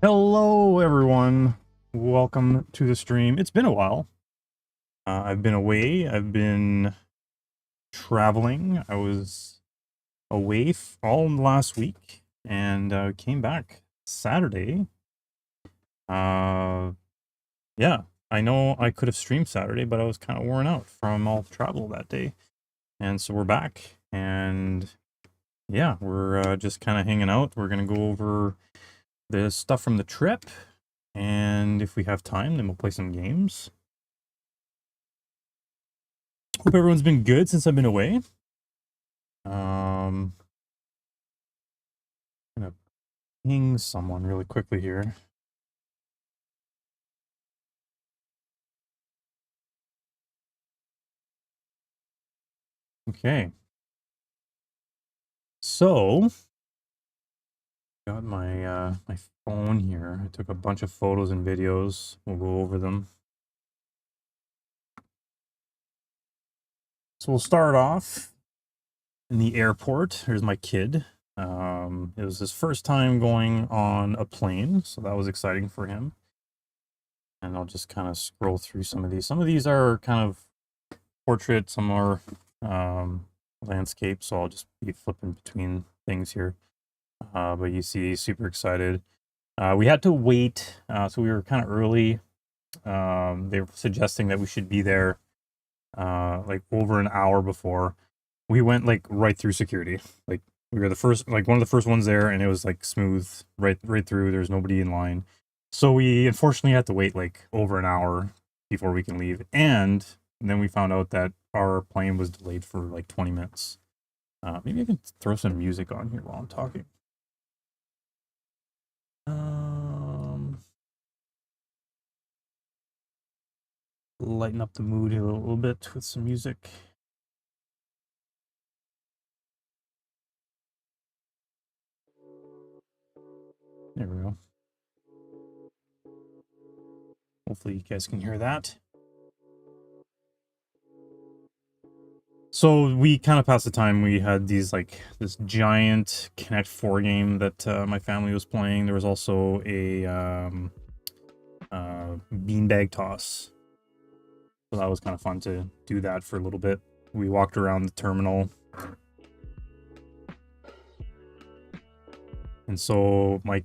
Hello, everyone. Welcome to the stream. It's been a while. I've been away. I've been traveling. I was away all last week and came back Saturday. Yeah, I know I could have streamed Saturday, but I was kind of worn out from all the travel that day. And so we're back. And yeah, we're just kind of hanging out. We're going to go over the stuff from the trip. And if we have time, then we'll play some games. Hope everyone's been good since I've been away. I'm gonna ping someone really quickly here. Okay. So, got my my phone here. I took a bunch of photos and videos. We'll go over them. So we'll start off in the airport. Here's my kid. It was his first time going on a plane, so that was exciting for him. And I'll just kind of scroll through some of these. Some of these are kind of portrait, some are landscape, so I'll just be flipping between things here. But you see, super excited. We had to wait, so we were kind of early. They were suggesting that we should be there like over an hour before. We went like right through security. Like we were the first, like one of the first ones there, and it was like smooth right through. There's nobody in line. So we unfortunately had to wait like over an hour before we can leave. And then we found out that our plane was delayed for like 20 minutes. Maybe I can throw some music on here while I'm talking. Lighten up the mood a little bit with some music. There we go. Hopefully you guys can hear that. So we kind of passed the time. We had these like this giant Connect 4 game that my family was playing. There was also a beanbag toss. So that was kind of fun to do that for a little bit. We walked around the terminal. And so my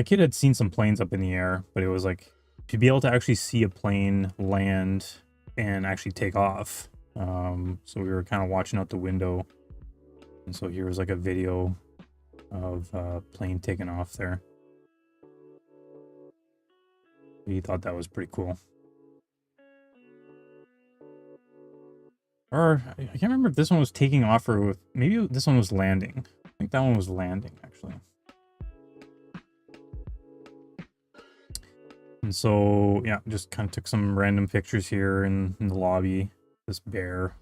kid had seen some planes up in the air, but it was like to be able to actually see a plane land and actually take off. So we were kind of watching out the window. And so here was like a video of a plane taking off there. We thought that was pretty cool. Or I can't remember if this one was taking off or maybe this one was landing. I think that one was landing actually. And so yeah, just kind of took some random pictures here in the lobby. This bear.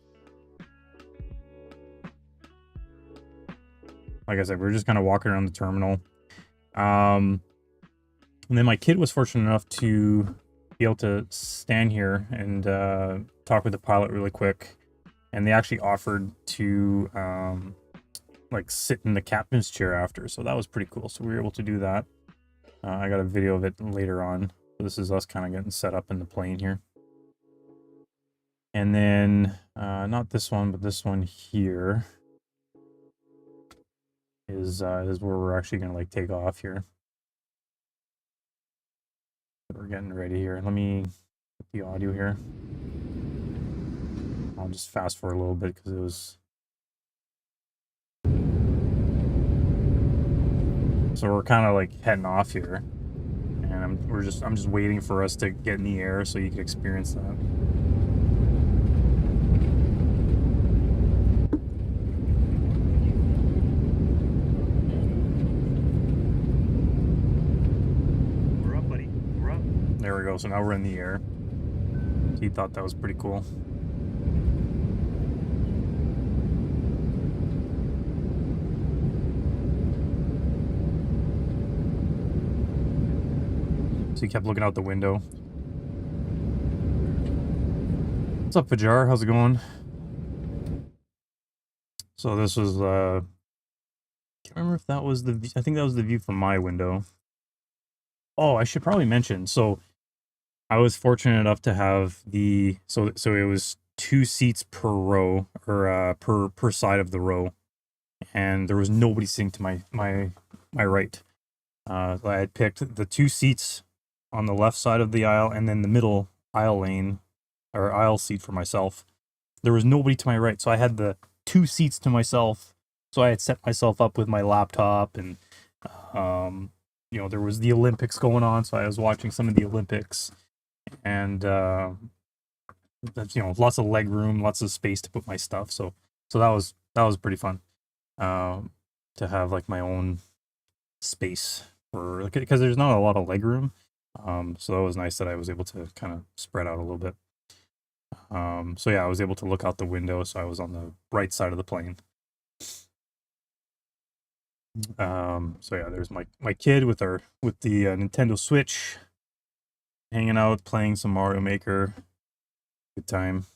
Like I said, we were just kind of walking around the terminal. And then my kid was fortunate enough to be able to stand here and talk with the pilot really quick. And they actually offered to like sit in the captain's chair after. So that was pretty cool. So we were able to do that. I got a video of it later on. So this is us kind of getting set up in the plane here. And then, not this one, but this one here is where we're actually going to like take off here. We're getting ready here. Let me get the audio here. I'll just fast forward a little bit because it was. So we're kind of like heading off here, and I'm just waiting for us to get in the air so you can experience that. We're up, buddy. We're up. There we go. So now we're in the air. He thought that was pretty cool. So he kept looking out the window. What's up, Fajar? How's it going? So this was can't remember if that was the I think that was the view from my window. Oh, I should probably mention. So I was fortunate enough to have so it was 2 seats per row or per side of the row, and there was nobody sitting to my right. So I had picked the 2 seats on the left side of the aisle, and then the middle aisle lane or aisle seat for myself. There was nobody to my right, so I had the 2 seats to myself. So I had set myself up with my laptop, and um, there was the Olympics going on, so I was watching some of the Olympics, and lots of leg room, lots of space to put my stuff. So that was pretty fun, um, to have like my own space for because there's not a lot of leg room. So that was nice that I was able to kind of spread out a little bit. So yeah, I was able to look out the window, so I was on the right side of the plane. So yeah, there's my kid with the Nintendo Switch, hanging out, playing some Mario Maker. Good time.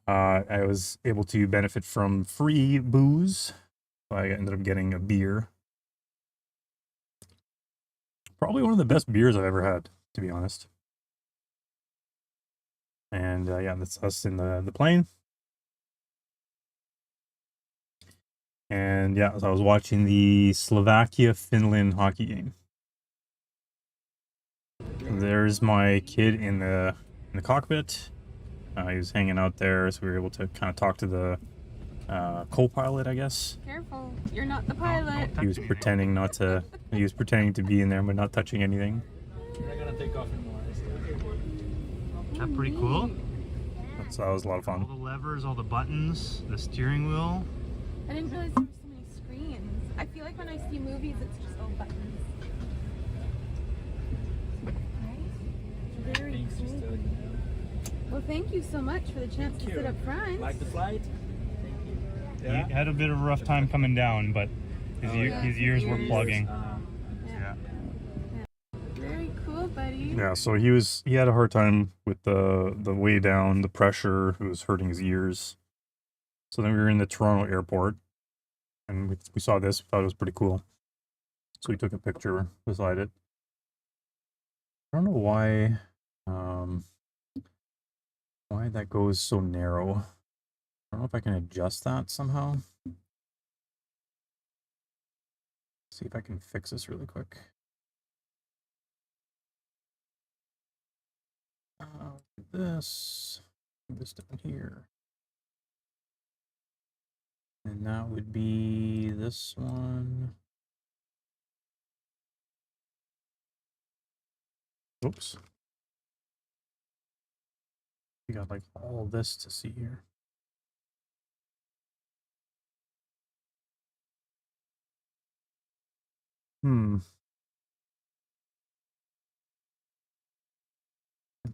I was able to benefit from free booze. So I ended up getting a beer. Probably one of the best beers I've ever had, to be honest. And yeah, that's us in the plane. And yeah, so I was watching the Slovakia-Finland hockey game. There's my kid in the cockpit. He was hanging out there, so we were able to kind of talk to the co-pilot, I guess. Careful, you're not the pilot. He was pretending not to. He was pretending to be in there, but not touching anything. You're not gonna take off anymore. That's pretty cool. That was a lot of fun. All the levers, all the buttons, the steering wheel. I didn't realize there were so many screens. I feel like when I see movies, it's just all buttons. Right? Very cool. Well, thank you so much for the chance to sit up front. Like the flight? He had a bit of a rough time coming down, but his ears were plugging. Yeah. Very cool, buddy. Yeah, so he had a hard time with the way down, the pressure. It was hurting his ears. So then we were in the Toronto airport, and we saw this. We thought it was pretty cool, so we took a picture beside it. I don't know why that goes so narrow. I don't know if I can adjust that somehow. See if I can fix this really quick. This down here. And that would be this one. Oops. We got like all this to see here.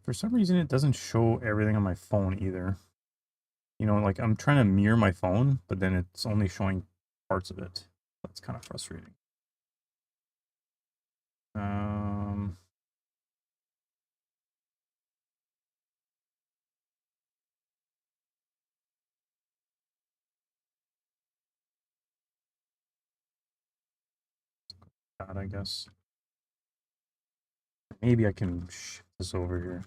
For some reason, it doesn't show everything on my phone either. Like I'm trying to mirror my phone, but then it's only showing parts of it. That's kind of frustrating. God, I guess. Maybe I can shift this over here.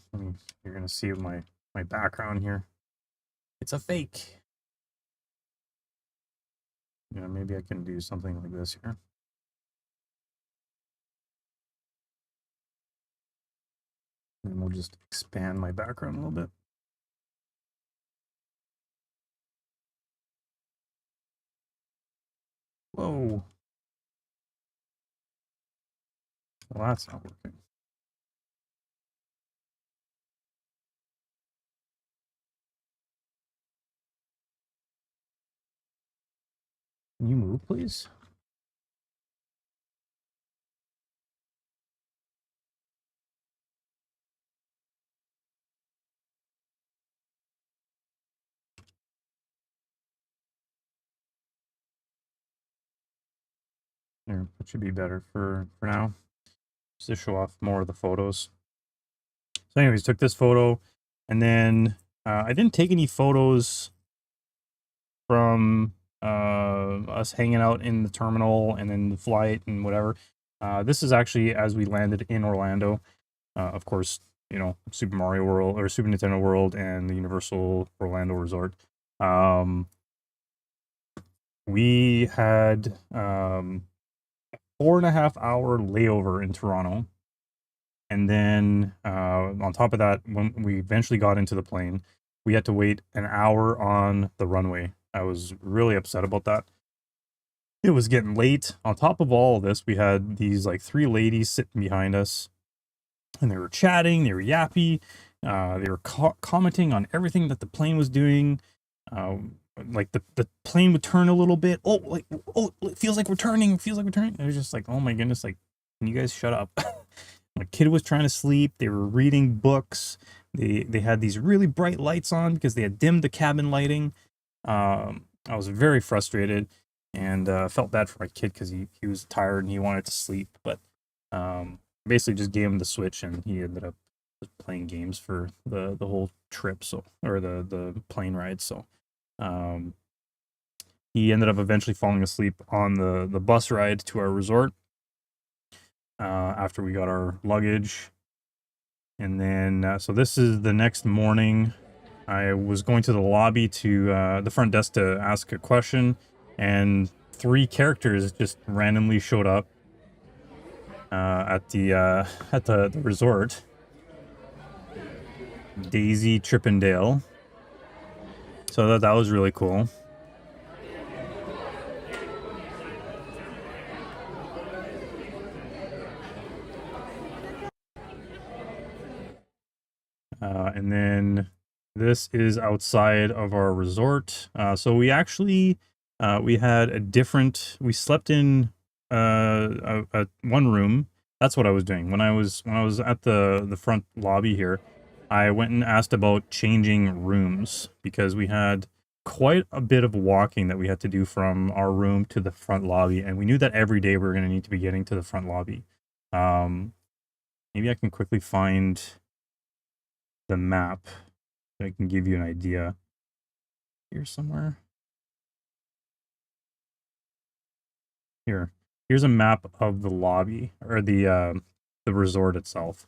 You're gonna see my background here. It's a fake. Yeah, maybe I can do something like this here. And we'll just expand my background a little bit. Whoa. Well, that's not working. Can you move, please? There, that should be better for now. Just to show off more of the photos. So anyways, took this photo, and then I didn't take any photos from us hanging out in the terminal and then the flight and whatever. This is actually as we landed in Orlando. Of course, you know, Super Mario World or Super Nintendo World and the Universal Orlando Resort. We had 4.5 hour layover in Toronto. And then on top of that, when we eventually got into the plane, we had to wait an hour on the runway. I was really upset about that. It was getting late. On top of all of this, we had these like 3 ladies sitting behind us, and they were chatting, they were yappy, they were commenting on everything that the plane was doing. Like the plane would turn a little bit. Oh, it feels like we're turning. It feels like we're turning. It was just like, oh my goodness, like, can you guys shut up? My kid was trying to sleep. They were reading books. They had these really bright lights on because they had dimmed the cabin lighting. I was very frustrated and felt bad for my kid because he was tired and he wanted to sleep. But basically just gave him the Switch and he ended up playing games for the whole trip. So, or the plane ride. So he ended up eventually falling asleep on the bus ride to our resort after we got our luggage. And then so this is the next morning. I was going to the lobby to the front desk to ask a question, and 3 characters just randomly showed up at the resort. Daisy, Chip, and Dale. So that was really cool. And then this is outside of our resort. So we actually we had a different. We slept in a one room. That's what I was doing when I was at the front lobby here. I went and asked about changing rooms because we had quite a bit of walking that we had to do from our room to the front lobby, and we knew that every day we were going to need to be getting to the front lobby. Maybe I can quickly find the map. I can give you an idea here somewhere. Here's a map of the lobby or the resort itself.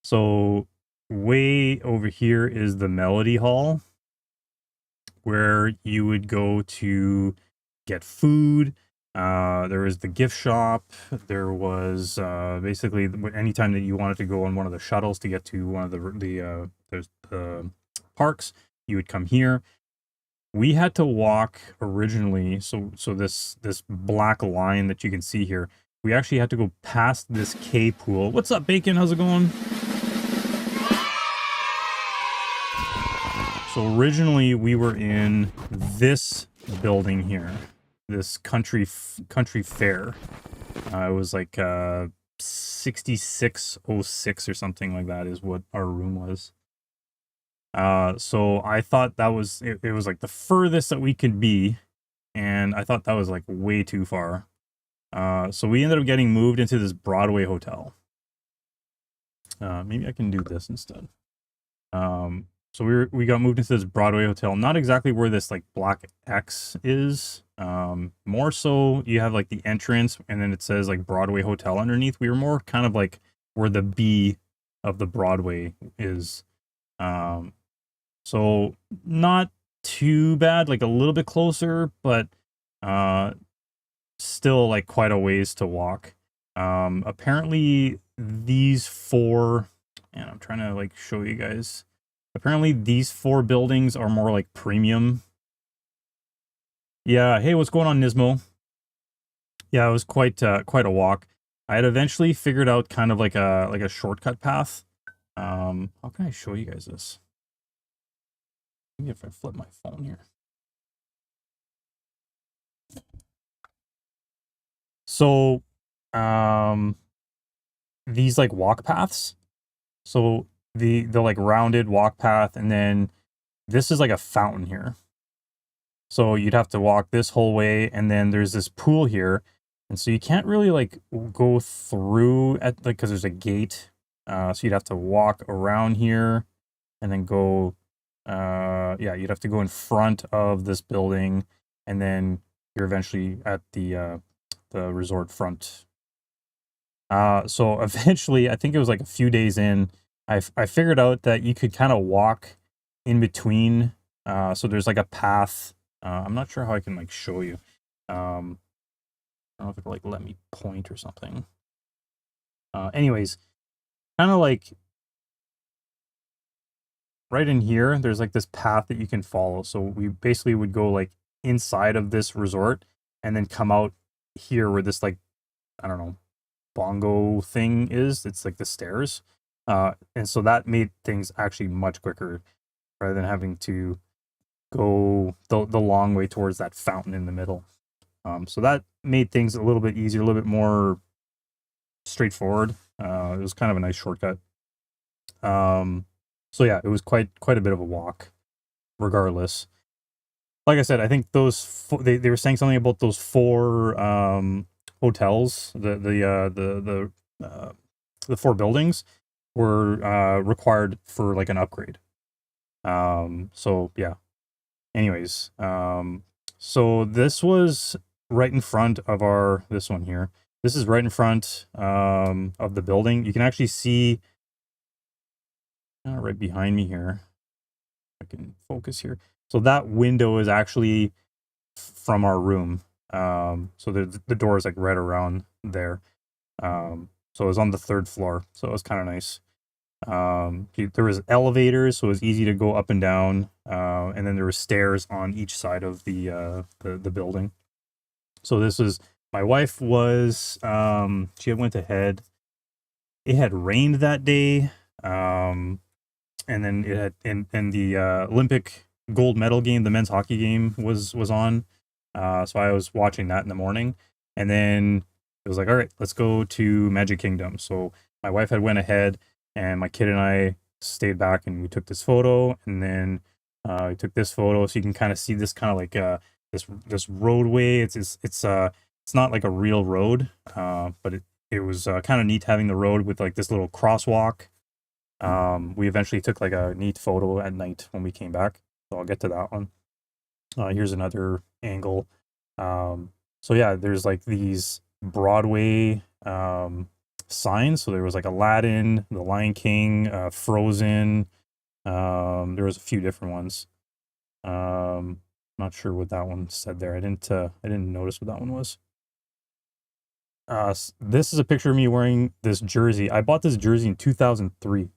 So way over here is the Melody Hall, where you would go to get food. There was the gift shop. There was basically anytime that you wanted to go on one of the shuttles to get to one of the parks, you would come here. We had to walk originally, so this black line that you can see here, we actually had to go past this K pool. What's up, Bacon? How's it going? So originally we were in this building here, this country fair. It was like 6606 or something like that is what our room was. So I thought that was it was like the furthest that we could be, and I thought that was like way too far. So we ended up getting moved into this Broadway hotel. Maybe I can do this instead. So we got moved into this Broadway hotel, not exactly where this like black X is. More so you have like the entrance and then it says like Broadway Hotel underneath. We were more kind of like where the B of the Broadway is. So not too bad, like a little bit closer, but still like quite a ways to walk. Apparently these 4, and I'm trying to like show you guys. Apparently these 4 buildings are more like premium. Yeah, hey, what's going on, Nismo? Yeah, it was quite a walk. I had eventually figured out kind of like a shortcut path. How can I show you guys this? Maybe if I flip my phone here. So, these like walk paths. So the like rounded walk path, and then this is like a fountain here. So you'd have to walk this whole way, and then there's this pool here, and so you can't really like go through at like because there's a gate. So you'd have to walk around here, and then go. Yeah, you'd have to go in front of this building, and then you're eventually at the resort front So eventually, I think it was like a few days in, I figured out that you could kind of walk in between. So there's like a path. I'm not sure how I can like show you. I don't know if it'll like let me point or something. Anyways, kind of like right in here, there's like this path that you can follow. So we basically would go like inside of this resort and then come out here where this like, I don't know, bongo thing is. It's like the stairs. And so that made things actually much quicker rather than having to go the long way towards that fountain in the middle. So that made things a little bit easier, a little bit more straightforward. It was kind of a nice shortcut. So yeah, it was quite a bit of a walk regardless. Like I said, I think those they were saying something about those 4 hotels, the 4 buildings were required for like an upgrade. So yeah. Anyways, so this was right in front of this one here. This is right in front of the building. You can actually see right behind me here. I can focus here. So that window is actually from our room. So the door is like right around there. So it was on the 3rd floor. So it was kind of nice. There was elevators, so it was easy to go up and down. And then there were stairs on each side of the building. So this was, my wife was, she went ahead. It had rained that day. And then it had, and the Olympic gold medal game, the men's hockey game was on. So I was watching that in the morning, and then it was like, all right, let's go to Magic Kingdom. So my wife had went ahead, and my kid and I stayed back, and we took this photo, and then we took this photo, so you can kind of see this kind of like this roadway. It's not like a real road, but it was kind of neat having the road with like this little crosswalk. We eventually took like a neat photo at night when we came back, so I'll get to that one. Here's another angle. So yeah, there's like these Broadway signs. So there was like Aladdin, The Lion King, Frozen. There was a few different ones. Not sure what that one said there. I didn't notice what that one was. This is a picture of me wearing this jersey. I bought this jersey in 2003.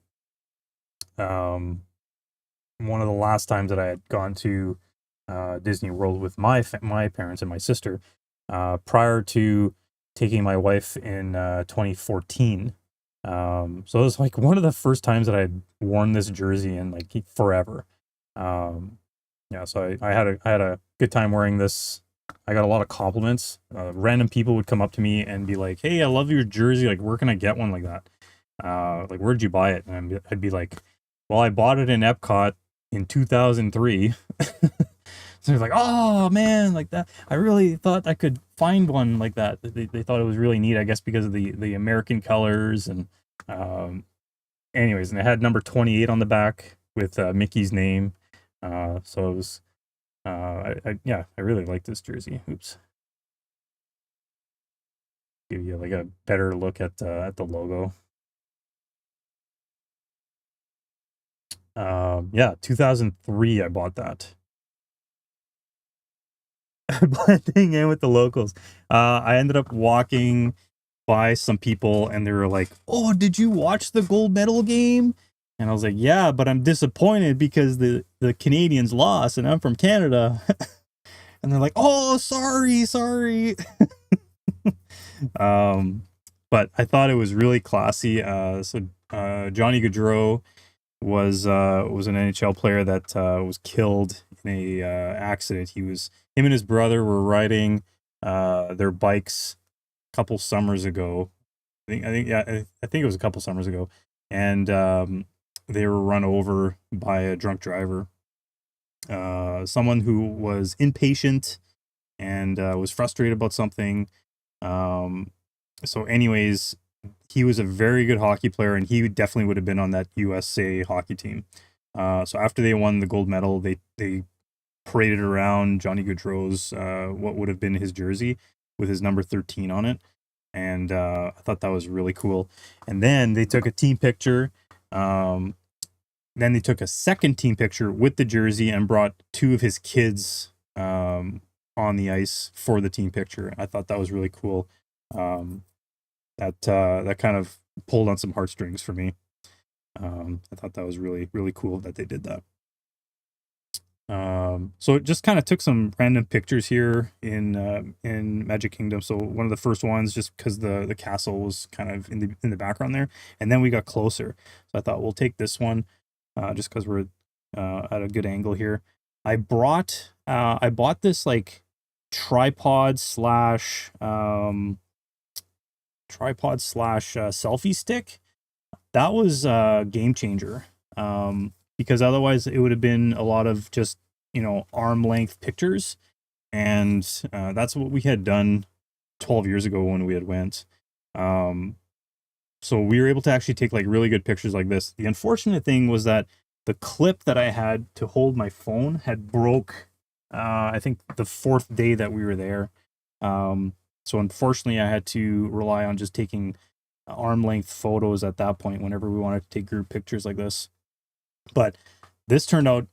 One of the last times that I had gone to Disney World with my parents and my sister, prior to taking my wife in 2014. So it was like one of the first times that I had worn this jersey in like forever. Yeah, so I had a good time wearing this. I got a lot of compliments. Random people would come up to me and be like, "Hey, I love your jersey. Like, where can I get one like that? Like, where'd you buy it?" And I'd be like, "Well, I bought it in Epcot in 2003." So they're like, "Oh man, like that. I really thought I could find one like that." They thought it was really neat, I guess, because of the American colors and anyways, and it had number 28 on the back with Mickey's name. So it was yeah, I really like this jersey. Oops. Give you like a better look at the logo. Yeah, 2003 I bought that. Blending in with the locals. I ended up walking by some people and they were like, "Oh, did you watch the gold medal game?" And I was like, "Yeah, but I'm disappointed because the Canadians lost and I'm from Canada." And they're like, "Oh, sorry." But I thought it was really classy. So Johnny Gaudreau was an NHL player that was killed in a accident. Him and his brother were riding their bikes a couple summers ago. I think it was a couple summers ago, and they were run over by a drunk driver. Someone who was impatient and was frustrated about something. So anyways, he was a very good hockey player, and he definitely would have been on that USA hockey team. So after they won the gold medal, they paraded around Johnny Gaudreau's what would have been his jersey with his number 13 on it. and I thought that was really cool. And then they took a team picture. Then they took a second team picture with the jersey and brought two of his kids on the ice for the team picture. I thought that was really cool. That kind of pulled on some heartstrings for me. I thought that was really, really cool that they did that. So it just kind of took some random pictures here in Magic Kingdom. So one of the first ones, just because the castle was kind of in the background there, and then we got closer. So I thought we'll take this one, just because we're at a good angle here. I bought this like tripod slash selfie stick. That was a game changer. Because otherwise it would have been a lot of just, arm length pictures. And that's what we had done 12 years ago when we had went. So we were able to actually take like really good pictures like this. The unfortunate thing was that the clip that I had to hold my phone had broke, I think the 4th day that we were there. So unfortunately I had to rely on just taking arm length photos at that point whenever we wanted to take group pictures like this. But this turned out,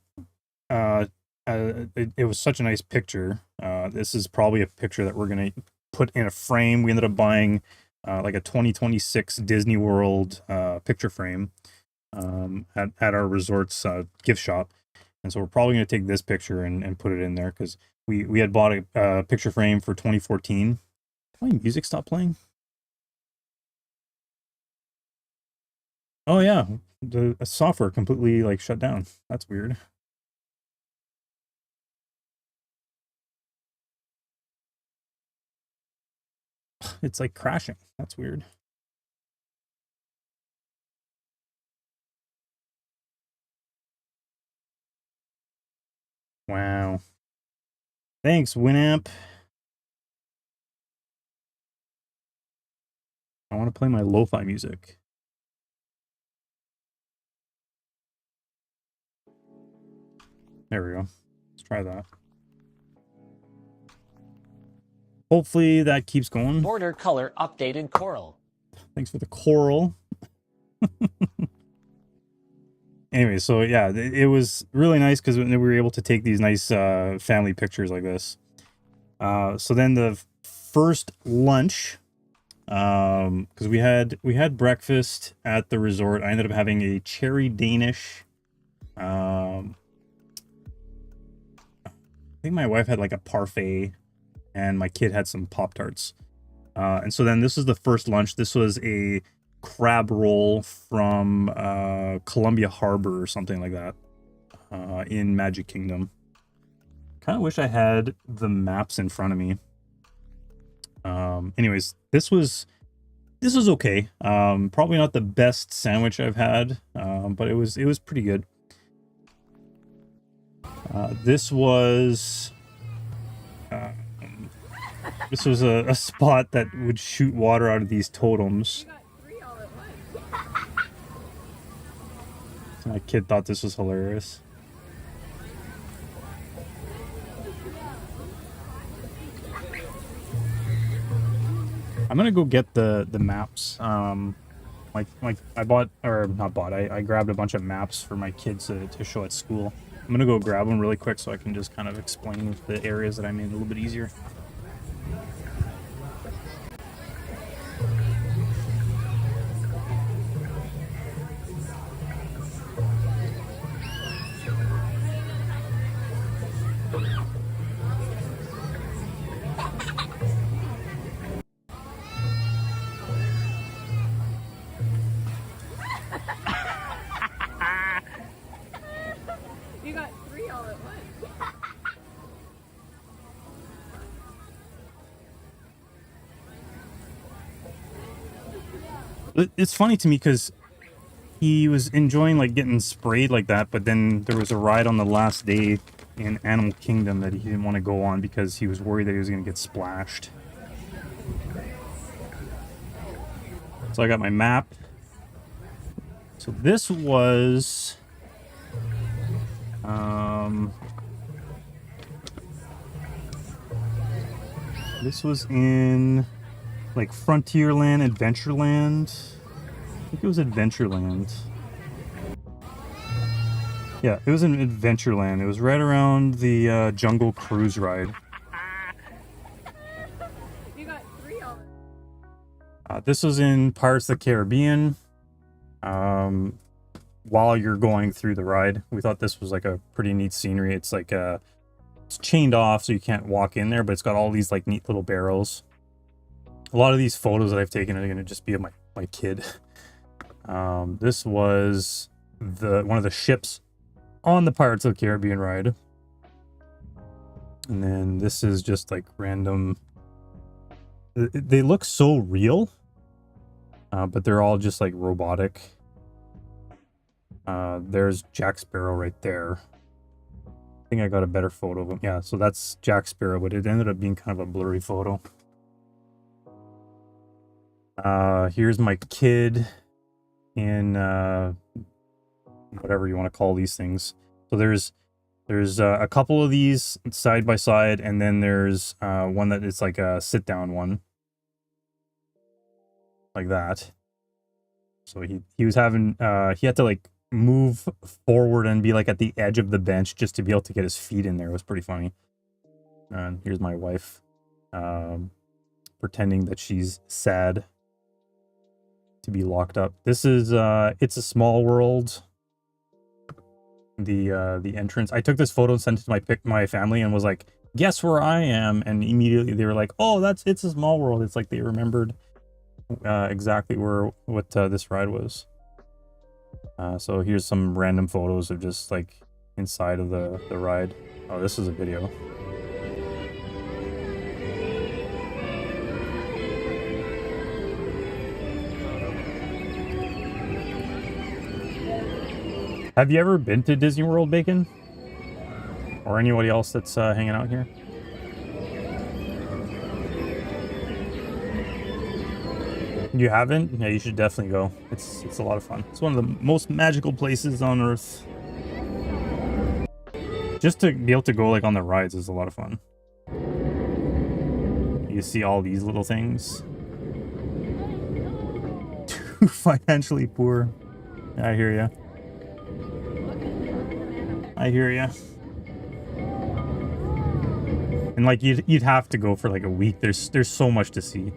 it was such a nice picture. This is probably a picture that we're going to put in a frame. We ended up buying like a 2026 Disney World picture frame at our resort's gift shop. And so we're probably going to take this picture and put it in there because we had bought a picture frame for 2014. Did my music stop playing? Oh yeah, the software completely like shut down. That's weird. It's like crashing. That's weird. Wow. Thanks, Winamp. I want to play my lo-fi music. There we go. Let's try that. Hopefully that keeps going. Border color updated coral. Thanks for the coral. Anyway, so yeah, it was really nice because we were able to take these nice family pictures like this. So then the first lunch, because we had breakfast at the resort. I ended up having a cherry Danish. I think my wife had like a parfait, and my kid had some Pop-Tarts. And so then this was the first lunch. This was a crab roll from Columbia Harbor or something like that in Magic Kingdom. Kind of wish I had the maps in front of me. Anyways, this was okay. Probably not the best sandwich I've had, but it was pretty good. This was a spot that would shoot water out of these totems. My kid thought this was hilarious. I'm gonna go get the maps. Like I bought, or not bought, I grabbed a bunch of maps for my kids to show at school. I'm gonna go grab them really quick so I can just kind of explain the areas that I'm in a little bit easier. You got 3 all at once. It's funny to me because he was enjoying like getting sprayed like that, but then there was a ride on the last day in Animal Kingdom that he didn't want to go on because he was worried that he was going to get splashed. So I got my map. So this was in like Frontierland, Adventureland. I think it was Adventureland. Yeah, it was in Adventureland. It was right around the Jungle Cruise ride. You got 3 of them. This was in Pirates of the Caribbean. While you're going through the ride, we thought this was like a pretty neat scenery. It's like it's chained off, so you can't walk in there, but it's got all these like neat little barrels. A lot of these photos that I've taken are going to just be of my kid. This was one of the ships on the Pirates of the Caribbean ride. And then this is just like random. They look so real, but they're all just like robotic. There's Jack Sparrow right there. I think I got a better photo of him. Yeah, so that's Jack Sparrow, but it ended up being kind of a blurry photo. Here's my kid in whatever you want to call these things. So there's a couple of these side by side, and then there's one that is like a sit down one, like that. So he was having he had to like move forward and be like at the edge of the bench just to be able to get his feet in there. It was pretty funny. And here's my wife pretending that she's sad to be locked up. This is It's a Small World. The entrance. I took this photo and sent it to my family and was like, guess where I am? And immediately they were like, oh, It's a Small World. It's like they remembered exactly what this ride was. So here's some random photos of just like inside of the ride. Oh, this is a video. Have you ever been to Disney World, Bacon? Or anybody else that's hanging out here? You haven't? Yeah, you should definitely go. It's a lot of fun. It's one of the most magical places on Earth. Just to be able to go like on the rides is a lot of fun. You see all these little things. Too financially poor. I hear ya. I hear ya. And like you'd have to go for like a week. There's so much to see.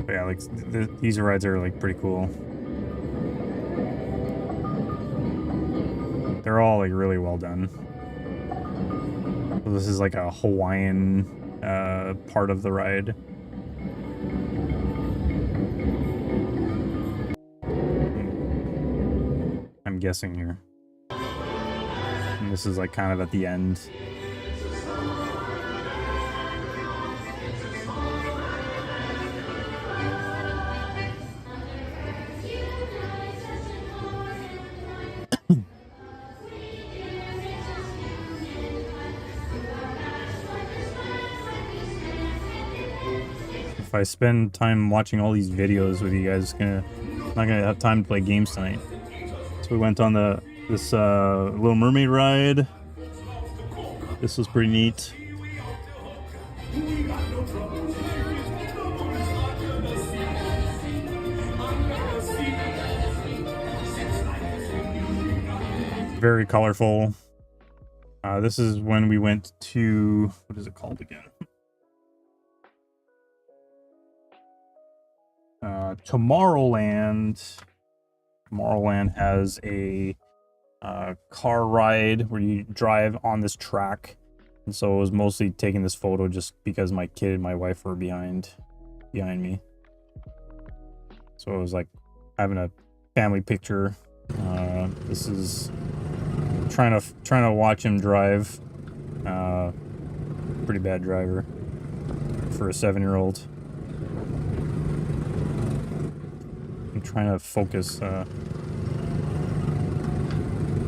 But yeah, like these rides are like pretty cool. They're all like really well done. So this is like a Hawaiian part of the ride. I'm guessing here. And this is like kind of at the end. If I spend time watching all these videos with you guys, I'm not gonna have time to play games tonight. So we went on this Little Mermaid ride. This was pretty neat. Very colorful. This is when we went to, what is it called again? Tomorrowland. Tomorrowland has a car ride where you drive on this track, and so I was mostly taking this photo just because my kid and my wife were behind me. So it was like having a family picture. This is trying to watch him drive. Pretty bad driver for a 7-year-old. I'm trying to focus.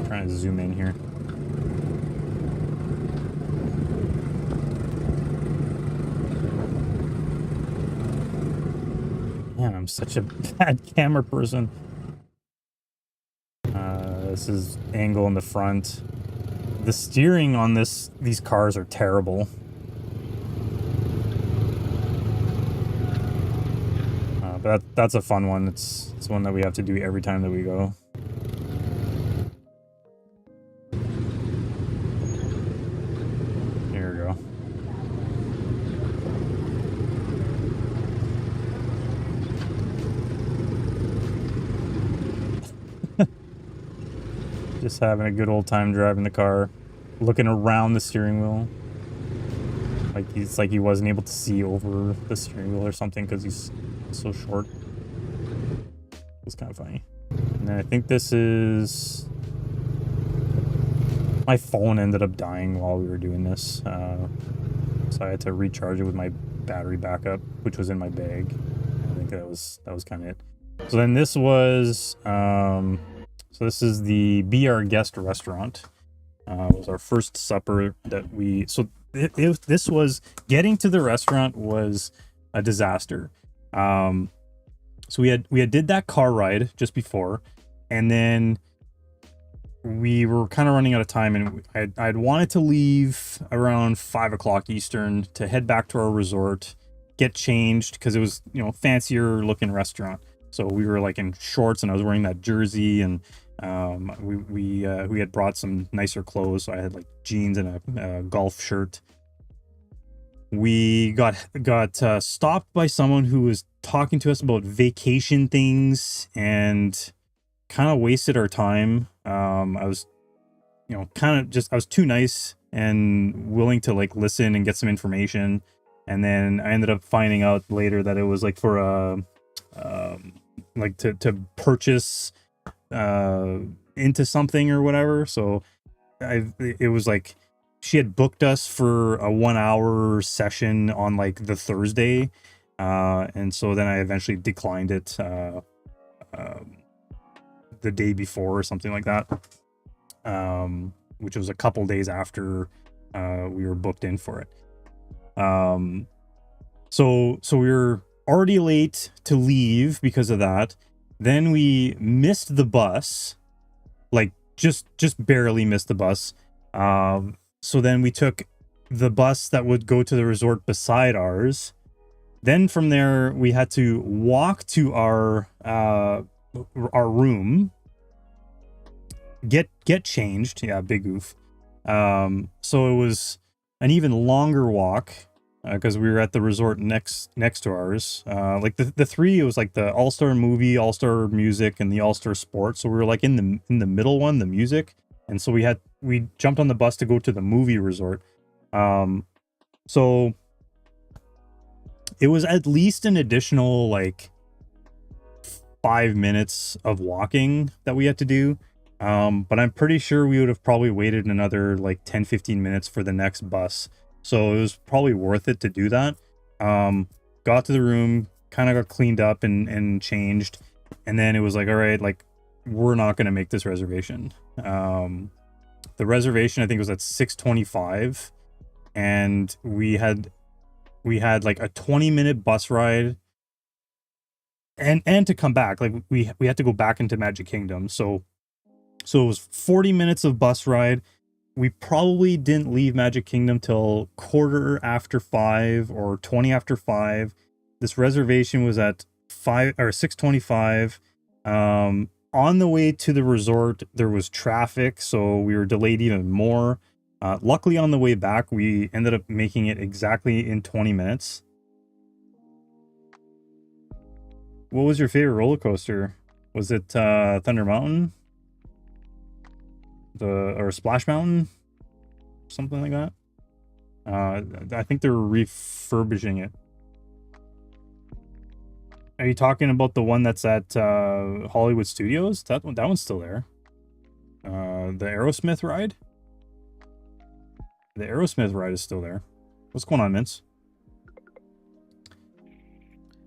Trying to zoom in here. Man, I'm such a bad camera person. This is angle in the front. The steering on these cars are terrible. So that's a fun one. It's one that we have to do every time that we go. Here we go. Just having a good old time driving the car, looking around the steering wheel. Like he wasn't able to see over the steering wheel or something because he's so short. It's kind of funny. And then I think this is... My phone ended up dying while we were doing this. So I had to recharge it with my battery backup, which was in my bag. I think that was kind of it. So then this was... So this is the Be Our Guest restaurant. It was our first supper that we... So this was... Getting to the restaurant was a disaster. So we had did that car ride just before, and then we were kind of running out of time, and I'd wanted to leave around 5 o'clock Eastern to head back to our resort, get changed, because it was, you know, fancier looking restaurant. So we were like in shorts, and I was wearing that jersey, and we had brought some nicer clothes. So I had like jeans and a golf shirt. We got stopped by someone who was talking to us about vacation things and kind of wasted our time. I was, you know, I was too nice and willing to like listen and get some information. And then I ended up finding out later that it was like for like to purchase into something or whatever. So it was like she had booked us for a 1 hour session on like the Thursday, and so then I eventually declined it the day before or something like that, which was a couple days after we were booked in for it. So we were already late to leave because of that. Then we missed the bus, like just barely missed the bus. So then we took the bus that would go to the resort beside ours. Then from there, we had to walk to our room, get changed. Yeah, big oof. So it was an even longer walk because we were at the resort next to ours. Like the three, it was like the All-Star movie, All-Star music, and the All-Star sports. So we were like in the middle one, the music. And so we jumped on the bus to go to the movie resort. So it was at least an additional like 5 minutes of walking that we had to do. But I'm pretty sure we would have probably waited another like 10-15 minutes for the next bus. So it was probably worth it to do that. Got to the room, kind of got cleaned up and changed. And then it was like, all right, like we're not going to make this reservation. The reservation I think was at 6:25, and we had like a 20-minute bus ride and to come back. Like we had to go back into Magic Kingdom. So it was 40 minutes of bus ride. We probably didn't leave Magic Kingdom till 5:15 or 20 after 5. This reservation was at 6:25. On the way to the resort, there was traffic, so we were delayed even more. Luckily, on the way back, we ended up making it exactly in 20 minutes. What was your favorite roller coaster? Was it Thunder Mountain? Or Splash Mountain? Something like that? I think they're refurbishing it. Are you talking about the one that's at Hollywood Studios? That one's still there. The Aerosmith ride? The Aerosmith ride is still there. What's going on, Mince?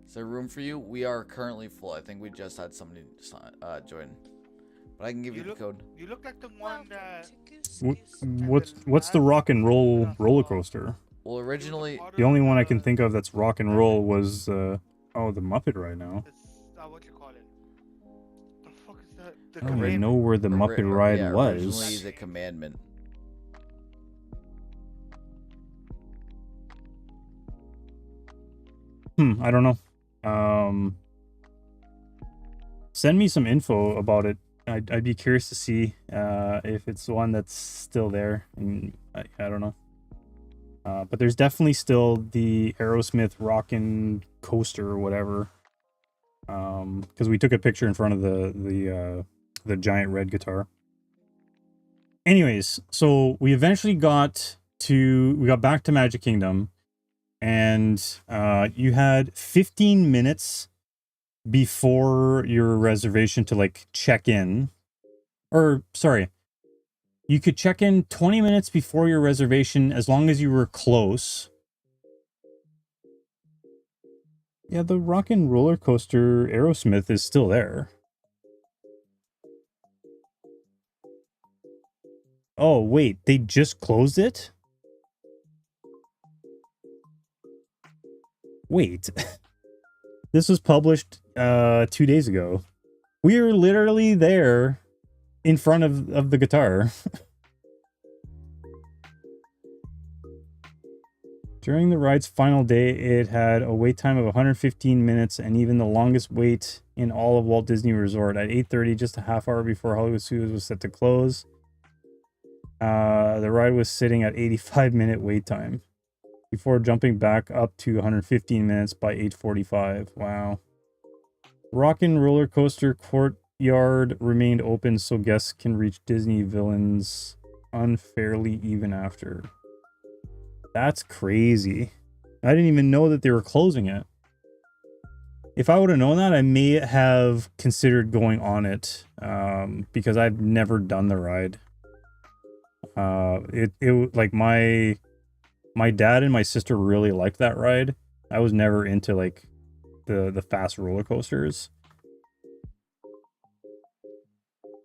Is there room for you? We are currently full. I think we just had somebody join. But I can give you the code. You look like the one that... What's the rock and roll roller coaster? Well, originally... The only one I can think of that's rock and roll was... Oh, the Muppet ride now. What you call it? The fuck is that? I don't even know where the Muppet ride was. Originally the Commandment. I don't know. send me some info about it. I'd be curious to see if it's one that's still there. And I don't know. But there's definitely still the Aerosmith Rockin' Coaster or whatever. Because we took a picture in front of the giant red guitar. Anyways, so we eventually got back to Magic Kingdom, and you had 15 minutes before your reservation to like check in. Or sorry, you could check in 20 minutes before your reservation as long as you were close. Yeah, the Rockin' Roller Coaster Aerosmith is still there. Oh, wait, they just closed it? Wait. This was published 2 days ago. We were literally there in front of the guitar. During the ride's final day, it had a wait time of 115 minutes and even the longest wait in all of Walt Disney Resort. At 8:30, just a half hour before Hollywood Studios was set to close, the ride was sitting at 85-minute wait time before jumping back up to 115 minutes by 8:45. Wow. Rockin' Roller Coaster Courtyard remained open so guests can reach Disney Villains unfairly even after. That's crazy. I didn't even know that they were closing it. If I would have known that, I may have considered going on it, because I've never done the ride. It like my dad and my sister really liked that ride. I was never into like the fast roller coasters.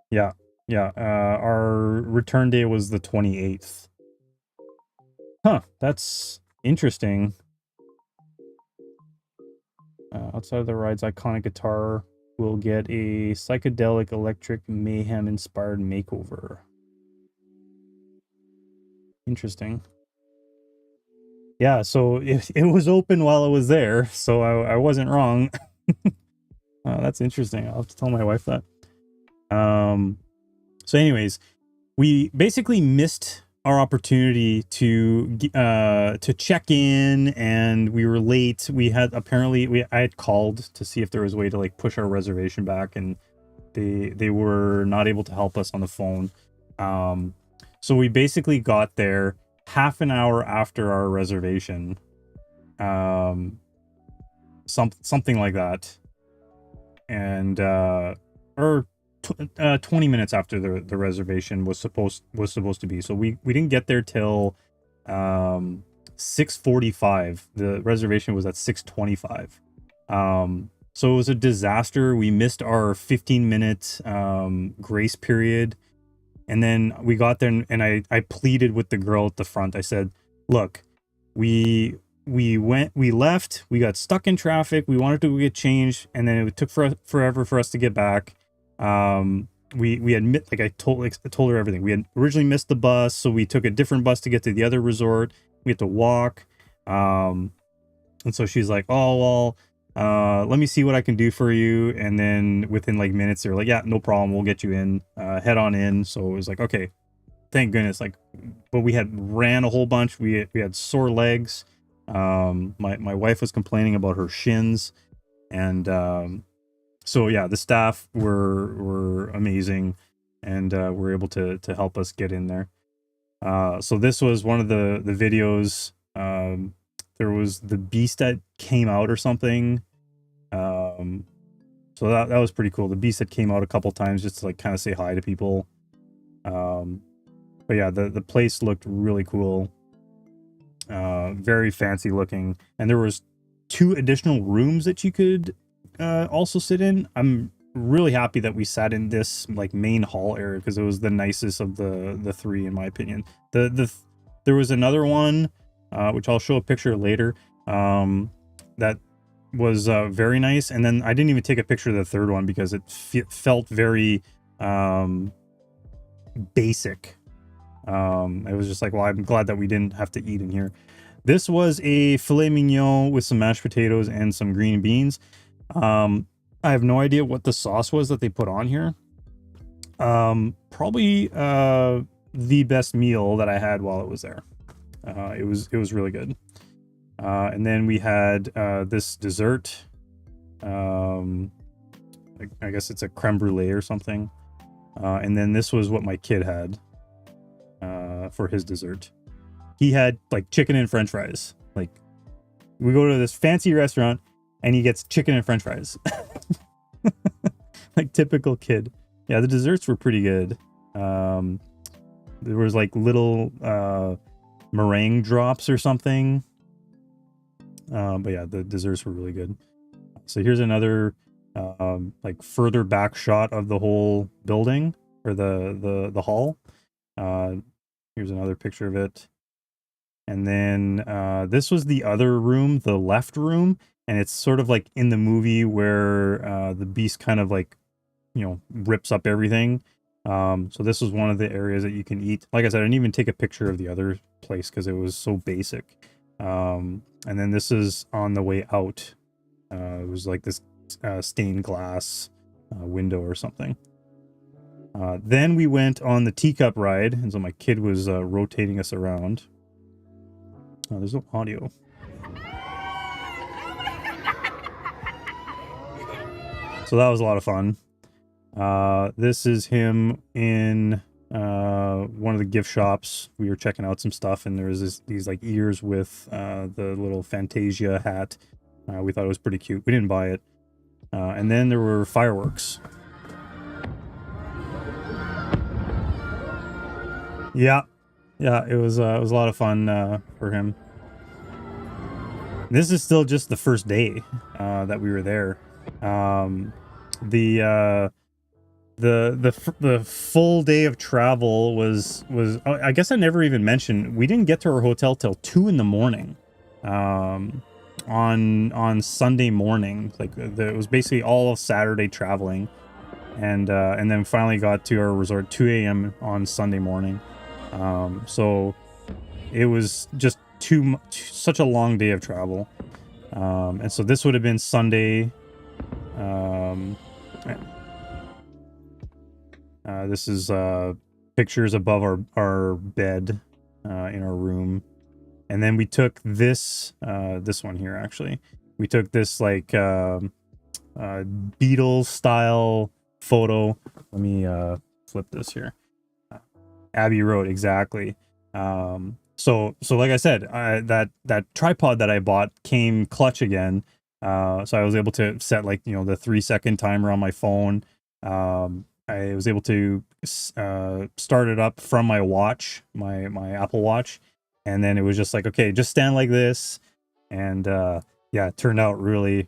Yeah. Our return day was the 28th. Huh, that's interesting. Outside of the ride's iconic guitar, we'll get a psychedelic electric mayhem inspired makeover. Interesting. Yeah, so it was open while I was there, so I wasn't wrong. That's interesting. I'll have to tell my wife that. So anyways, we basically missed our opportunity to check in, and we were late. We had I had called to see if there was a way to like push our reservation back, and they were not able to help us on the phone. So we basically got there half an hour after our reservation, something like that, and or 20 minutes after the reservation was supposed to be. So we didn't get there till 6:45. The reservation was at 6:25. So it was a disaster. We missed our 15-minute grace period. And then we got there, and I pleaded with the girl at the front. I said, look, we left, we got stuck in traffic, we wanted to get changed, and then it took forever for us to get back. We had I told her everything. We had originally missed the bus, so we took a different bus to get to the other resort. We had to walk. And so she's like, oh, well, let me see what I can do for you. And then within like minutes, they're like, yeah, no problem, we'll get you in, head on in. So it was like, okay, thank goodness. Like, but we had ran a whole bunch. We had sore legs. My wife was complaining about her shins, and so yeah, the staff were amazing, and were able to help us get in there. So this was one of the videos. There was the beast that came out or something. So that was pretty cool. The beast that came out a couple times just to like kind of say hi to people. But yeah, the place looked really cool. Very fancy looking. And there was 2 additional rooms that you could also sit in. I'm really happy that we sat in this like main hall area, because it was the nicest of the 3 in my opinion. There was another one, which I'll show a picture later, that was very nice. And then I didn't even take a picture of the third one because it felt very basic. It was just like, well, I'm glad that we didn't have to eat in here. This was a filet mignon with some mashed potatoes and some green beans. I have no idea what the sauce was that they put on here. Probably the best meal that I had while it was there. It was really good. And then we had this dessert. I guess it's a creme brulee or something. And then this was what my kid had for his dessert. He had like chicken and french fries. Like, we go to this fancy restaurant and he gets chicken and french fries. Like typical kid. Yeah, the desserts were pretty good. There was like little meringue drops or something. But yeah, the desserts were really good. So here's another like further back shot of the whole building, or the hall. Here's another picture of it. And then this was the other room, the left room, and it's sort of like in the movie where the beast kind of like, you know, rips up everything. So this was one of the areas that you can eat. Like I said, I didn't even take a picture of the other place because it was so basic. And then this is on the way out. It was like this stained glass window or something. Then we went on the teacup ride, and so my kid was rotating us around. Oh, there's no audio. So that was a lot of fun. This is him in one of the gift shops. We were checking out some stuff, and there was these like ears with the little Fantasia hat. We thought it was pretty cute. We didn't buy it. And then there were fireworks. Yeah, it was a lot of fun for him. This is still just the first day that we were there. The full day of travel was I guess I never even mentioned, we didn't get to our hotel till 2 a.m. On Sunday morning. Like it was basically all of Saturday traveling, and then finally got to our resort 2 a.m. on Sunday morning. So it was just such a long day of travel. And so this would have been Sunday. This is pictures above our bed in our room. And then we took this one here, actually. We took this like Beatles style photo. Let me flip this here. Abbey Road, exactly. So like I said, that tripod that I bought came clutch again. So I was able to set like, you know, the 3-second timer on my phone. I was able to start it up from my watch, my Apple Watch, and then it was just like, okay, just stand like this, and yeah, it turned out really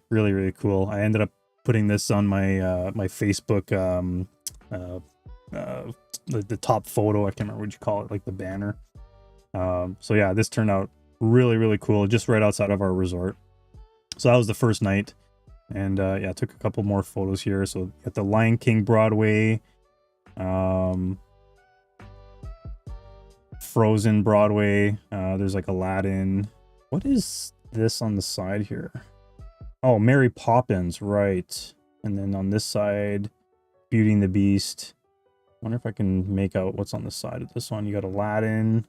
cool. I ended up putting this on my my Facebook, the top photo. I can't remember what you call it, like the banner. So yeah, this turned out really cool, just right outside of our resort. So that was the first night. And yeah, took a couple more photos here. So at the Lion King Broadway, Frozen Broadway, there's like Aladdin. What is this on the side here? Oh, Mary Poppins, right. And then on this side, Beauty and the Beast. Wonder if I can make out what's on the side of this one. You got Aladdin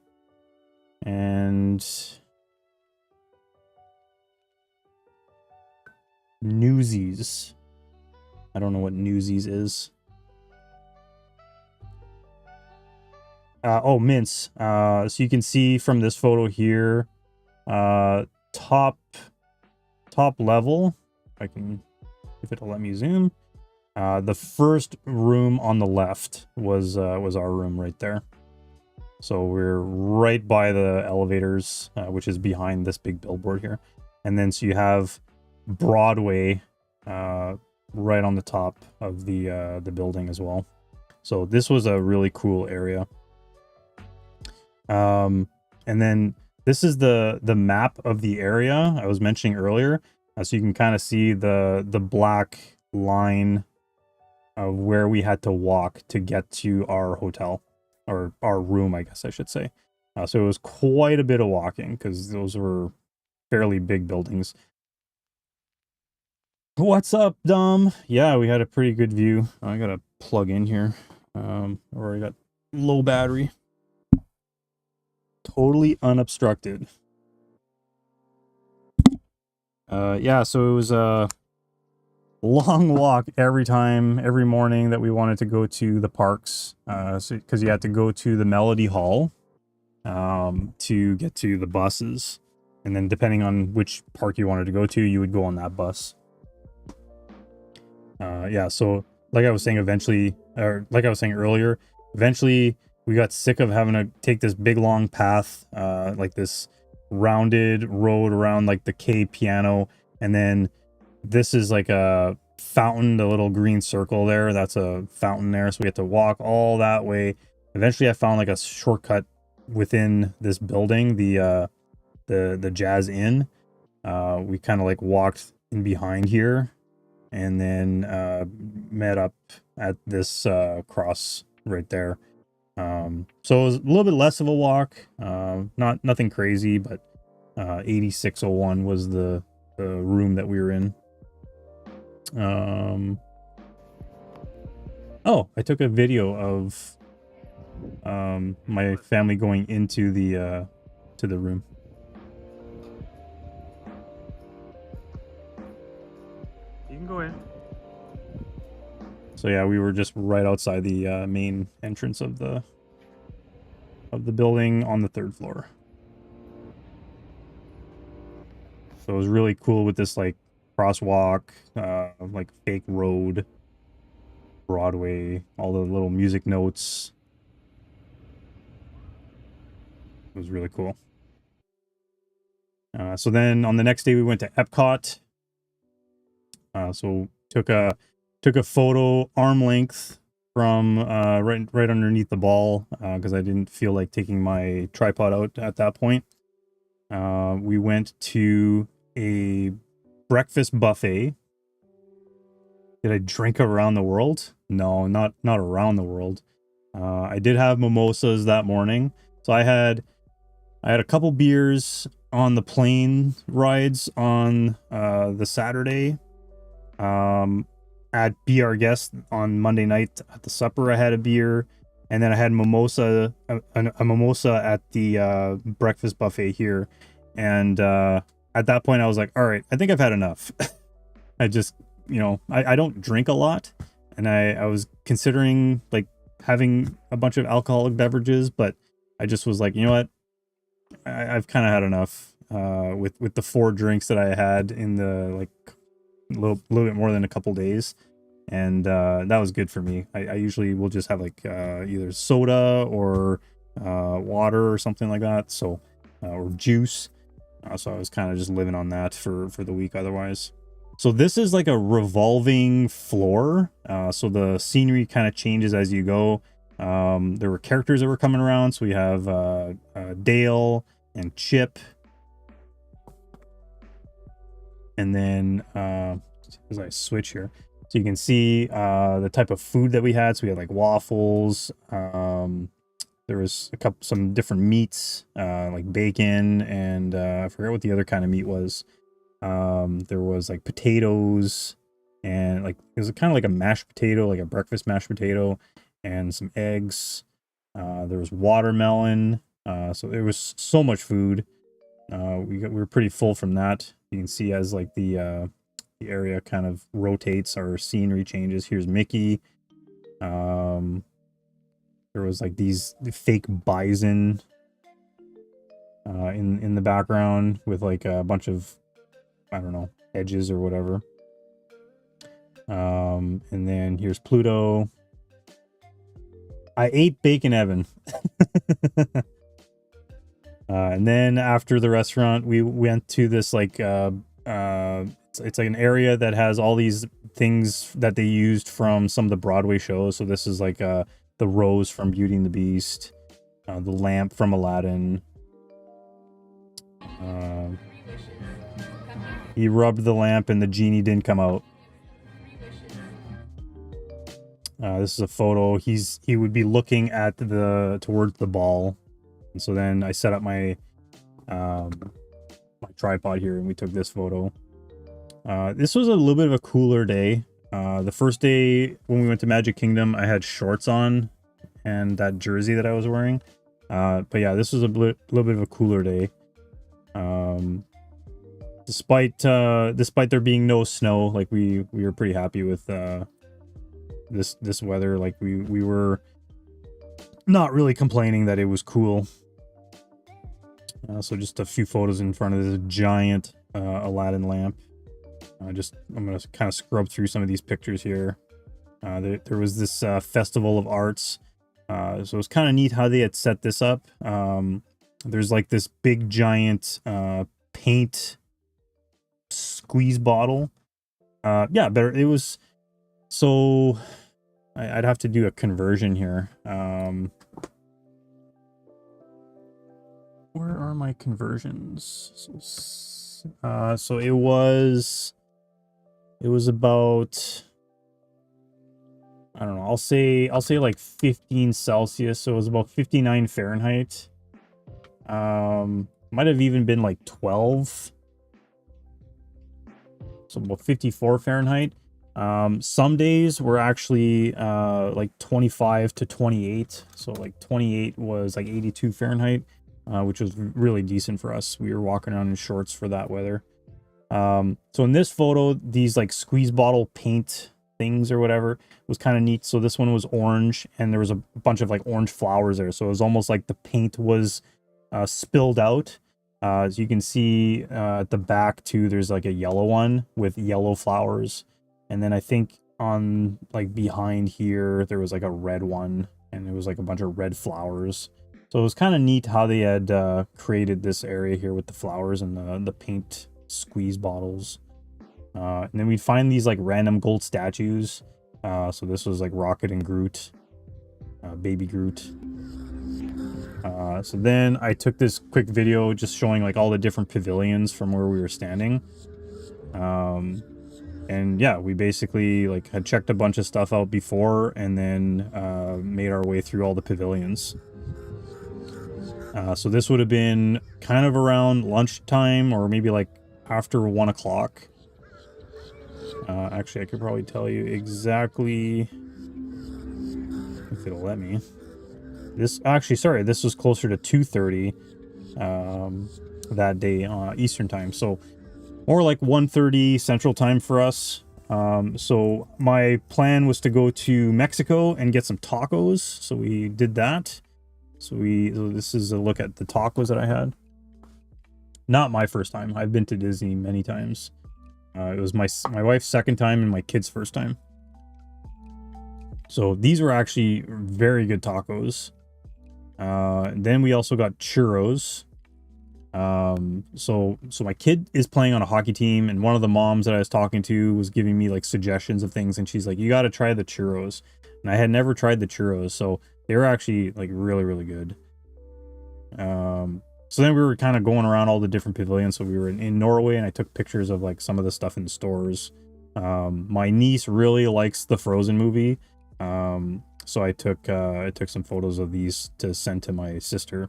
and Newsies. I don't know what Newsies is. Oh, Mince. So you can see from this photo here, top level. If it'll let me zoom. The first room on the left was our room right there. So we're right by the elevators, which is behind this big billboard here. And then so you have Broadway right on the top of the building as well. So this was a really cool area. And then this is the map of the area I was mentioning earlier. So you can kind of see the black line of where we had to walk to get to our hotel, or our room, I guess I should say. So it was quite a bit of walking because those were fairly big buildings. What's up, Dom? Yeah, we had a pretty good view. I gotta plug in here. Or I got low battery. Totally unobstructed. Yeah, so it was a long walk every morning that we wanted to go to the parks. Because you had to go to the Melody Hall to get to the buses. And then depending on which park you wanted to go to, you would go on that bus. Yeah, so like I was saying earlier, eventually we got sick of having to take this big long path, like this rounded road around like the K piano, and then this is like a fountain, the little green circle there, that's a fountain there, so we had to walk all that way. Eventually I found like a shortcut within this building, the Jazz Inn. We kind of like walked in behind here and then met up at this cross right there. So it was a little bit less of a walk, nothing crazy, but 8601 was the room that we were in. Oh, I took a video of my family going into the to the room. You can go in. So yeah, we were just right outside the main entrance of the building on the 3rd floor. So it was really cool with this like crosswalk, like fake road, Broadway, all the little music notes. It was really cool. So then on the next day we went to Epcot. So took a photo arm length from right underneath the ball, because I didn't feel like taking my tripod out at that point. We went to a breakfast buffet. Did I drink around the world? No, not around the world. I did have mimosas that morning. So I had a couple beers on the plane rides on the Saturday. At Be Our Guest on Monday night at the supper, I had a beer, and then I had a mimosa at the breakfast buffet here. And at that point I was like, all right, I think I've had enough. I just, I don't drink a lot, and I was considering like having a bunch of alcoholic beverages, but I just was like, you know what, I've kind of had enough with the 4 drinks that I had in the like little bit more than a couple days, and that was good for me. I usually will just have like either soda or water or something like that, so or juice. So I was kind of just living on that for the week otherwise. So this is like a revolving floor, so the scenery kind of changes as you go. There were characters that were coming around, so we have Dale and Chip. And then as I switch here, so you can see the type of food that we had. So we had like waffles. There was some different meats, like bacon, and I forget what the other kind of meat was. There was like potatoes, and like it was kind of like a mashed potato, like a breakfast mashed potato, and some eggs. There was watermelon. So there was so much food. We were pretty full from that. You can see as like the area kind of rotates, our scenery changes. Here's Mickey. There was like these fake bison in the background with like a bunch of, I don't know, edges or whatever. And then here's Pluto. I ate Bacon Evan. And then after the restaurant, we went to this like it's like an area that has all these things that they used from some of the Broadway shows. So this is like the rose from Beauty and the Beast, the lamp from Aladdin. He rubbed the lamp and the genie didn't come out. This is a photo. He would be looking at towards the ball. And so then I set up my my tripod here and we took this photo. This was a little bit of a cooler day. The first day when we went to Magic Kingdom, I had shorts on and that jersey that I was wearing. But yeah, this was a little bit of a cooler day. Despite there being no snow, like we were pretty happy with this weather. Like we were not really complaining that it was cool. So just a few photos in front of this giant Aladdin lamp. I'm gonna kind of scrub through some of these pictures here. There was this festival of arts. So it was kind of neat how they had set this up. There's like this big giant paint squeeze bottle. Yeah, better. It was so. I'd have to do a conversion here. Where are my conversions? So it was about, I don't know, I'll say like 15 Celsius, so it was about 59 Fahrenheit. Might have even been like 12. So about 54 Fahrenheit. Some days were actually like 25 to 28. So like 28 was like 82 Fahrenheit, which was really decent for us. We were walking around in shorts for that weather. So in this photo, these like squeeze bottle paint things or whatever was kind of neat. So this one was orange and there was a bunch of like orange flowers there. So it was almost like the paint was spilled out. As you can see at the back too, there's like a yellow one with yellow flowers. And then I think on like behind here, there was like a red one and it was like a bunch of red flowers. So it was kind of neat how they had created this area here with the flowers and the paint squeeze bottles. And then we'd find these like random gold statues. So this was like Rocket and Groot, baby Groot. So then I took this quick video just showing like all the different pavilions from where we were standing. And yeah, we basically like had checked a bunch of stuff out before and then made our way through all the pavilions. So this would have been kind of around lunchtime or maybe like after 1 o'clock. Actually, I could probably tell you exactly if it'll let me. This was closer to 2:30 that day Eastern time. So more like 1:30 Central time for us. So my plan was to go to Mexico and get some tacos. So we did that. So this is a look at the tacos that I had. Not my first time. I've been to Disney many times. It was my wife's second time and my kid's first time. So these were actually very good tacos. Then we also got churros. So my kid is playing on a hockey team, and one of the moms that I was talking to was giving me like suggestions of things, and she's like, you got to try the churros. And I had never tried the churros, so they were actually like really, really good. So then we were kind of going around all the different pavilions. So we were in Norway, and I took pictures of like some of the stuff in the stores. My niece really likes the Frozen movie. So I took some photos of these to send to my sister,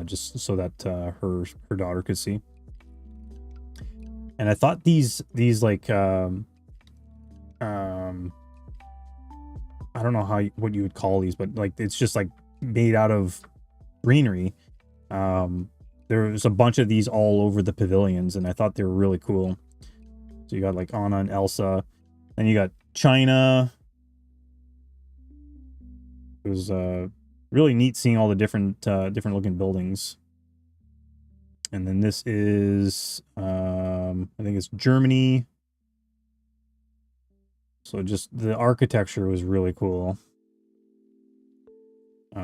just so that her daughter could see. And I thought these like I don't know what you would call these, but like it's just like made out of greenery. There's a bunch of these all over the pavilions, and I thought they were really cool. So you got like Anna and Elsa, then you got China. It was really neat seeing all the different looking buildings. And then this is I think it's Germany. So just the architecture was really cool.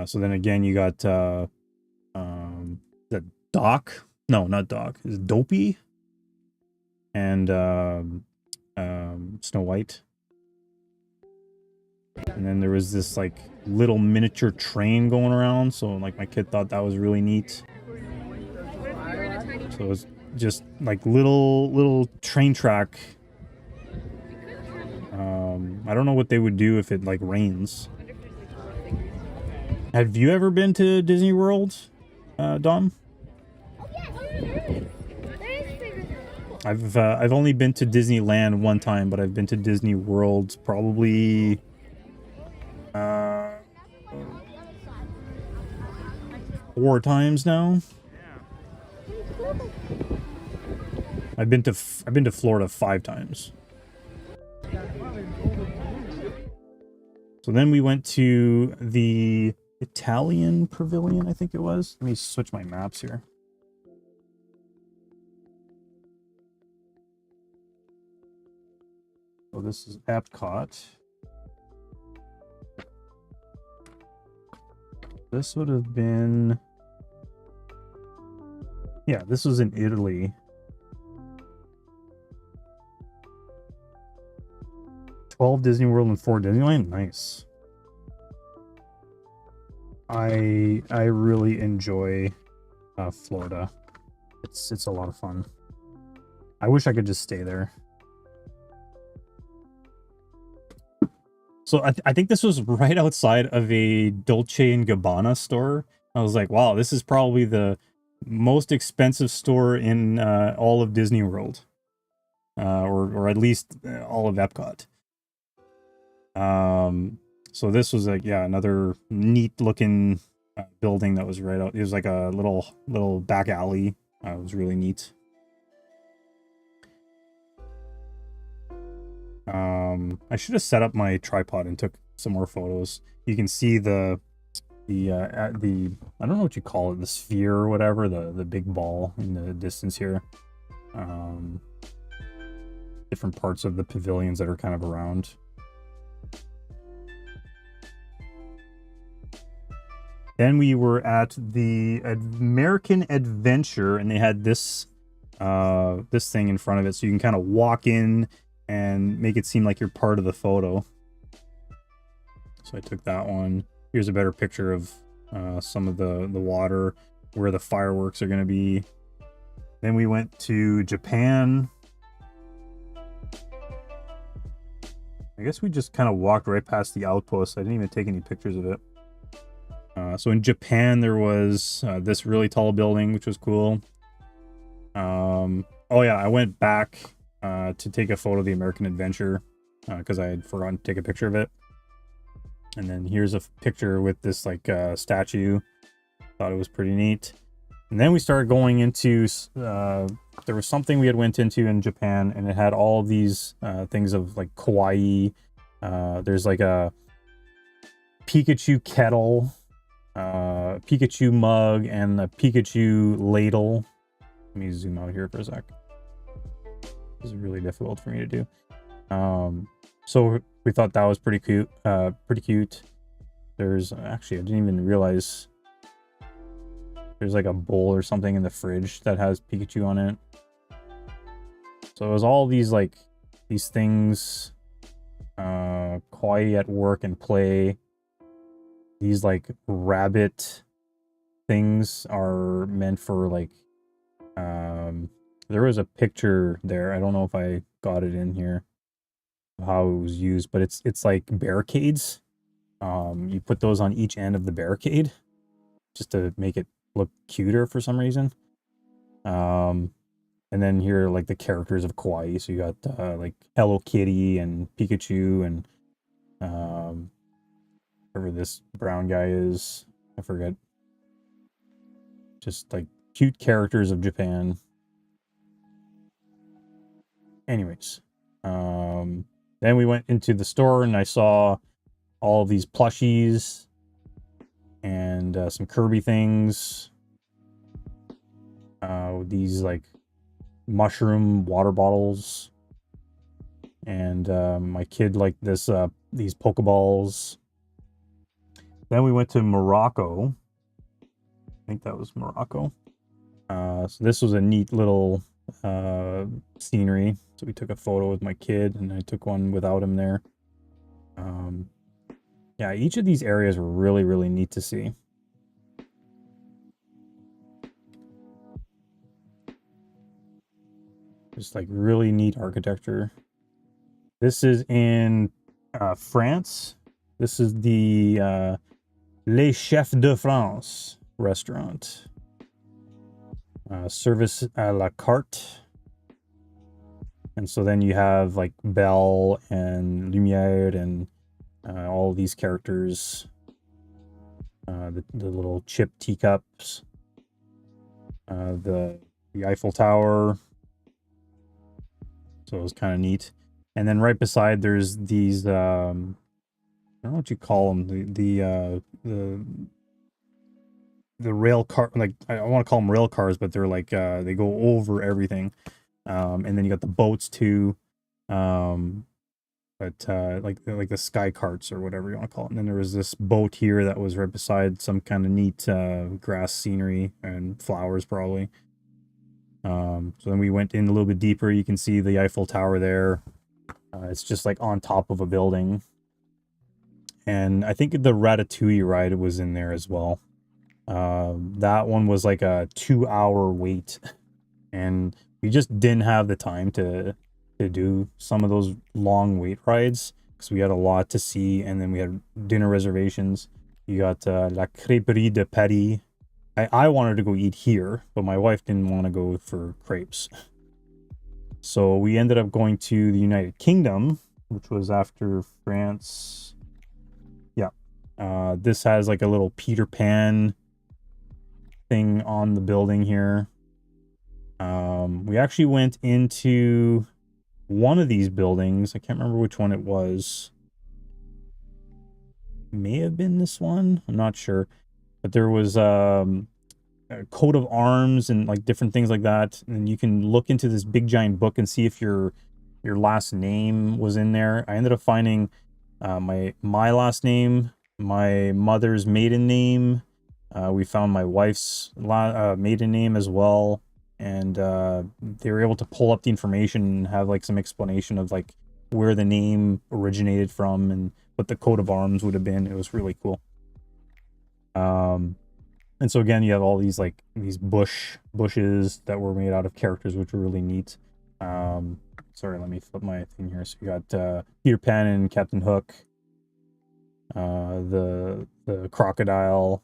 So then again you got that Doc? No, not Doc. It's Dopey and Snow White. And then there was this like little miniature train going around, so like my kid thought that was really neat. So it was just like little train track. I don't know what they would do if it like rains. Have you ever been to Disney World, Dom? I've only been to Disneyland one time, but I've been to Disney World probably 4 times now. I've been to Florida 5 times. So then we went to the Italian Pavilion, I think it was. Let me switch my maps here. So this is Epcot. This would have been... Yeah, this was in Italy. 12 Disney World and 4 Disneyland? Nice. I really enjoy Florida. It's a lot of fun. I wish I could just stay there. So I think this was right outside of a Dolce & Gabbana store. I was like, wow, this is probably the most expensive store in all of Disney World. Or at least all of Epcot. So this was like, yeah, another neat looking building that was right out. It was like a little back alley. It was really neat. I should have set up my tripod and took some more photos. You can see the I don't know what you call it, the sphere or whatever, the big ball in the distance here. Different parts of the pavilions that are kind of around. Then we were at the American Adventure, and they had this this thing in front of it, so you can kind of walk in and make it seem like you're part of the photo. So I took that one. Here's a better picture of some of the water, where the fireworks are going to be. Then we went to Japan. I guess we just kind of walked right past the outpost. I didn't even take any pictures of it. So in Japan, there was this really tall building, which was cool. Oh yeah, I went back to take a photo of the American Adventure because I had forgotten to take a picture of it. And then here's a picture with this like statue. Thought it was pretty neat. And then we started going into there was something we had went into in Japan, and it had all these things of like kawaii. There's like a Pikachu kettle, Pikachu mug, and a Pikachu ladle. Let me zoom out here for a sec. This is really difficult for me to do. So we thought that was pretty cute. There's actually, I didn't even realize there's like a bowl or something in the fridge that has Pikachu on it. So it was all these like these things, kawaii at work and play. These like rabbit things are meant for like, there was a picture there. I don't know if I got it in here, how it was used, but it's like barricades. You put those on each end of the barricade just to make it look cuter for some reason. And then here are like the characters of kawaii. So you got like Hello Kitty and Pikachu and whoever this brown guy is, I forget. Just like cute characters of Japan. Anyways, then we went into the store and I saw all of these plushies and some Kirby things. These like mushroom water bottles, and my kid liked this these Pokeballs. Then we went to Morocco. I think that was Morocco. So this was a neat little scenery. So we took a photo with my kid, and I took one without him there. Yeah, each of these areas were really, really neat to see. Just like really neat architecture. This is in France. This is the Les Chefs de France restaurant. Service à la carte. And so then you have like Belle and Lumiere and all these characters, the little chip teacups, the Eiffel Tower. So it was kind of neat. And then right beside there's these I don't know what you call them, the rail car, like I want to call them rail cars, but they're like they go over everything. And then you got the boats too, but like the sky carts or whatever you want to call it. And then there was this boat here that was right beside some kind of neat grass scenery and flowers probably. So then we went in a little bit deeper. You can see the Eiffel Tower there. It's just like on top of a building. And I think the Ratatouille ride was in there as well. That one was like a 2-hour wait, and we just didn't have the time to do some of those long wait rides because we had a lot to see, and then we had dinner reservations. You got La Crêperie de Paris. I wanted to go eat here, but my wife didn't want to go for crepes. So we ended up going to the United Kingdom, which was after France. Yeah. This has like a little Peter Pan thing on the building here. We actually went into one of these buildings. I can't remember which one it was. May have been this one. I'm not sure. But there was a coat of arms and like different things like that. And you can look into this big giant book and see if your last name was in there. I ended up finding my last name, my mother's maiden name. We found my wife's maiden name as well. And they were able to pull up the information and have like some explanation of like where the name originated from and what the coat of arms would have been. It was really cool. And so again, you have all these like these bushes that were made out of characters, which were really neat. Sorry, let me flip my thing here. So you got Peter Pan and Captain Hook, the crocodile,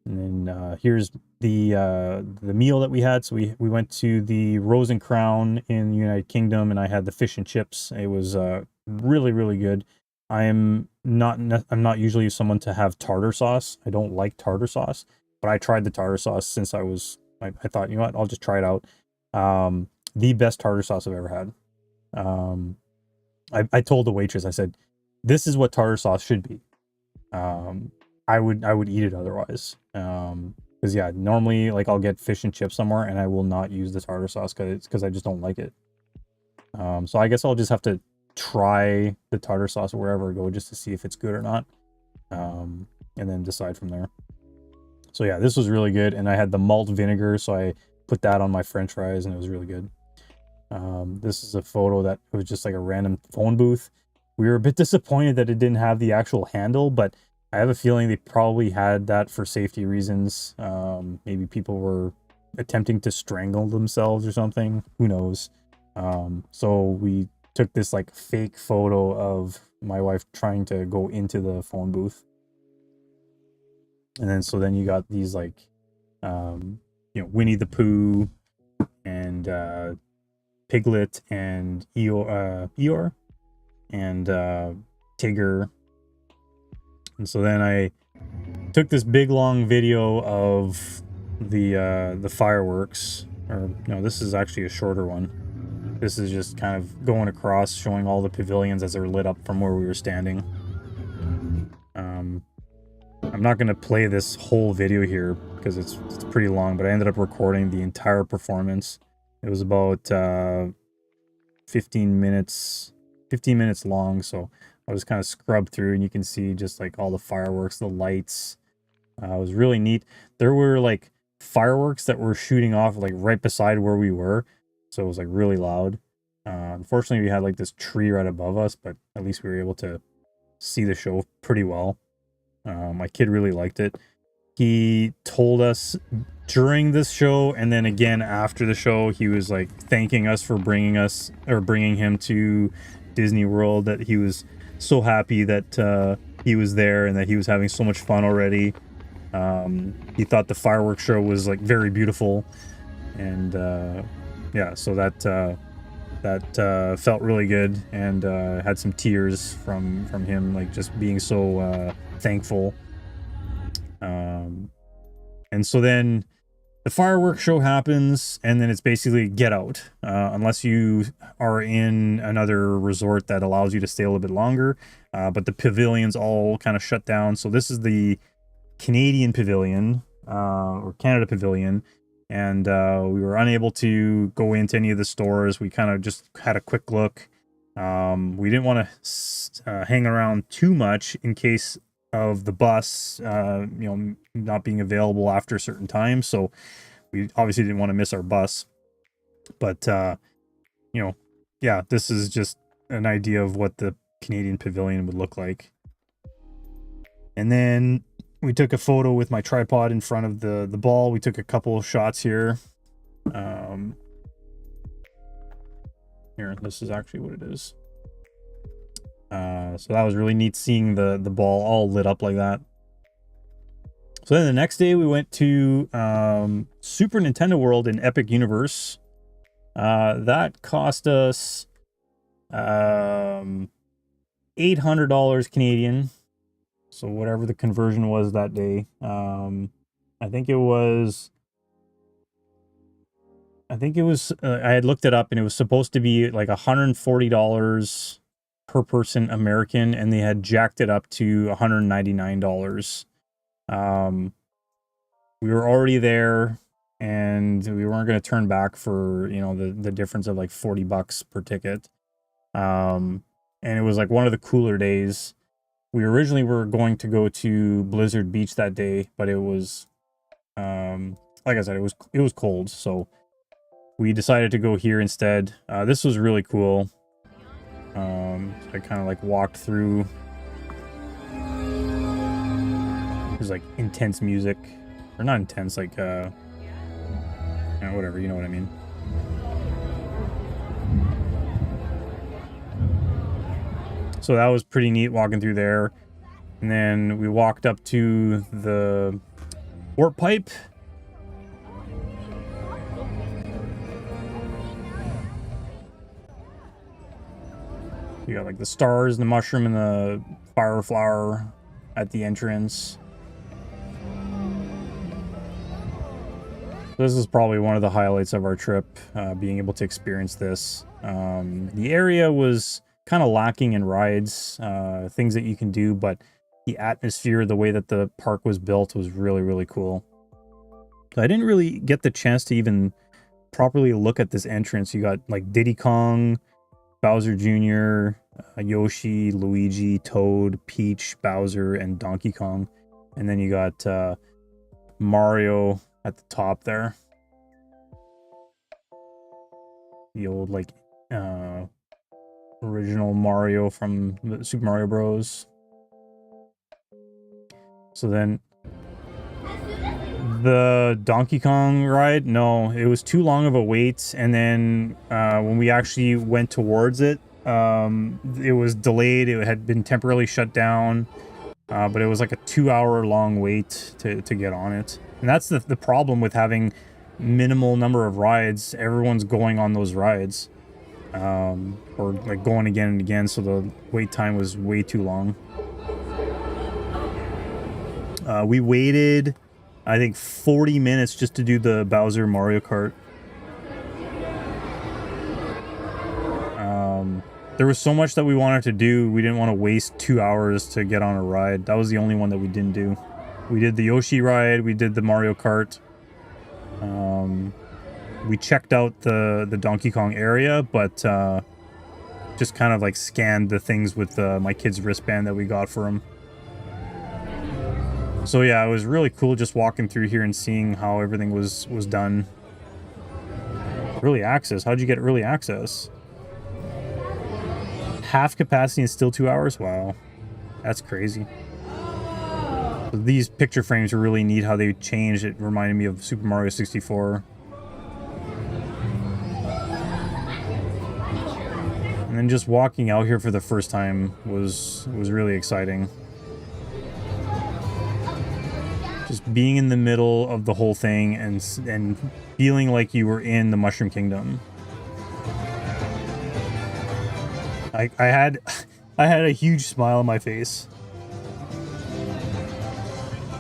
and then here's the meal that we had. So we went to the Rose and Crown in the United Kingdom, and I had the fish and chips. It was really, really good. I'm not usually someone to have tartar sauce. I don't like tartar sauce, but I tried the tartar sauce since I thought, you know what, I'll just try it out. The best tartar sauce I've ever had. I told the waitress, I said, this is what tartar sauce should be. I would eat it otherwise. Because yeah, normally like I'll get fish and chips somewhere and I will not use the tartar sauce because I just don't like it. So I guess I'll just have to try the tartar sauce wherever I go just to see if it's good or not, and then decide from there. So yeah, this was really good, and I had the malt vinegar, so I put that on my french fries and it was really good. This is a photo that it was just like a random phone booth. We were a bit disappointed that it didn't have the actual handle, but I have a feeling they probably had that for safety reasons. Maybe people were attempting to strangle themselves or something, who knows. So we took this like fake photo of my wife trying to go into the phone booth. And then so then you got these like Winnie the Pooh and Piglet and Eeyore and Tigger. And so then I took this big long video of the fireworks. Or no, this is actually a shorter one. This is just kind of going across, showing all the pavilions as they're lit up from where we were standing. I'm not going to play this whole video here because it's pretty long, but I ended up recording the entire performance. It was about 15 minutes long, so I was kind of scrubbed through, and you can see just like all the fireworks, the lights. It was really neat. There were like fireworks that were shooting off like right beside where we were, so it was like really loud. Unfortunately, we had like this tree right above us, but at least we were able to see the show pretty well. My kid really liked it. He told us during this show and then again after the show, he was like thanking us for bringing him to Disney World, that he was so happy that he was there and that he was having so much fun already. He thought the fireworks show was like very beautiful, and yeah, so that that felt really good, and had some tears from him, like just being so thankful. And so then the fireworks show happens, and then it's basically get out, unless you are in another resort that allows you to stay a little bit longer. But the pavilions all kind of shut down. So this is the Canadian pavilion, or Canada pavilion. And we were unable to go into any of the stores. We kind of just had a quick look. We didn't want to hang around too much in case of the bus, not being available after a certain time. So we obviously didn't want to miss our bus. But, yeah, this is just an idea of what the Canadian pavilion would look like. And then we took a photo with my tripod in front of the ball. We took a couple of shots here. Here, this is actually what it is. So that was really neat seeing the ball all lit up like that. So then the next day we went to Super Nintendo World in Epic Universe. That cost us $800 Canadian. So whatever the conversion was that day. I think it was I had looked it up, and it was supposed to be like $140 per person American, and they had jacked it up to $199. We were already there, and we weren't going to turn back for, the difference of like $40 per ticket. And it was like one of the cooler days. We originally were going to go to Blizzard Beach that day, but it was, like I said, it was cold, so we decided to go here instead. This was really cool. I kind of like walked through. It was like intense music, or not intense, like whatever, you know what I mean. So that was pretty neat walking through there. And then we walked up to the warp pipe. You got like the stars, the mushroom, and the fire flower at the entrance. This is probably one of the highlights of our trip, being able to experience this. The area was kind of lacking in rides, things that you can do, but the atmosphere, the way that the park was built, was really, really cool. I didn't really get the chance to even properly look at this entrance. You got like Diddy Kong, Bowser Jr., Yoshi, Luigi, Toad, Peach, Bowser, and Donkey Kong. And then you got Mario at the top there. The old like original Mario from the Super Mario Bros. So then the Donkey Kong ride, no, it was too long of a wait. And then when we actually went towards it, it was delayed. It had been temporarily shut down, but it was like a 2-hour long wait to get on it. And that's the problem with having minimal number of rides. Everyone's going on those rides, or like going again and again, so the wait time was way too long. We waited, I think, 40 minutes just to do the Bowser Mario Kart. There was so much that we wanted to do. We didn't want to waste 2 hours to get on a ride. That was the only one that we didn't do. We did the Yoshi ride. We did the Mario Kart. We checked out the Donkey Kong area, but just kind of like scanned the things with my kid's wristband that we got for him. So yeah, it was really cool just walking through here and seeing how everything was done. Early access? How'd you get early access? Half capacity and still 2 hours? Wow. That's crazy. These picture frames were really neat how they changed. It reminded me of Super Mario 64. And then just walking out here for the first time was really exciting. Just being in the middle of the whole thing and feeling like you were in the Mushroom Kingdom. I had I had a huge smile on my face.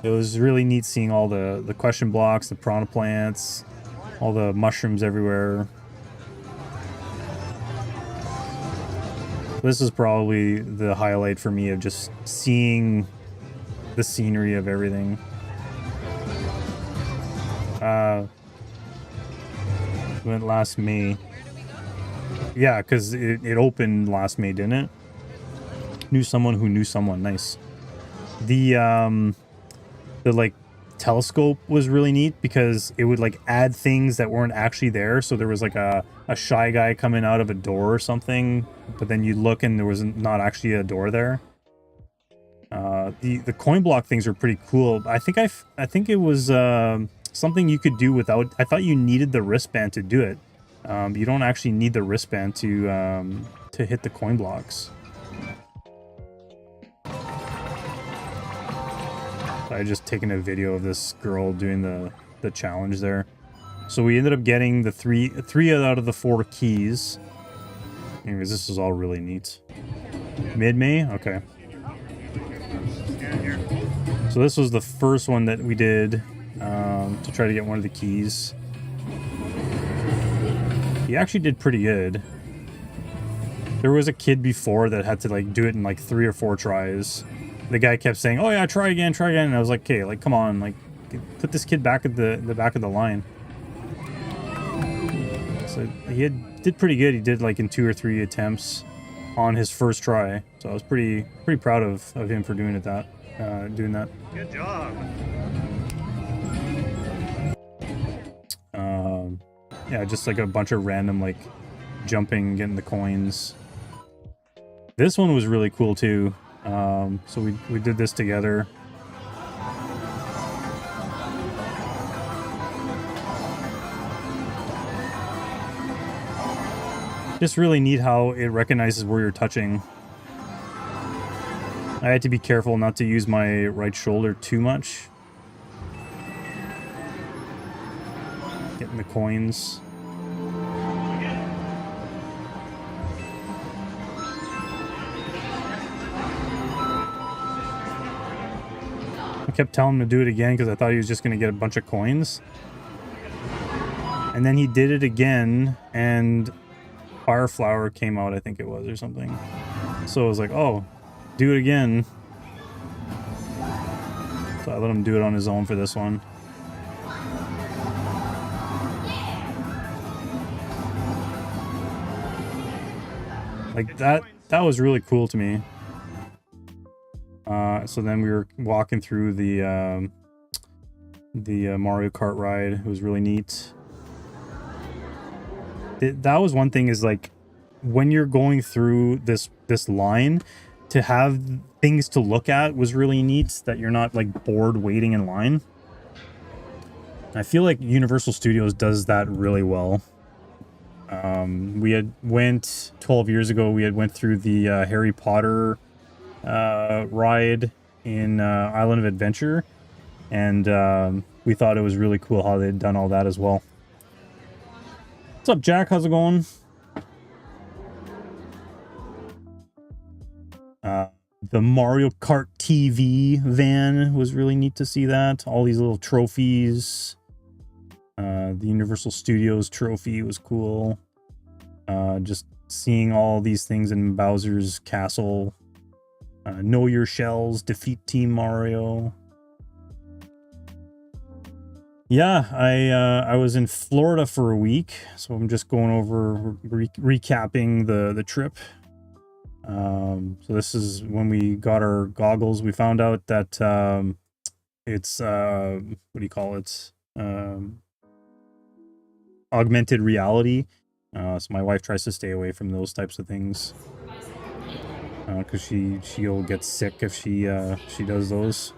It was really neat seeing all the question blocks, the piranha plants, all the mushrooms everywhere. This is probably the highlight for me of just seeing the scenery of everything. Went last May. Yeah, because it opened last May, didn't it? Knew someone who knew someone. Nice. The like telescope was really neat because it would like add things that weren't actually there. So there was like a shy guy coming out of a door or something, but then you look and there was not actually a door there. The coin block things are pretty cool. I think it was something you could do without. I thought you needed the wristband to do it. You don't actually need the wristband to hit the coin blocks. I just taken a video of this girl doing the challenge there. So we ended up getting the three out of the 4 keys. Anyways, this is all really neat. Mid-May? Okay. So this was the first one that we did to try to get one of the keys. He actually did pretty good. There was a kid before that had to like do it in like 3 or 4 tries. The guy kept saying, "Oh yeah, try again," and I was like, "Okay, like come on, like put this kid back at the back of the line." So he did pretty good. He did like in 2 or 3 attempts on his first try. So I was pretty proud of him for doing that. Good job. Yeah, just like a bunch of random like jumping, getting the coins. This one was really cool too. So we did this together. Just really neat how it recognizes where you're touching. I had to be careful not to use my right shoulder too much. Getting the coins. I kept telling him to do it again because I thought he was just going to get a bunch of coins. And then he did it again, and Fire Flower came out, I think it was, or something. So I was like, oh, do it again. So I let him do it on his own for this one. Like that was really cool to me. So then we were walking through the Mario Kart ride. It was really neat. That was one thing, is like when you're going through this line, to have things to look at was really neat, that you're not like bored waiting in line. I feel like Universal Studios does that really well. We had went 12 years ago, we had went through the Harry Potter ride in Island of Adventure, and we thought it was really cool how they'd done all that as well. What's up, Jack? How's it going? The Mario Kart TV van was really neat to see that. All these little trophies. The Universal Studios trophy was cool. Just seeing all these things in Bowser's castle. Know your shells, defeat Team Mario. Yeah, I was in Florida for a week, so I'm just going over recapping the trip. So this is when we got our goggles. We found out that it's what do you call it? Augmented reality. So my wife tries to stay away from those types of things, because she'll get sick if she does those.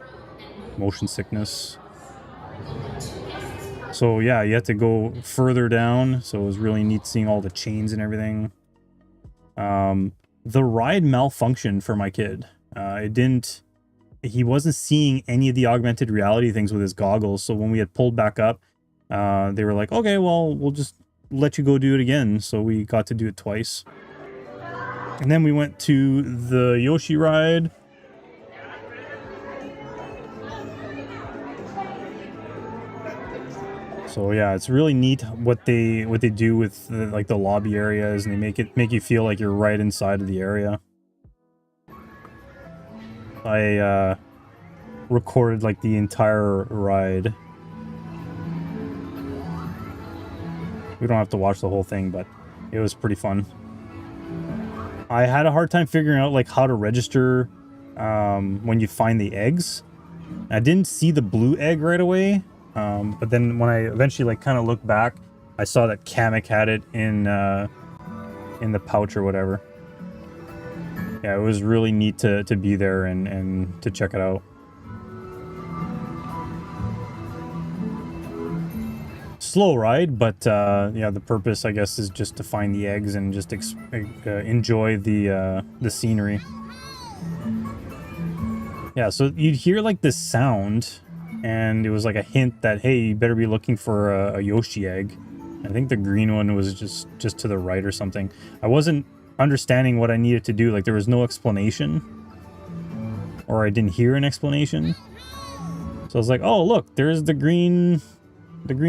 Motion sickness. So yeah, you had to go further down. So it was really neat seeing all the chains and everything. The ride malfunctioned for my kid. He wasn't seeing any of the augmented reality things with his goggles. So when we had pulled back up, they were like, okay, well, we'll just let you go do it again. So we got to do it twice. And then we went to the Yoshi ride. So yeah, it's really neat what they do with the, like the lobby areas, and they make you feel like you're right inside of the area. I recorded like the entire ride. We don't have to watch the whole thing, but it was pretty fun. I had a hard time figuring out like how to register when you find the eggs. I didn't see the blue egg right away, but then when I eventually like kind of looked back, I saw that Kamek had it in the pouch or whatever. Yeah, it was really neat to be there and to check it out. Slow ride, but yeah, the purpose, I guess, is just to find the eggs and just enjoy the scenery. Yeah, so you'd hear like this sound, and it was like a hint that, hey, you better be looking for a Yoshi egg. I think the green one was just to the right or something. I wasn't understanding what I needed to do. Like, there was no explanation, or I didn't hear an explanation. So I was like, oh, look, there's the green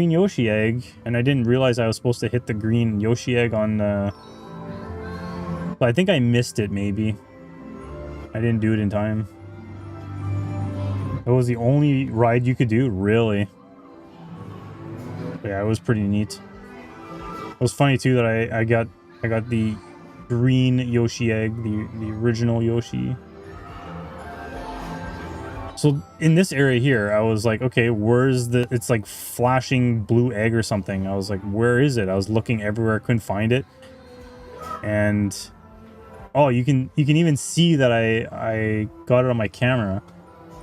Yoshi egg, and I didn't realize I was supposed to hit the green Yoshi egg on but I think I missed it, maybe. I didn't do it in time. It was the only ride you could do, really. But yeah, it was pretty neat. It was funny too that I got the green Yoshi egg, the original Yoshi. So in this area here, I was like, okay, where's the, it's like flashing blue egg or something. I was like, where is it? I was looking everywhere, I couldn't find it. And oh, you can even see that I got it on my camera.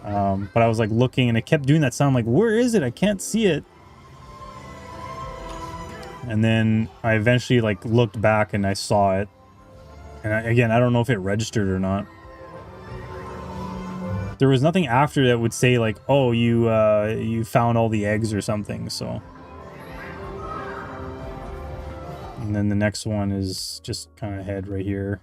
But I was like looking, and it kept doing that sound like, where is it? I can't see it. And then I eventually like looked back and I saw it. And again, I don't know if it registered or not. There was nothing after that would say like, oh, you found all the eggs or something, so. And then the next one is just kind of head right here.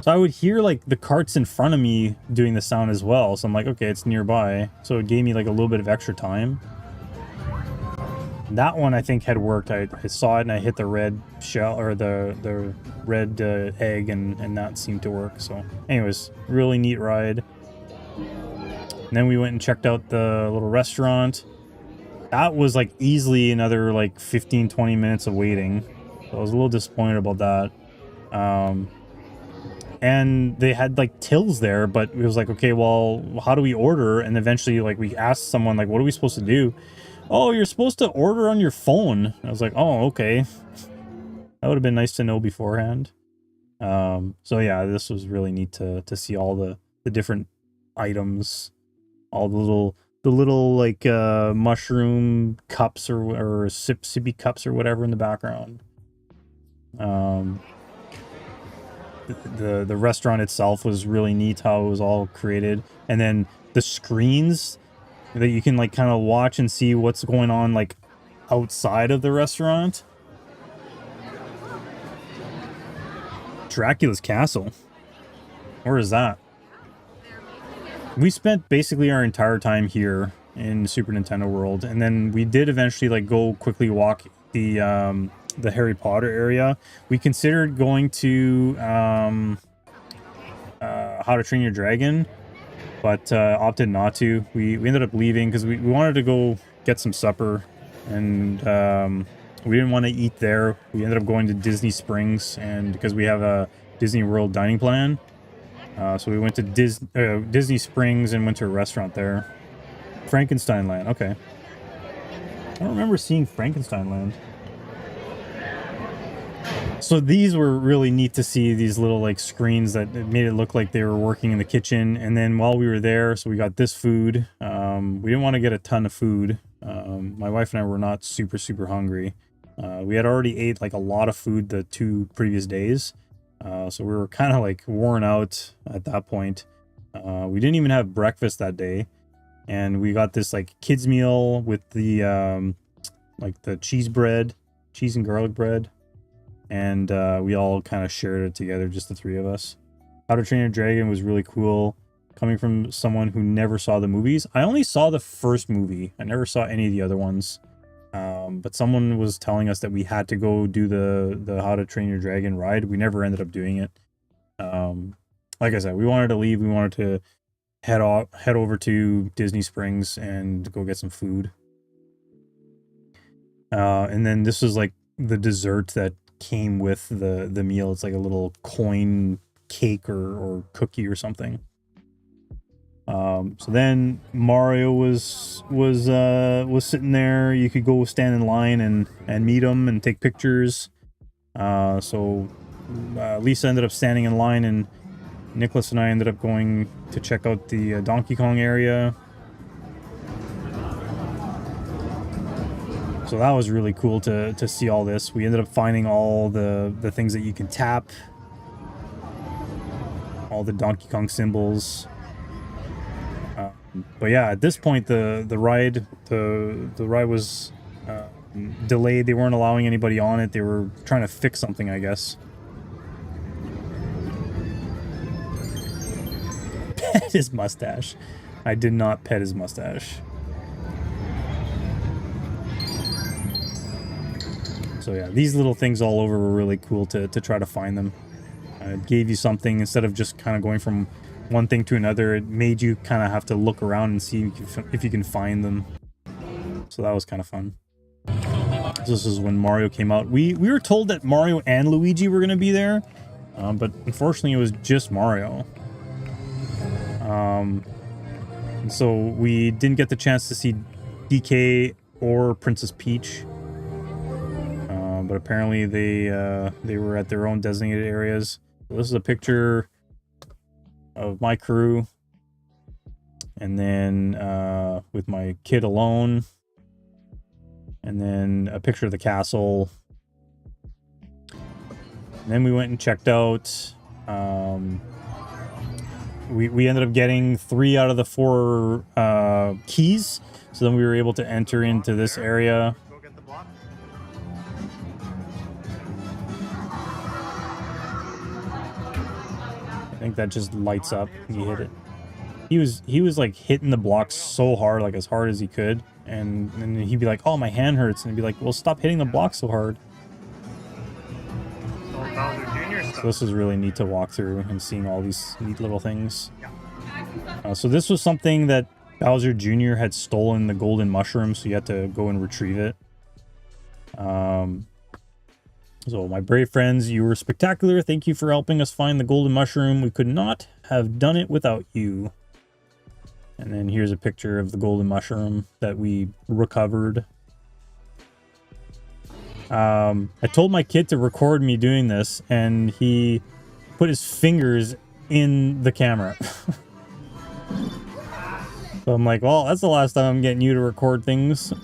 So I would hear like the carts in front of me doing the sound as well. So I'm like, okay, it's nearby. So it gave me like a little bit of extra time. That one I think had worked. I saw it and I hit the red shell, or the red egg, and that seemed to work. So anyways, really neat ride. And then we went and checked out the little restaurant. That was like easily another like 15-20 minutes of waiting. So I was a little disappointed about that. And they had like tills there, but it was like, okay, well, how do we order? And eventually like we asked someone like, what are we supposed to do? Oh, you're supposed to order on your phone. I was like, oh, okay. That would have been nice to know beforehand. So yeah, this was really neat to see all the different items, all the little like mushroom cups or sippy cups or whatever in the background. The restaurant itself was really neat, how it was all created, and then the screens that you can like kind of watch and see what's going on like outside of the restaurant. Dracula's Castle. Where is that? We spent basically our entire time here in Super Nintendo World, and then we did eventually like go quickly walk the Harry Potter area. We considered going to How to Train Your Dragon, but opted not to. We ended up leaving because we wanted to go get some supper, and we didn't want to eat there. We ended up going to Disney Springs, and because we have a Disney World dining plan, so we went to Disney Springs and went to a restaurant there. Frankenstein Land, okay. I don't remember seeing Frankenstein Land. So these were really neat to see, these little like screens that made it look like they were working in the kitchen. And then while we were there, so we got this food. We didn't want to get a ton of food. My wife and I were not super hungry. We had already ate like a lot of food the 2 previous days. So we were kind of like worn out at that point. We didn't even have breakfast that day. And we got this like kids meal with the like the cheese bread cheese and garlic bread, and we all kind of shared it together, just the three of us. How to Train Your Dragon was really cool, coming from someone who never saw the movies. I only saw the first movie. I never saw any of the other ones. But someone was telling us that we had to go do the How to Train Your Dragon ride. We never ended up doing it. Like I said, we wanted to leave. We wanted to head over to Disney Springs and go get some food. And then this was like the dessert that came with the meal. It's like a little coin cake or cookie or something. So then Mario was sitting there. You could go stand in line and meet him and take pictures. So Lisa ended up standing in line, and Nicholas and I ended up going to check out the Donkey Kong area. So that was really cool to see all this. We ended up finding all the things that you can tap, all the Donkey Kong symbols. But yeah, at this point, the ride was delayed. They weren't allowing anybody on it. They were trying to fix something, I guess. Pet his mustache. I did not pet his mustache. So yeah, these little things all over were really cool to try to find them. It gave you something instead of just kind of going from one thing to another. It made you kind of have to look around and see if you can find them. So that was kind of fun. This is when Mario came out. We were told that Mario and Luigi were going to be there, but unfortunately it was just Mario. And so we didn't get the chance to see DK or Princess Peach. But apparently they were at their own designated areas. So this is a picture of my crew, and then with my kid alone, and then a picture of the castle. And then we went and checked out. We ended up getting 3 out of the 4 keys, so then we were able to enter into this area. I think that just lights up when you hit it. He was like hitting the blocks so hard, like as hard as he could, and then he'd be like, "Oh, my hand hurts," and he'd be like, "Well, stop hitting the blocks so hard." So this is really neat to walk through and seeing all these neat little things. So this was something that Bowser Jr. had stolen, the golden mushroom, so you had to go and retrieve it. So my brave friends, you were spectacular. Thank you for helping us find the golden mushroom. We could not have done it without you. And then here's a picture of the golden mushroom that we recovered. I told my kid to record me doing this, and he put his fingers in the camera. So I'm like, well, that's the last time I'm getting you to record things.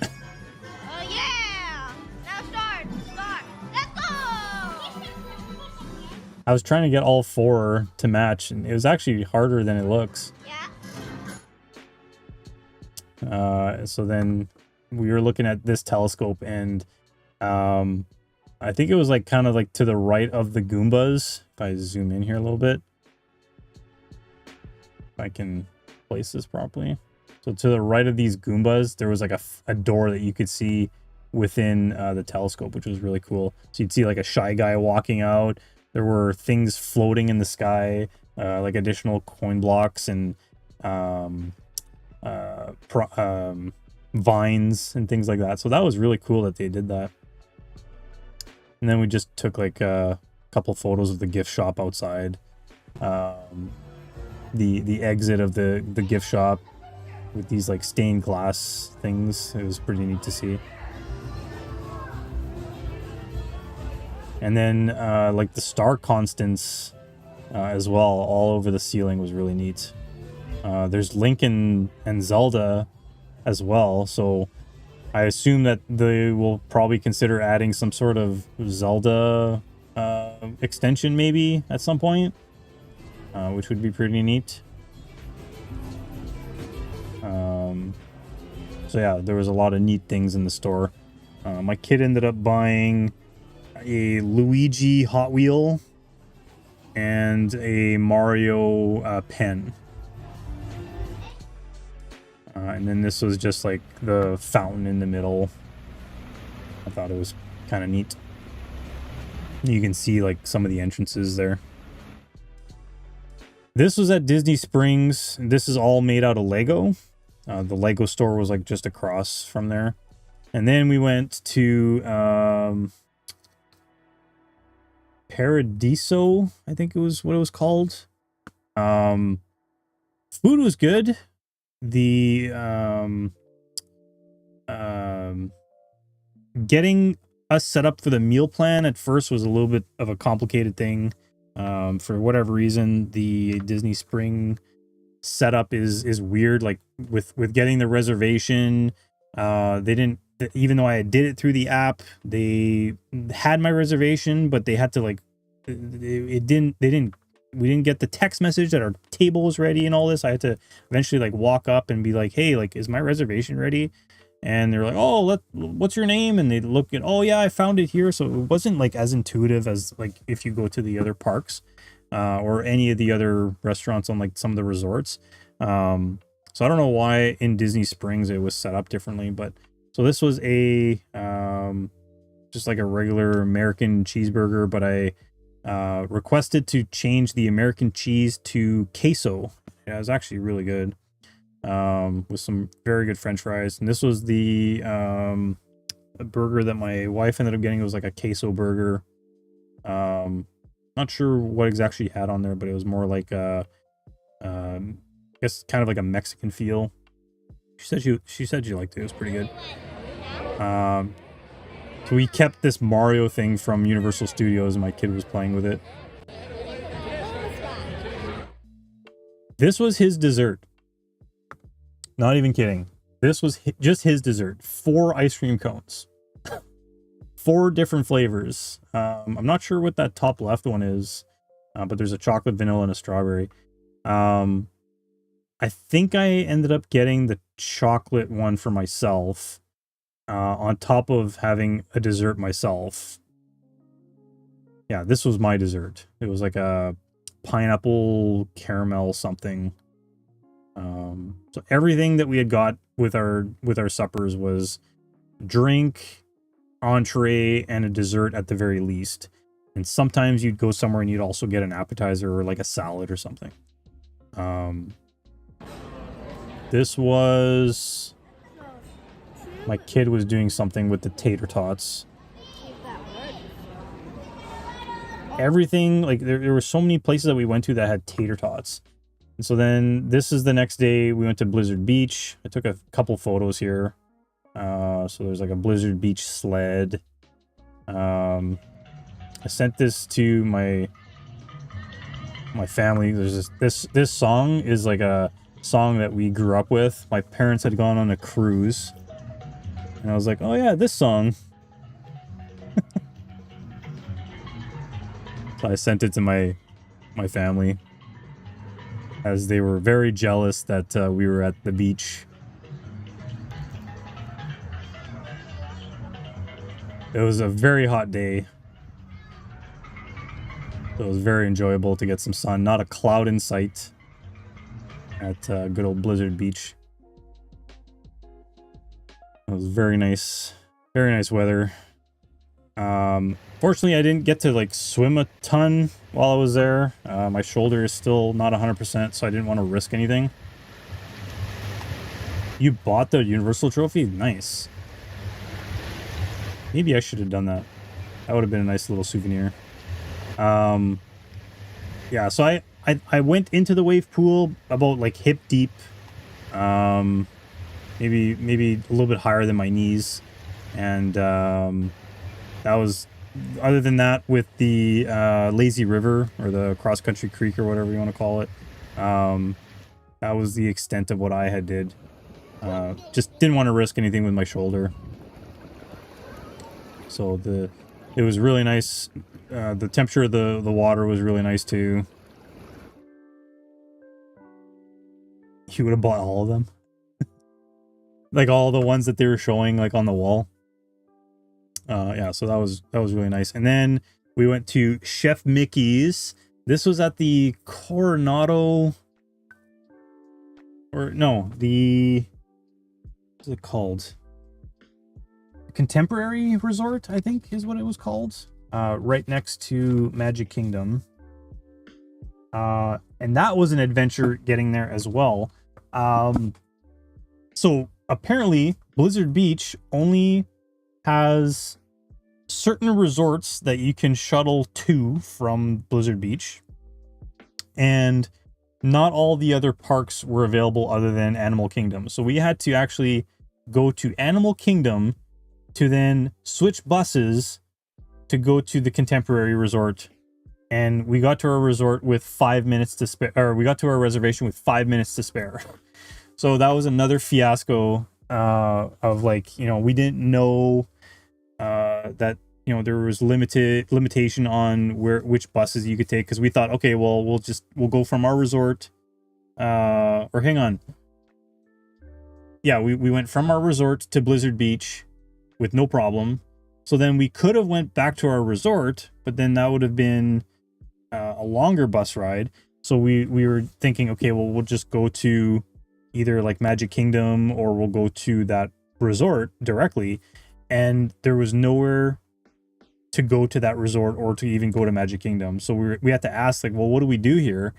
I was trying to get all 4 to match, and it was actually harder than it looks. Yeah. So then we were looking at this telescope, and I think it was like kind of like to the right of the Goombas. If I zoom in here a little bit, if I can place this properly. So to the right of these Goombas, there was like a door that you could see within the telescope, which was really cool. So you'd see like a Shy Guy walking out. There were things floating in the sky, like additional coin blocks and vines and things like that. So that was really cool that they did that. And then we just took like a couple photos of the gift shop outside. The exit of the gift shop with these like stained glass things. It was pretty neat to see. And then like the star constants as well, all over the ceiling was really neat. There's Link and Zelda as well, so I assume that they will probably consider adding some sort of Zelda extension maybe at some point, which would be pretty neat. So yeah, there was a lot of neat things in the store. My kid ended up buying a Luigi Hot Wheel and a Mario pen. And then this was just like the fountain in the middle. I thought it was kind of neat. You can see like some of the entrances there. This was at Disney Springs. This is all made out of Lego. The Lego store was like just across from there. And then we went to Paradiso, I think it was what it was called. Food was good. The getting us set up for the meal plan at first was a little bit of a complicated thing. For whatever reason, the Disney Spring setup is weird. Like with getting the reservation, they didn't, even though I did it through the app, they had my reservation, but they had to like, we didn't get the text message that our table was ready and all this. I had to eventually like walk up and be like, hey, like, is my reservation ready? And they're like, oh, what's your name? And they look at, oh yeah, I found it here. So it wasn't like as intuitive as like if you go to the other parks or any of the other restaurants on like some of the resorts. So I don't know why in Disney Springs it was set up differently, but so this was a just like a regular American cheeseburger, but I requested to change the American cheese to queso. Yeah, it was actually really good. With some very good French fries. And this was the a burger that my wife ended up getting. It was like a queso burger. Not sure what exactly she had on there, but it was more like I guess kind of like a Mexican feel. She said she liked it. It was pretty good. So we kept this Mario thing from Universal Studios, and my kid was playing with it. This was his dessert. Not even kidding. This was just his dessert. 4 ice cream cones. 4 different flavors. I'm not sure what that top left one is, but there's a chocolate, vanilla, and a strawberry. I think I ended up getting the chocolate one for myself, on top of having a dessert myself. Yeah, this was my dessert. It was like a pineapple caramel something. So everything that we had got with our suppers was drink, entree, and a dessert at the very least. And sometimes you'd go somewhere and you'd also get an appetizer or like a salad or something. This was, my kid was doing something with the tater tots. Everything, like there were so many places that we went to that had tater tots. And so then this is the next day. We went to Blizzard Beach. I took a couple photos here. So there's like a Blizzard Beach sled. I sent this to my family. There's this song is like a song that we grew up with. My parents had gone on a cruise, and I was like, oh yeah, this song. So I sent it to my family, as they were very jealous that we were at the beach. It was a very hot day. So it was very enjoyable to get some sun. Not a cloud in sight at good old Blizzard Beach. It was very nice weather. Fortunately, I didn't get to like swim a ton while I was there. My shoulder is still not 100%, so I didn't want to risk anything. You bought the Universal trophy? Nice. Maybe I should have done that. That would have been a nice little souvenir. Yeah, so I went into the wave pool about like hip deep. Maybe a little bit higher than my knees. And that was, other than that, with the lazy river or the cross country creek or whatever you want to call it, that was the extent of what I had did. Just didn't want to risk anything with my shoulder. So it was really nice. The temperature of the water was really nice too. You would have bought all of them? Like all the ones that they were showing like on the wall? Yeah, so that was really nice. And then we went to Chef Mickey's. This was at the Coronado, or no, what's it called? Contemporary Resort, I think is what it was called. Right next to Magic Kingdom. And that was an adventure getting there as well. So apparently Blizzard Beach only has certain resorts that you can shuttle to from Blizzard Beach, and not all the other parks were available other than Animal Kingdom. So we had to actually go to Animal Kingdom to then switch buses to go to the Contemporary Resort. And we got to our resort with 5 minutes to spare, or we got to our reservation with 5 minutes to spare. So that was another fiasco of, like, you know, we didn't know that, you know, there was limitation on which buses you could take, because we thought, okay, well, we'll go from our resort, or hang on. Yeah, we went from our resort to Blizzard Beach with no problem. So then we could have went back to our resort, but then that would have been a longer bus ride. So we were thinking, okay, well, we'll just go to either like Magic Kingdom, or we'll go to that resort directly. And there was nowhere to go to that resort or to even go to Magic Kingdom. So we had to ask, like, well, what do we do here?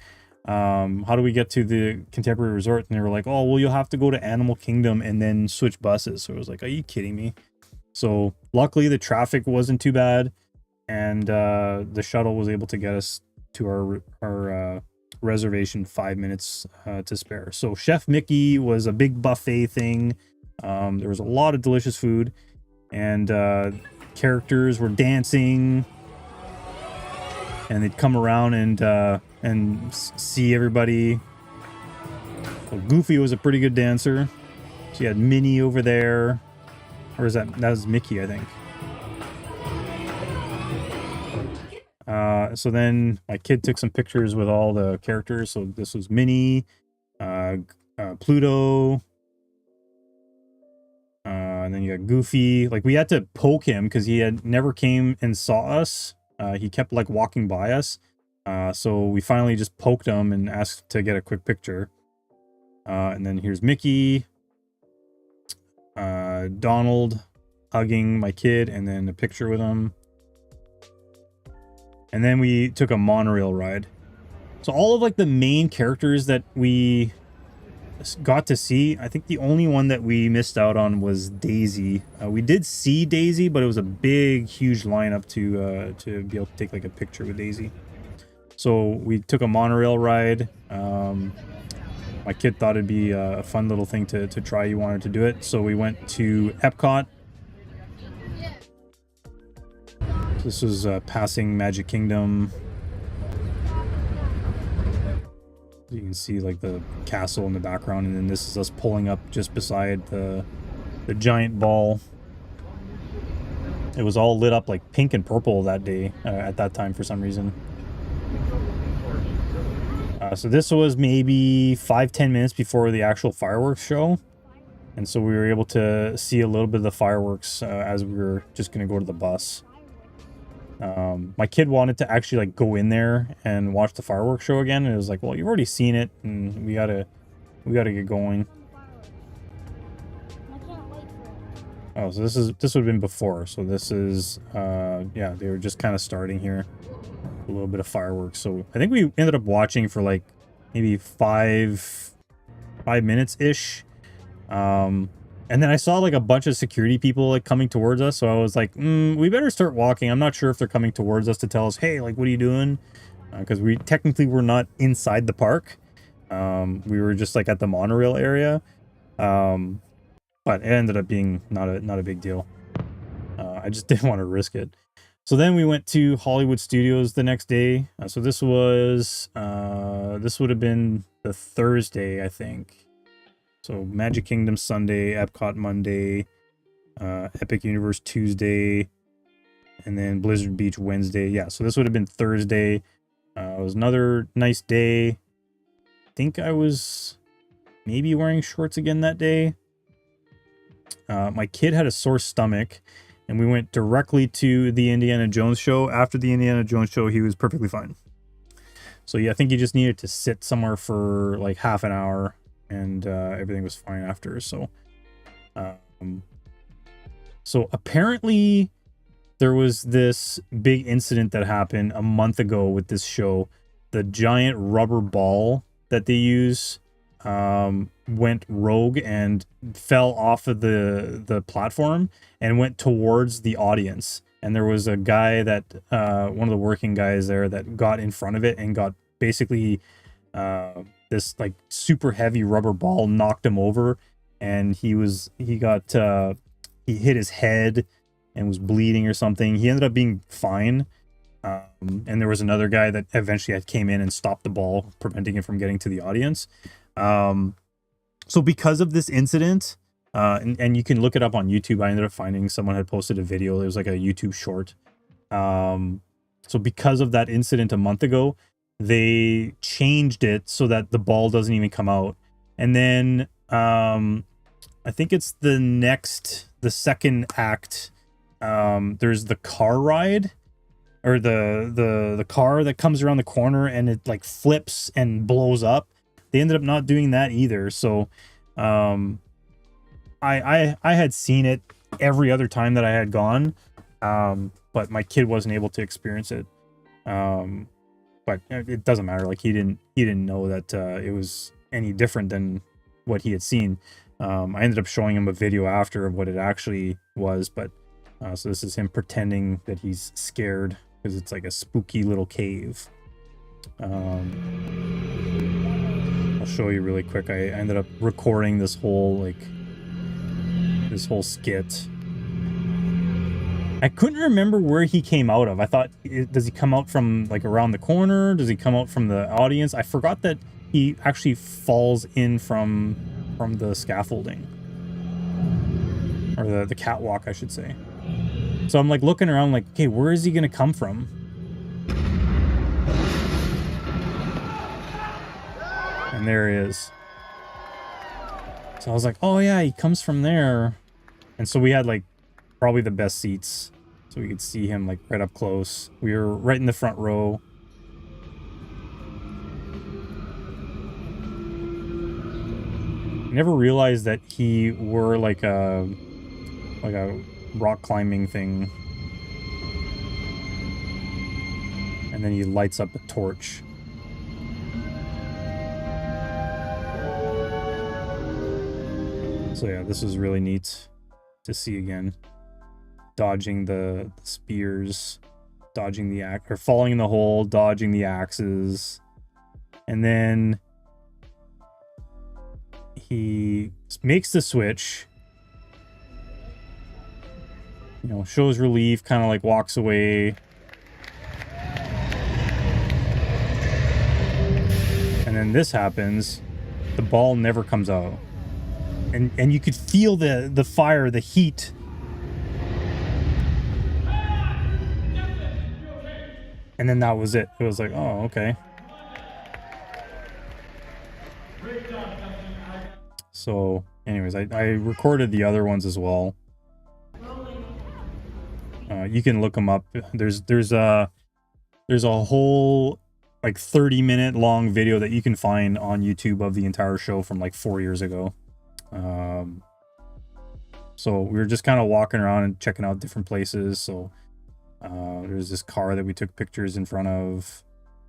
How do we get to the Contemporary Resort? And they were like, oh, well, you'll have to go to Animal Kingdom and then switch buses. So I was like, are you kidding me? So luckily the traffic wasn't too bad, and the shuttle was able to get us to our reservation 5 minutes to spare. So Chef Mickey was a big buffet thing. There was a lot of delicious food, and characters were dancing, and they'd come around and see everybody. So Goofy was a pretty good dancer. So you had Minnie over there. Or is that was Mickey, I think. So then my kid took some pictures with all the characters. So this was Minnie, Pluto, and then you got Goofy. Like, we had to poke him because he had never came and saw us. He kept like walking by us. So we finally just poked him and asked to get a quick picture. And then here's Mickey, Donald hugging my kid, and then a picture with him. And then we took a monorail ride. So all of like the main characters that we got to see, I think the only one that we missed out on was Daisy. We did see Daisy, but it was a big, huge lineup to be able to take like a picture with Daisy. So we took a monorail ride. My kid thought it'd be a fun little thing to try. He wanted to do it. So we went to Epcot. This was passing Magic Kingdom. You can see like the castle in the background, and then this is us pulling up just beside the giant ball. It was all lit up like pink and purple that day, at that time for some reason. So this was maybe 5-10 minutes before the actual fireworks show. And so we were able to see a little bit of the fireworks as we were just going to go to the bus. My kid wanted to actually like go in there and watch the fireworks show again. And it was like, well, you've already seen it, and we gotta get going. Oh, so this would have been before. So this is, yeah, they were just kind of starting here. A little bit of fireworks. So I think we ended up watching for like maybe 5 minutes ish. And then I saw like a bunch of security people like coming towards us. So I was like, we better start walking. I'm not sure if they're coming towards us to tell us, hey, like, what are you doing? Because we technically were not inside the park. We were just like at the monorail area. But it ended up being not a big deal. I just didn't want to risk it. So then we went to Hollywood Studios the next day. So this was, this would have been the Thursday, I think. So Magic Kingdom Sunday, Epcot Monday, Epic Universe Tuesday, and then Blizzard Beach Wednesday. Yeah, so this would have been Thursday. It was another nice day. I think I was maybe wearing shorts again that day. My kid had a sore stomach, and we went directly to the Indiana Jones show. After the Indiana Jones show, he was perfectly fine. So yeah, I think he just needed to sit somewhere for like half an hour, and everything was fine after. So, so apparently there was this big incident that happened a month ago with this show. The giant rubber ball that they use went rogue and fell off of the platform and went towards the audience. And there was a guy that one of the working guys there that got in front of it and got basically this like super heavy rubber ball knocked him over, and he hit his head and was bleeding or something. He ended up being fine. And there was another guy that eventually came in and stopped the ball, preventing it from getting to the audience. So because of this incident, and you can look it up on YouTube, I ended up finding someone had posted a video. It was like a YouTube short. So because of that incident a month ago, they changed it so that the ball doesn't even come out. And then I think it's the second act. There's the car ride, or the car that comes around the corner and it like flips and blows up. They ended up not doing that either. So I had seen it every other time that I had gone, but my kid wasn't able to experience it. But it doesn't matter. Like he didn't know that it was any different than what he had seen. I ended up showing him a video after of what it actually was, but so this is him pretending that he's scared because it's like a spooky little cave. I'll show you really quick. I ended up recording this whole skit. I couldn't remember where he came out of. I thought, does he come out from like around the corner? Does he come out from the audience? I forgot that he actually falls in from the scaffolding, or the catwalk, I should say. So I'm like looking around like, okay, where is he gonna come from? And there he is. So I was like, oh yeah, he comes from there. And so we had like probably the best seats, so we could see him like right up close. We were right in the front row. I never realized that he wore like a rock climbing thing, and then he lights up a torch. So yeah, this was really neat to see again. Dodging the spears, dodging the axe, or falling in the hole, dodging the axes. And then he makes the switch, you know, shows relief, kind of like walks away. And then this happens, the ball never comes out. And you could feel the fire, the heat. And then that was it. It was like, oh, okay. So, anyways, I recorded the other ones as well. You can look them up. There's a whole like 30-minute long video that you can find on YouTube of the entire show from like 4 years ago. So we were just kind of walking around and checking out different places. So there's this car that we took pictures in front of,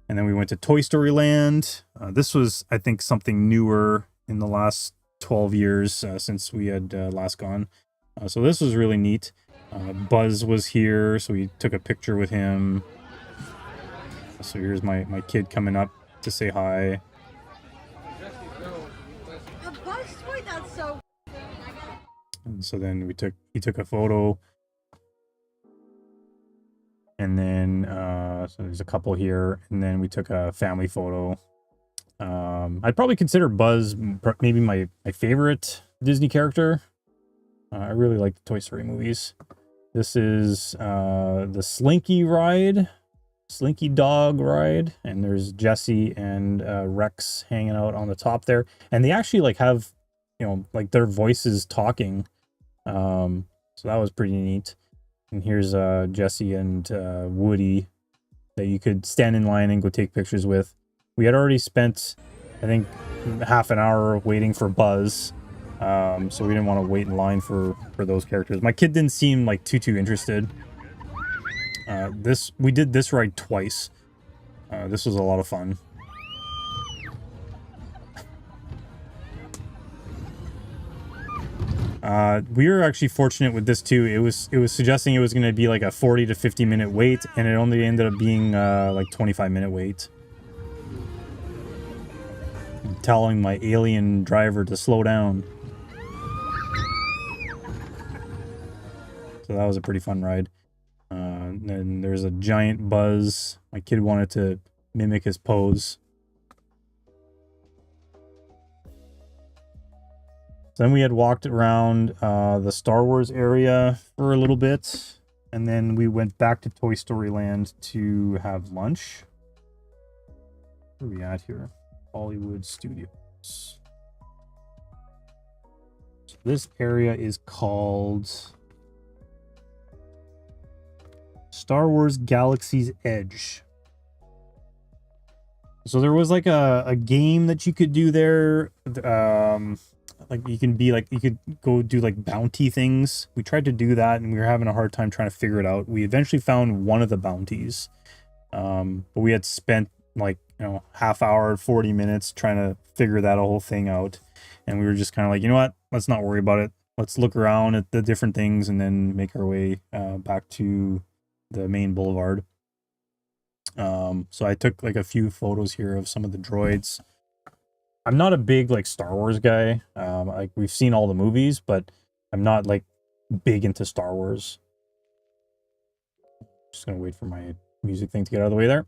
and then we went to Toy Story Land. This was, I think, something newer in the last 12 years since we had last gone. So this was really neat. Buzz was here, so we took a picture with him. So here's my kid coming up to say hi. A Buzz toy? That's so. And so then he took a photo. And then so there's a couple here, and then we took a family photo. I'd probably consider Buzz maybe my favorite Disney character. I really like the Toy Story movies. This is the Slinky Dog ride, and there's Jesse and Rex hanging out on the top there, and they actually like have, you know, like their voices talking. So that was pretty neat. And here's Jesse and Woody that you could stand in line and go take pictures with. We had already spent, I think, half an hour waiting for Buzz. So we didn't want to wait in line for those characters. My kid didn't seem like too interested. We did this ride twice. This was a lot of fun. We were actually fortunate with this too. It was suggesting it was going to be like a 40 to 50 minute wait, and it only ended up being like 25-minute wait. I'm telling my alien driver to slow down. So that was a pretty fun ride. And there's a giant Buzz. My kid wanted to mimic his pose. Then we had walked around the Star Wars area for a little bit, and then we went back to Toy Story Land to have lunch. Where are we at here? Hollywood Studios. So this area is called Star Wars Galaxy's Edge. So there was like a game that you could do there. Like you could go do like bounty things. We tried to do that and we were having a hard time trying to figure it out. We eventually found one of the bounties. But we had spent like, half hour, 40 minutes trying to figure that whole thing out. And we were just kind of like, you know what? Let's not worry about it. Let's look around at the different things and then make our way back to the main boulevard. So I took like a few photos here of some of the droids. I'm not a big like Star Wars guy. Like we've seen all the movies, but I'm not like big into Star Wars. Just gonna wait for my music thing to get out of the way there.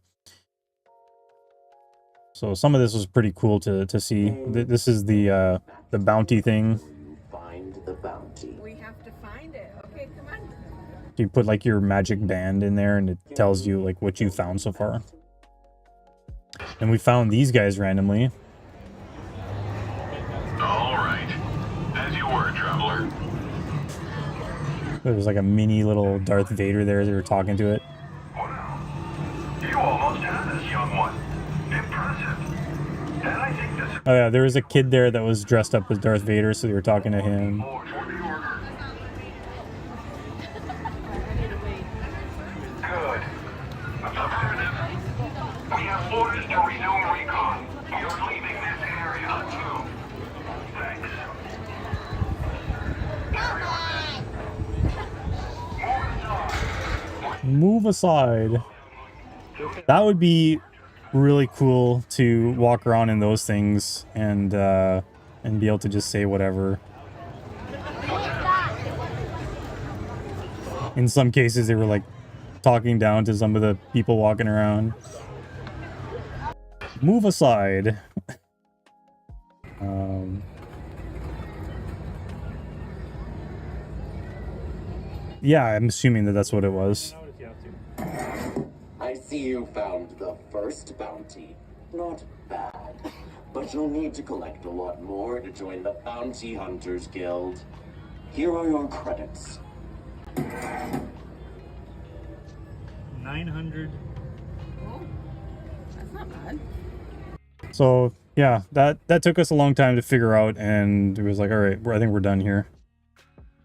So some of this was pretty cool to see. This is the bounty thing. Find the bounty. We have to find it. Okay, come on. You put like your magic band in there and it tells you like what you found so far. And we found these guys randomly. All right. As you were, traveler. There was like a mini little Darth Vader there as they were talking to it. Wow. You almost had this, young one. Impressive. And I think this Oh yeah, there was a kid there that was dressed up as Darth Vader, so they were talking to him. more for the order. Good. Affirmative. We have orders to resume recon. You're leaving this area too. Thanks. Carry on then. Move aside. That would be really cool to walk around in those things and be able to just say whatever. In some cases, they were like talking down to some of the people walking around. Move aside. Yeah, I'm assuming that that's what it was. I see you found the first bounty. Not bad. But you'll need to collect a lot more to join the Bounty Hunters Guild. Here are your credits. 900. Oh, that's not bad. So yeah, that took us a long time to figure out, and it was like, all right, I think we're done here.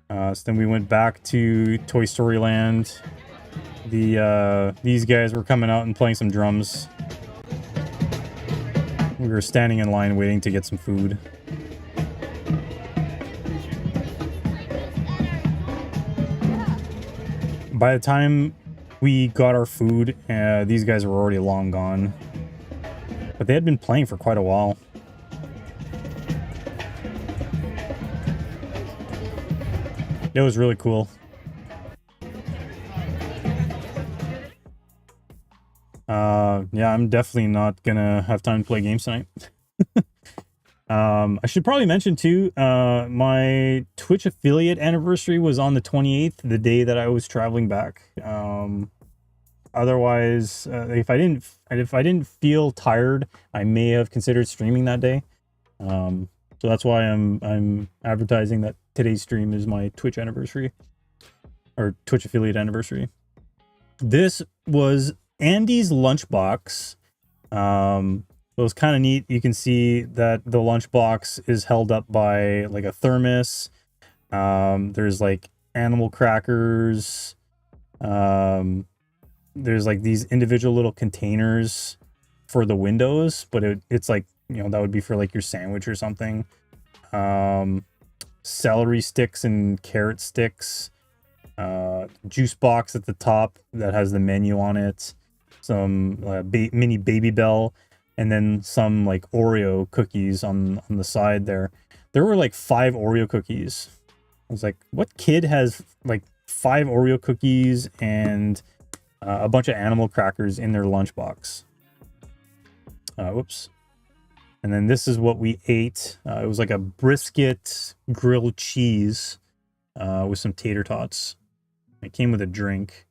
So then we went back to Toy Story Land. These guys were coming out and playing some drums. We were standing in line waiting to get some food. By the time we got our food, these guys were already long gone. But they had been playing for quite a while. It was really cool. Yeah, I'm definitely not gonna have time to play games tonight. I should probably mention too, my Twitch affiliate anniversary was on the 28th, the day that I was traveling back. Otherwise, if I didn't feel tired, I may have considered streaming that day. So that's why I'm advertising that today's stream is my Twitch anniversary. or Twitch affiliate anniversary. This was Andy's lunchbox. It was kind of neat. You can see that the lunchbox is held up by like a thermos. There's like animal crackers. There's like these individual little containers for the windows, but it's like, you know, that would be for like your sandwich or something. Celery sticks and carrot sticks. Juice box at the top that has the menu on it. Some mini Baby Bell, and then some like Oreo cookies on the side there. There were like 5 Oreo cookies. I was like, what kid has like 5 Oreo cookies and a bunch of animal crackers in their lunchbox? Whoops. And then this is what we ate. It was like a brisket grilled cheese with some tater tots. It came with a drink.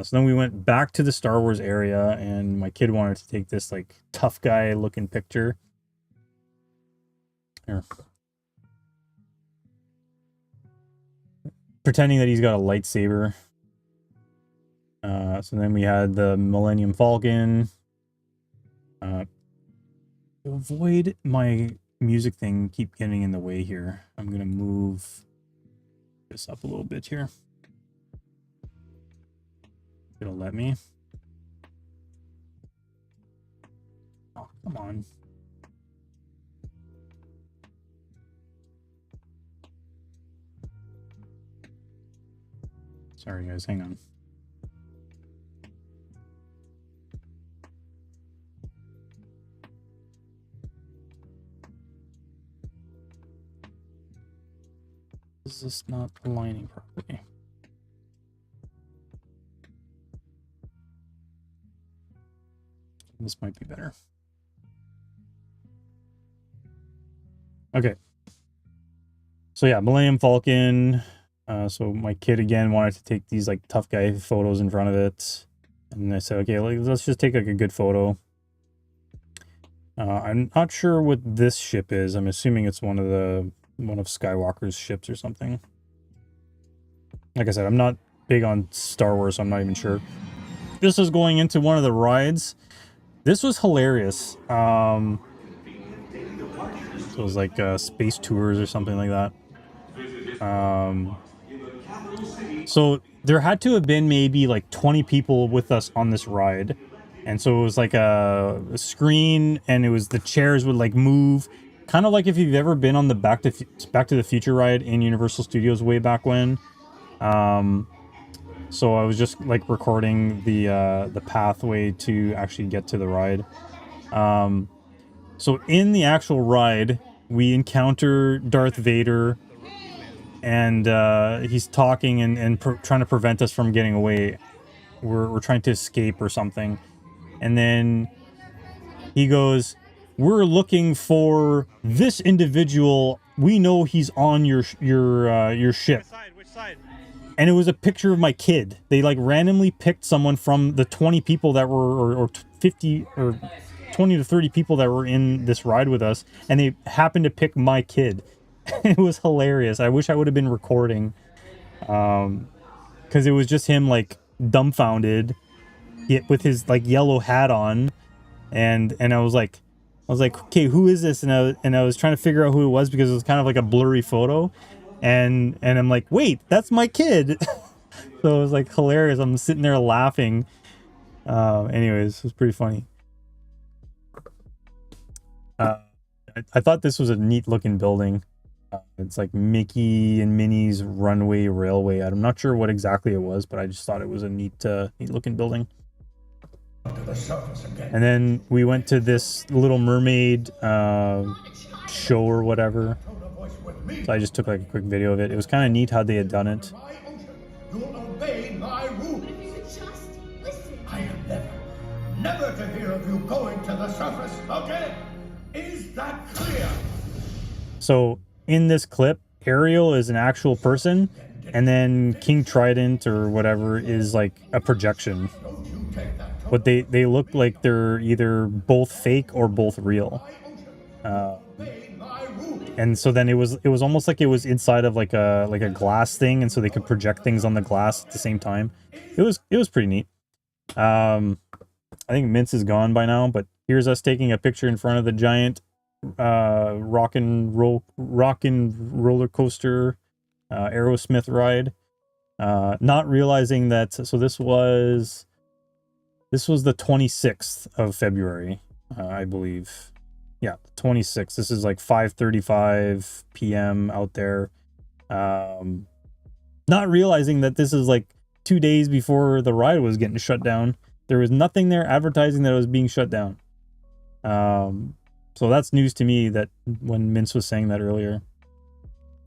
So then we went back to the Star Wars area, and my kid wanted to take this like tough guy looking picture. Here. Pretending that he's got a lightsaber. So then we had the Millennium Falcon. To avoid my music thing keep getting in the way here, I'm going to move this up a little bit here. It'll let me. Oh, come on. Sorry, guys. Hang on. Is this not aligning properly? This might be better. Okay. So yeah, Millennium Falcon. So my kid again wanted to take these like tough guy photos in front of it. And I said, okay, let's just take like a good photo. I'm not sure what this ship is. I'm assuming it's one of Skywalker's ships or something. Like I said, I'm not big on Star Wars, so I'm not even sure. This is going into one of the rides. This was hilarious. So it was like space tours or something like that. So there had to have been maybe like 20 people with us on this ride. And so it was like a screen, and it was the chairs would like move. Kind of like if you've ever been on the Back to the Future ride in Universal Studios way back when. So I was just like recording the pathway to actually get to the ride. So in the actual ride, we encounter Darth Vader, and he's talking and trying to prevent us from getting away. We're trying to escape or something. And then he goes, "We're looking for this individual. We know he's on your ship." Which side? And it was a picture of my kid. They like randomly picked someone from the 20 people that were, or 50 or 20 to 30 people that were in this ride with us, and they happened to pick my kid. It was hilarious. I wish I would have been recording, because it was just him like dumbfounded with his like yellow hat on, and I was like, okay, who is this? And I was trying to figure out who it was because it was kind of like a blurry photo, and I'm like, wait, that's my kid. So it was like hilarious. I'm sitting there laughing. Anyways, it was pretty funny. I thought this was a neat looking building. It's like Mickey and Minnie's Runway Railway. I'm not sure what exactly it was, but I just thought it was a neat looking building. And then we went to this Little Mermaid show or whatever. So I just took like a quick video of it. It was kind of neat how they had done it. You'll obey my rules. Just listen. I am never to hear of you going to the surface again. Is that clear? So in this clip, Ariel is an actual person, and then King Trident or whatever is like a projection. But they look like they're either both fake or both real. and so then it was almost like it was inside of like a glass thing, and so they could project things on the glass at the same time. It was pretty neat. I think Mince is gone by now, but here's us taking a picture in front of the giant rock and roller coaster Aerosmith ride, not realizing that. So this was the 26th of February, I believe. Yeah, 26th. This is like 5:35 p.m. out there. Not realizing that this is like 2 days before the ride was getting shut down. There was nothing there advertising that it was being shut down. So that's news to me, that when Mince was saying that earlier.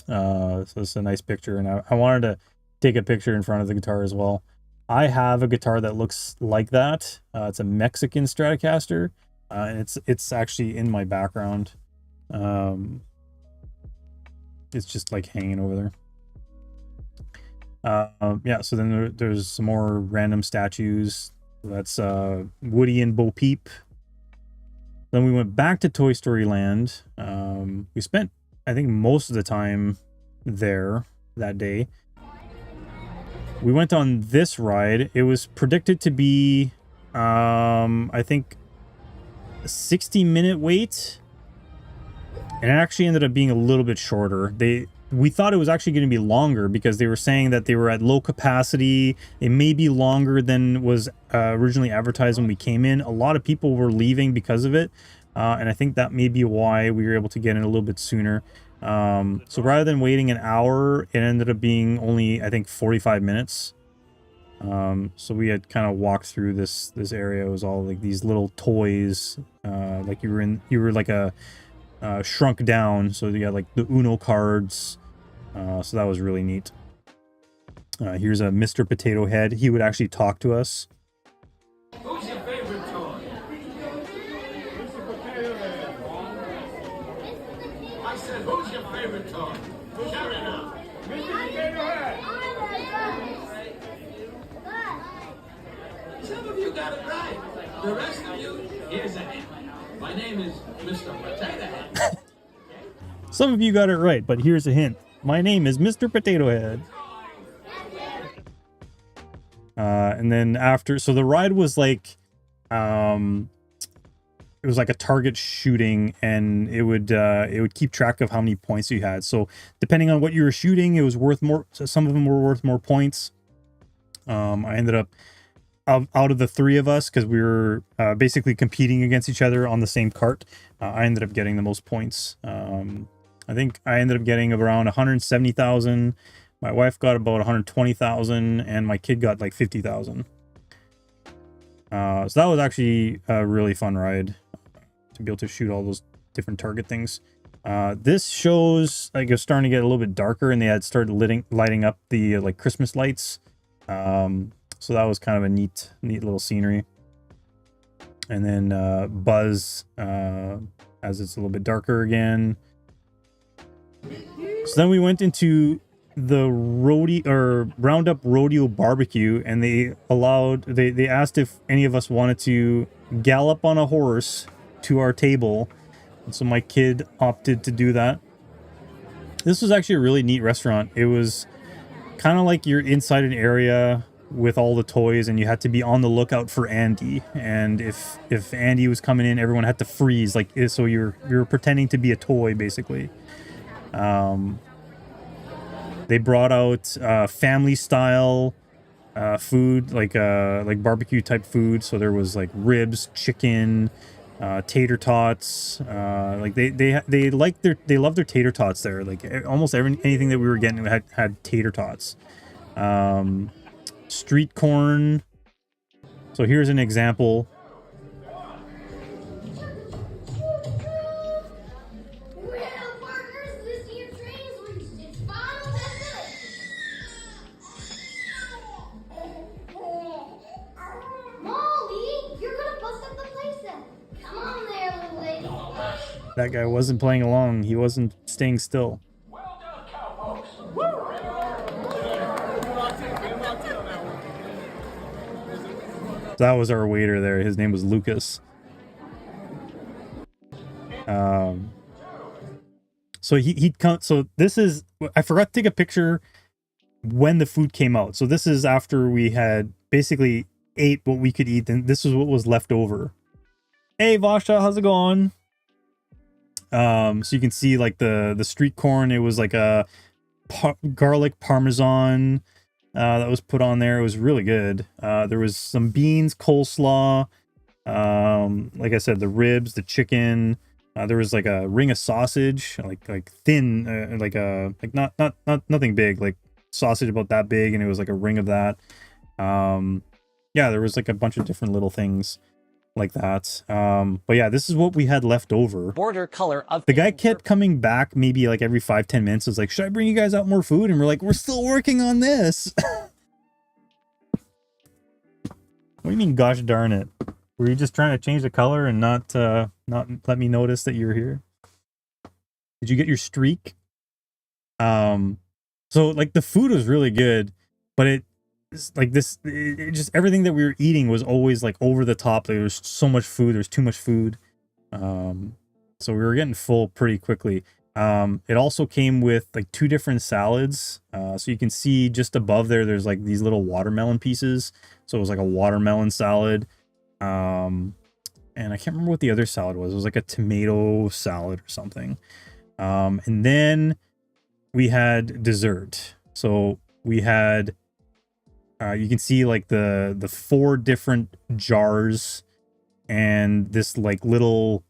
So it's a nice picture, and I wanted to take a picture in front of the guitar as well. I have a guitar that looks like that. It's a Mexican Stratocaster, and it's actually in my background. It's just like hanging over there. Yeah, so then there's some more random statues. That's Woody and Bo Peep. Then we went back to Toy Story Land. We spent, I think, most of the time there that day. We went on this ride. It was predicted to be, I think, a 60-minute wait. And it actually ended up being a little bit shorter. We thought it was actually going to be longer because they were saying that they were at low capacity. It may be longer than was originally advertised when we came in. A lot of people were leaving because of it. And I think that may be why we were able to get in a little bit sooner. So rather than waiting an hour, it ended up being only, I think, 45 minutes. So we had kind of walked through this area. It was all like these little toys. Like you were like a shrunk down. So you got like the Uno cards. So that was really neat. Here's a Mr. Potato Head. He would actually talk to us. Who's your favorite toy? I said, who's your favorite toy? Shout it out. Some of you got it right. The rest of you, here's a hint. My name is Mr. Potato Head. Some of you got it right, but here's a hint. My name is Mr. Potato Head. And then after, so the ride was like, it was like a target shooting, and it would keep track of how many points you had. So depending on what you were shooting, it was worth more. So some of them were worth more points. I ended up, out of the three of us, because we were basically competing against each other on the same cart, I ended up getting the most points. I think I ended up getting around 170,000. My wife got about 120,000, and my kid got like 50,000. So that was actually a really fun ride to be able to shoot all those different target things. This shows like it was starting to get a little bit darker, and they had started lighting up the like Christmas lights. So that was kind of a neat little scenery. And then Buzz, as it's a little bit darker again. So then we went into the Roundup Rodeo Barbecue, and they asked if any of us wanted to gallop on a horse to our table. And so my kid opted to do that. This was actually a really neat restaurant. It was kind of like you're inside an area with all the toys, and you had to be on the lookout for Andy. And if Andy was coming in, everyone had to freeze, like, so you're pretending to be a toy basically. They brought out family style food, like barbecue type food. So there was like ribs, chicken, tater tots. Like they love their tater tots there. Like almost anything that we were getting had tater tots. Street corn. So here's an example. That guy wasn't playing along. He wasn't staying still. Well done, cowpokes. That was our waiter there. His name was So So he'd come. So this is, I forgot to take a picture when the food came out. So this is after we had basically ate what we could eat, and this is what was left over. Hey Vasha, how's it going? So you can see like the street corn. It was like a garlic parmesan that was put on there. It was really good. There was some beans, coleslaw, like I said, the ribs, the chicken. There was like a ring of sausage, like thin, like not nothing big, like sausage about that big, and it was like a ring of that. Yeah, there was like a bunch of different little things like that. But yeah, this is what we had left over. Border color of The guy kept coming back maybe like every 5-10 minutes. It was like, should I bring you guys out more food? And we're like, we're still working on this. What do you mean, gosh darn it? Were you just trying to change the color and not let me notice that you were here? Did you get your streak? So like the food was really good, but it just everything that we were eating was always like over the top. There was so much food. There's too much food. So we were getting full pretty quickly. It also came with like 2 different salads. So you can see just above there's like these little watermelon pieces. So it was like a watermelon salad. And I can't remember what the other salad was. It was like a tomato salad or something. And then we had dessert. So we had, you can see like the 4 different jars and this like little,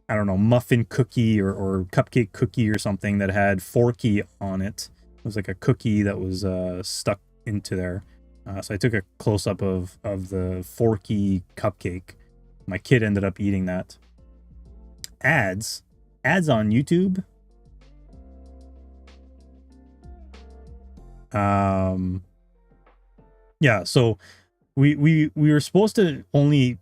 I don't know, muffin cookie or cupcake cookie or something that had Forky on it. It was like a cookie that was stuck into there. So I took a close-up of the Forky cupcake. My kid ended up eating that. Ads on YouTube. Yeah, so we were supposed to only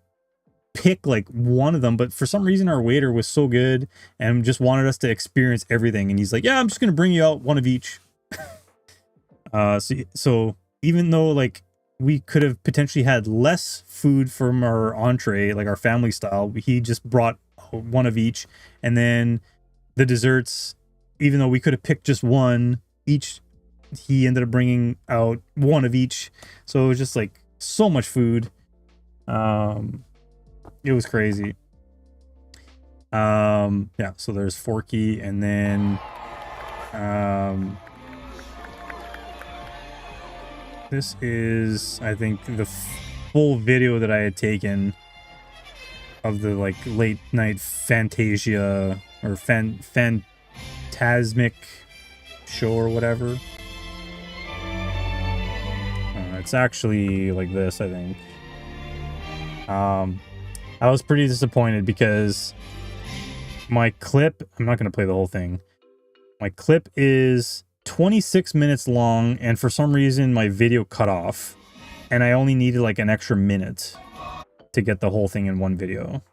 pick like one of them, but for some reason our waiter was so good and just wanted us to experience everything, and he's like, yeah, I'm just gonna bring you out one of each. So even though like we could have potentially had less food from our entree, like our family style, he just brought one of each. And then the desserts, even though we could have picked just one each, he ended up bringing out one of each. So it was just like so much food. It was crazy. Yeah, so there's Forky, and then this is, I think, the full video that I had taken of the like late night Fantasia or Phantasmic show or whatever. It's actually like this, I think. I was pretty disappointed because my clip, I'm not going to play the whole thing. My clip is 26 minutes long, and for some reason my video cut off, and I only needed like an extra minute to get the whole thing in one video.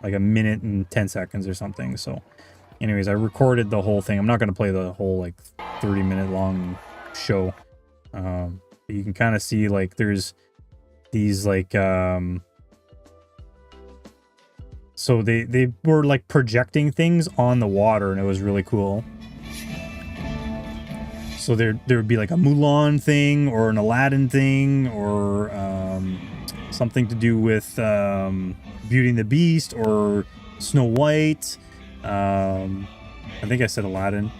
Like a minute and 10 seconds or something. So anyways, I recorded the whole thing. I'm not going to play the whole like 30-minute long show. You can kind of see like there's these like so they were like projecting things on the water, and it was really cool. So there would be like a Mulan thing or an Aladdin thing or something to do with Beauty and the Beast or Snow White. I think I said Aladdin.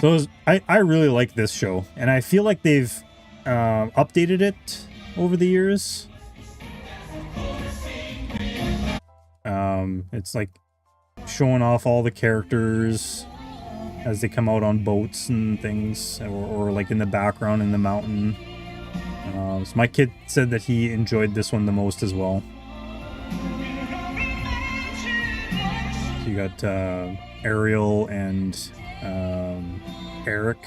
So I really like this show, and I feel like they've updated it over the years. It's like showing off all the characters as they come out on boats and things, or like in the background in the mountain. So my kid said that he enjoyed this one the most as well. So you got Ariel and Eric.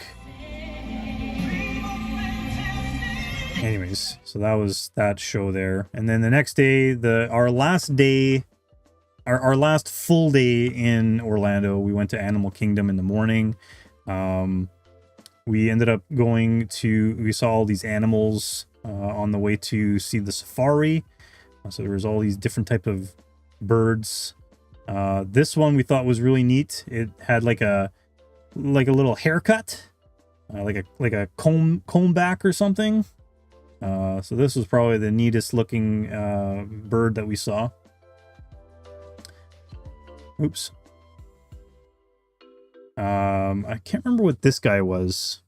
Anyways, so that was that show there. And then the next day, our last full day in Orlando, we went to Animal Kingdom in the morning. We ended up we saw all these animals on the way to see the safari. So there was all these different type of birds This one we thought was really neat. It had like a little haircut, like a comb back or something. So this was probably the neatest looking bird that we saw. Oops. I can't remember what this guy was.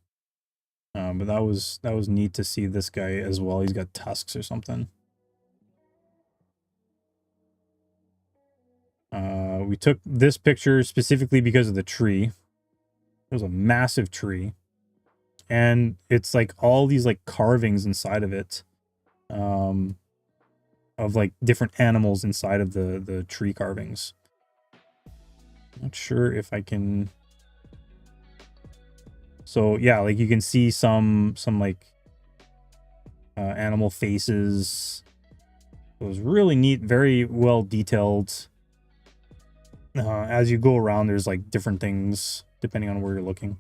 But that was neat to see this guy as well. He's got tusks or something. We took this picture specifically because of the tree. It was a massive tree. And it's like all these like carvings inside of it. Of like different animals inside of the tree carvings. Not sure if I can... So yeah, like you can see some like animal faces. It was really neat, very well detailed. As you go around, there's like different things depending on where you're looking.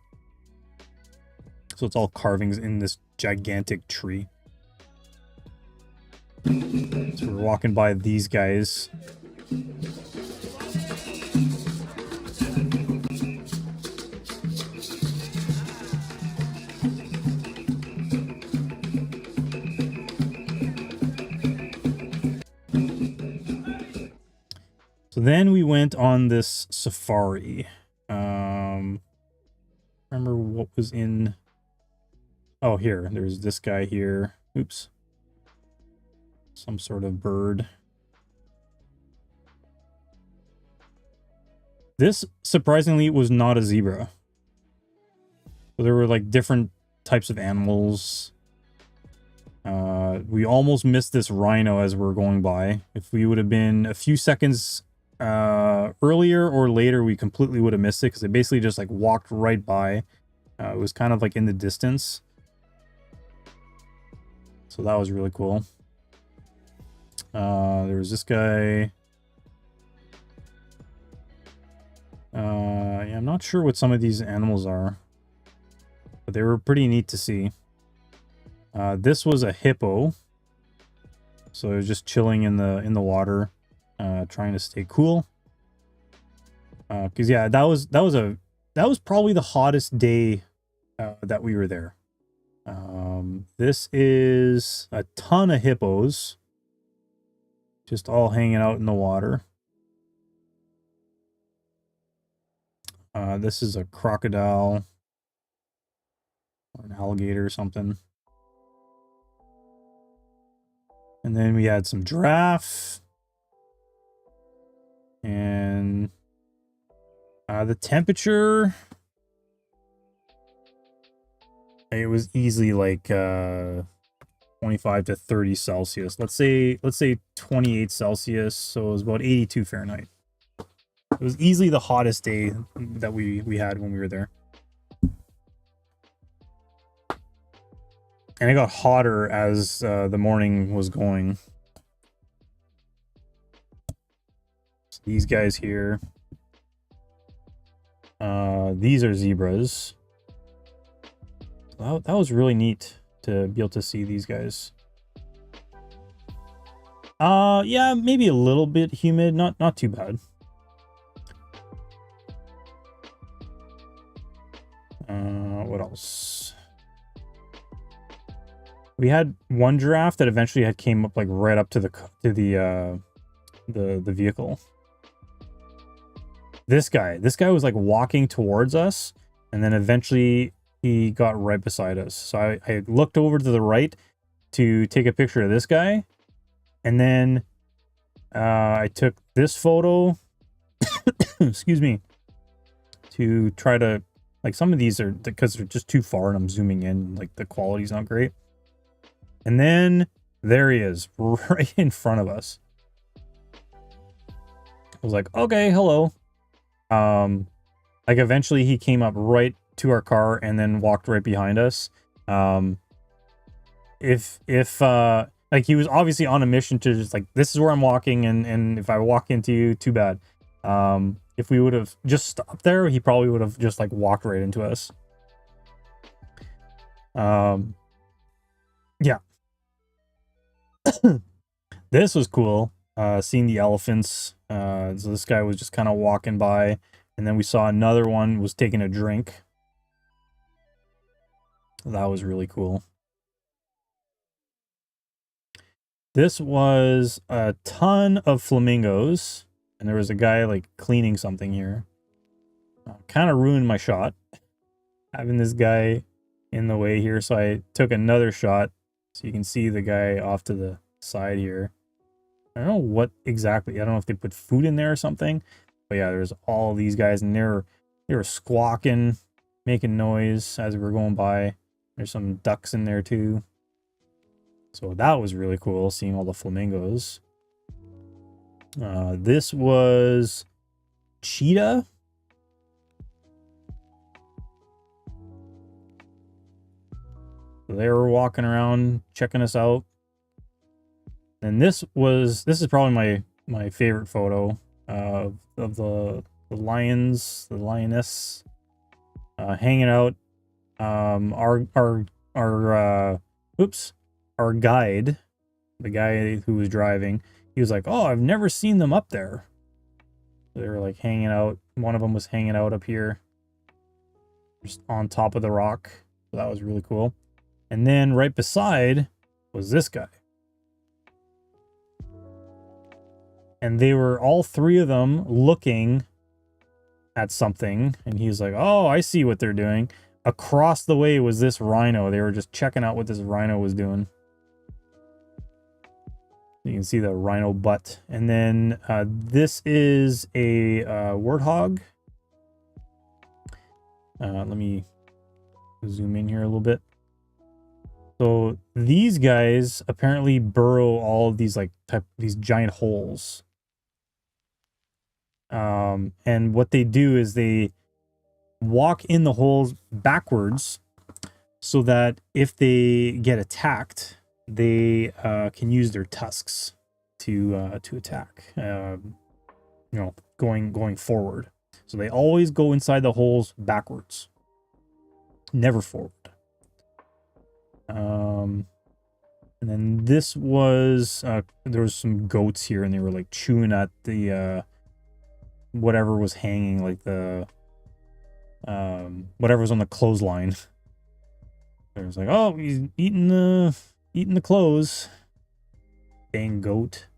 So it's all carvings in this gigantic tree. So we're walking by these guys. So then we went on this safari. Remember what was in... Oh, here. There's this guy here. Oops. Some sort of bird. This, surprisingly, was not a zebra. So there were, like, different types of animals. We almost missed this rhino as we were going by. If we would have been a few seconds earlier or later, we completely would have missed it, because it basically just, like, walked right by. It was kind of, like, in the distance. So that was really cool. There was this guy. Yeah, I'm not sure what some of these animals are, but they were pretty neat to see. This was a hippo. So it was just chilling in the water, trying to stay cool. Because yeah, that was probably the hottest day that we were there. This is a ton of hippos, just all hanging out in the water. This is a crocodile or an alligator or something. And then we had some giraffe. And the temperature, it was easily like 25 to 30 Celsius. Let's say 28 Celsius, so it was about 82 Fahrenheit. It was easily the hottest day that we had when we were there. And it got hotter as the morning was going. So these guys here. These are zebras. That was really neat to be able to see these guys. Yeah, maybe a little bit humid, not too bad. What else? We had one giraffe that eventually came up like right up to the vehicle. This guy was like walking towards us, and then eventually he got right beside us. So I looked over to the right to take a picture of this guy, and then I took this photo excuse me, to try to, like, some of these are because they're just too far and I'm zooming in, like the quality's not great. And then there he is right in front of us. I was like, okay, hello. Like eventually he came up right to our car and then walked right behind us. If like he was obviously on a mission to just like, this is where I'm walking, and if I walk into you, too bad. If we would have just stopped there, he probably would have just like walked right into us. Yeah. This was cool. seeing the elephants. So this guy was just kind of walking by, and then we saw another one was taking a drink. That was really cool. This was a ton of flamingos, and there was a guy like cleaning something here. Kind of ruined my shot, having this guy in the way here, so I took another shot so you can see the guy off to the side here. I don't know what exactly, I don't know if they put food in there or something, but yeah, there's all these guys, and they were squawking, making noise as we were going by. There's some ducks in there too. So that was really cool, seeing all the flamingos. This was cheetah. They were walking around, checking us out. And this is probably my favorite photo of the lions, the lioness, hanging out. Our guide, the guy who was driving, he was like, "Oh, I've never seen them up there." They were like hanging out. One of them was hanging out up here, just on top of the rock. So that was really cool. And then right beside was this guy. And they were, all three of them, looking at something. And he was like, "Oh, I see what they're doing." Across the way was this rhino. They were just checking out what this rhino was doing. You can see the rhino butt. And then this is a warthog. Let me zoom in here a little bit. So these guys apparently burrow all of these these giant holes. And what they do is they walk in the holes backwards so that if they get attacked, they can use their tusks to attack. Going forward. So they always go inside the holes backwards, never forward. And then this was there was some goats here, and they were like chewing at the whatever was hanging, like the whatever was on the clothesline. It was like, "Oh, he's eating the clothes." Dang goat.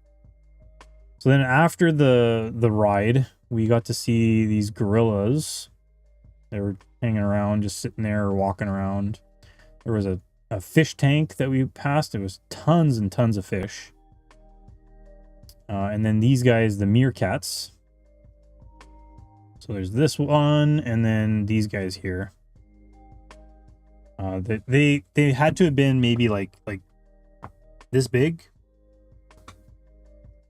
So then after the ride, we got to see these gorillas. They were hanging around, just sitting there or walking around. There was a fish tank that we passed. There was tons and tons of fish. And then these guys, the meerkats. So there's this one, and then these guys here. They had to have been maybe like this big.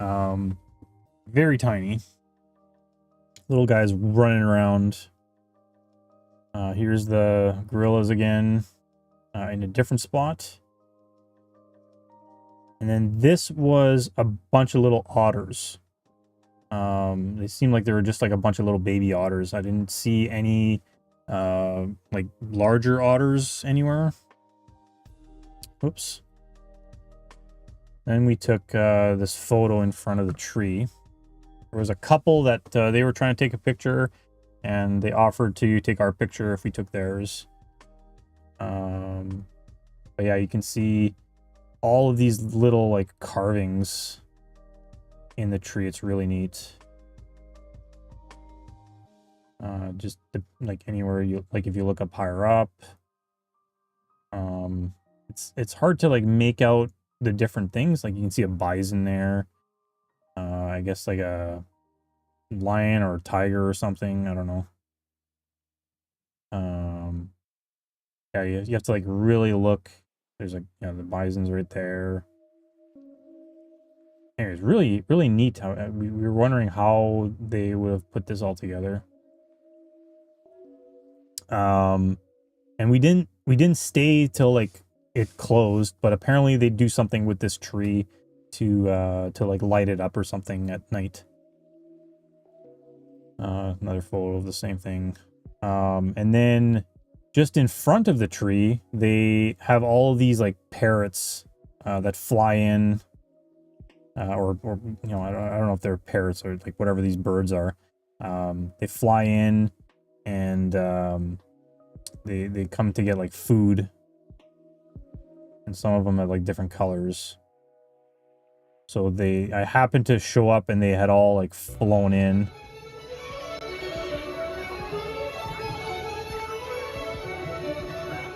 Very tiny. Little guys running around. Here's the gorillas again, in a different spot. And then this was a bunch of little otters. They seemed like they were just like a bunch of little baby otters. I didn't see any like larger otters anywhere. Oops. Then we took this photo in front of the tree. There was a couple that they were trying to take a picture, and they offered to take our picture if we took theirs. But yeah, you can see all of these little like carvings in the tree. It's really neat. Just like anywhere you like, if you look up higher up, it's hard to like make out the different things. Like you can see a bison there. I guess like a lion or a tiger or something. I don't know. Yeah, you have to like really look. There's like, the bison's right there. Anyways, really, really neat. How we were wondering how they would have put this all together. And we didn't stay till like it closed, but apparently they do something with this tree to like light it up or something at night. Another photo of the same thing. And then just in front of the tree, they have all of these like parrots that fly in or you know, I don't know if they're parrots or like whatever these birds are. They fly in and they come to get like food, and some of them have like different colors. So I happened to show up and they had all like flown in.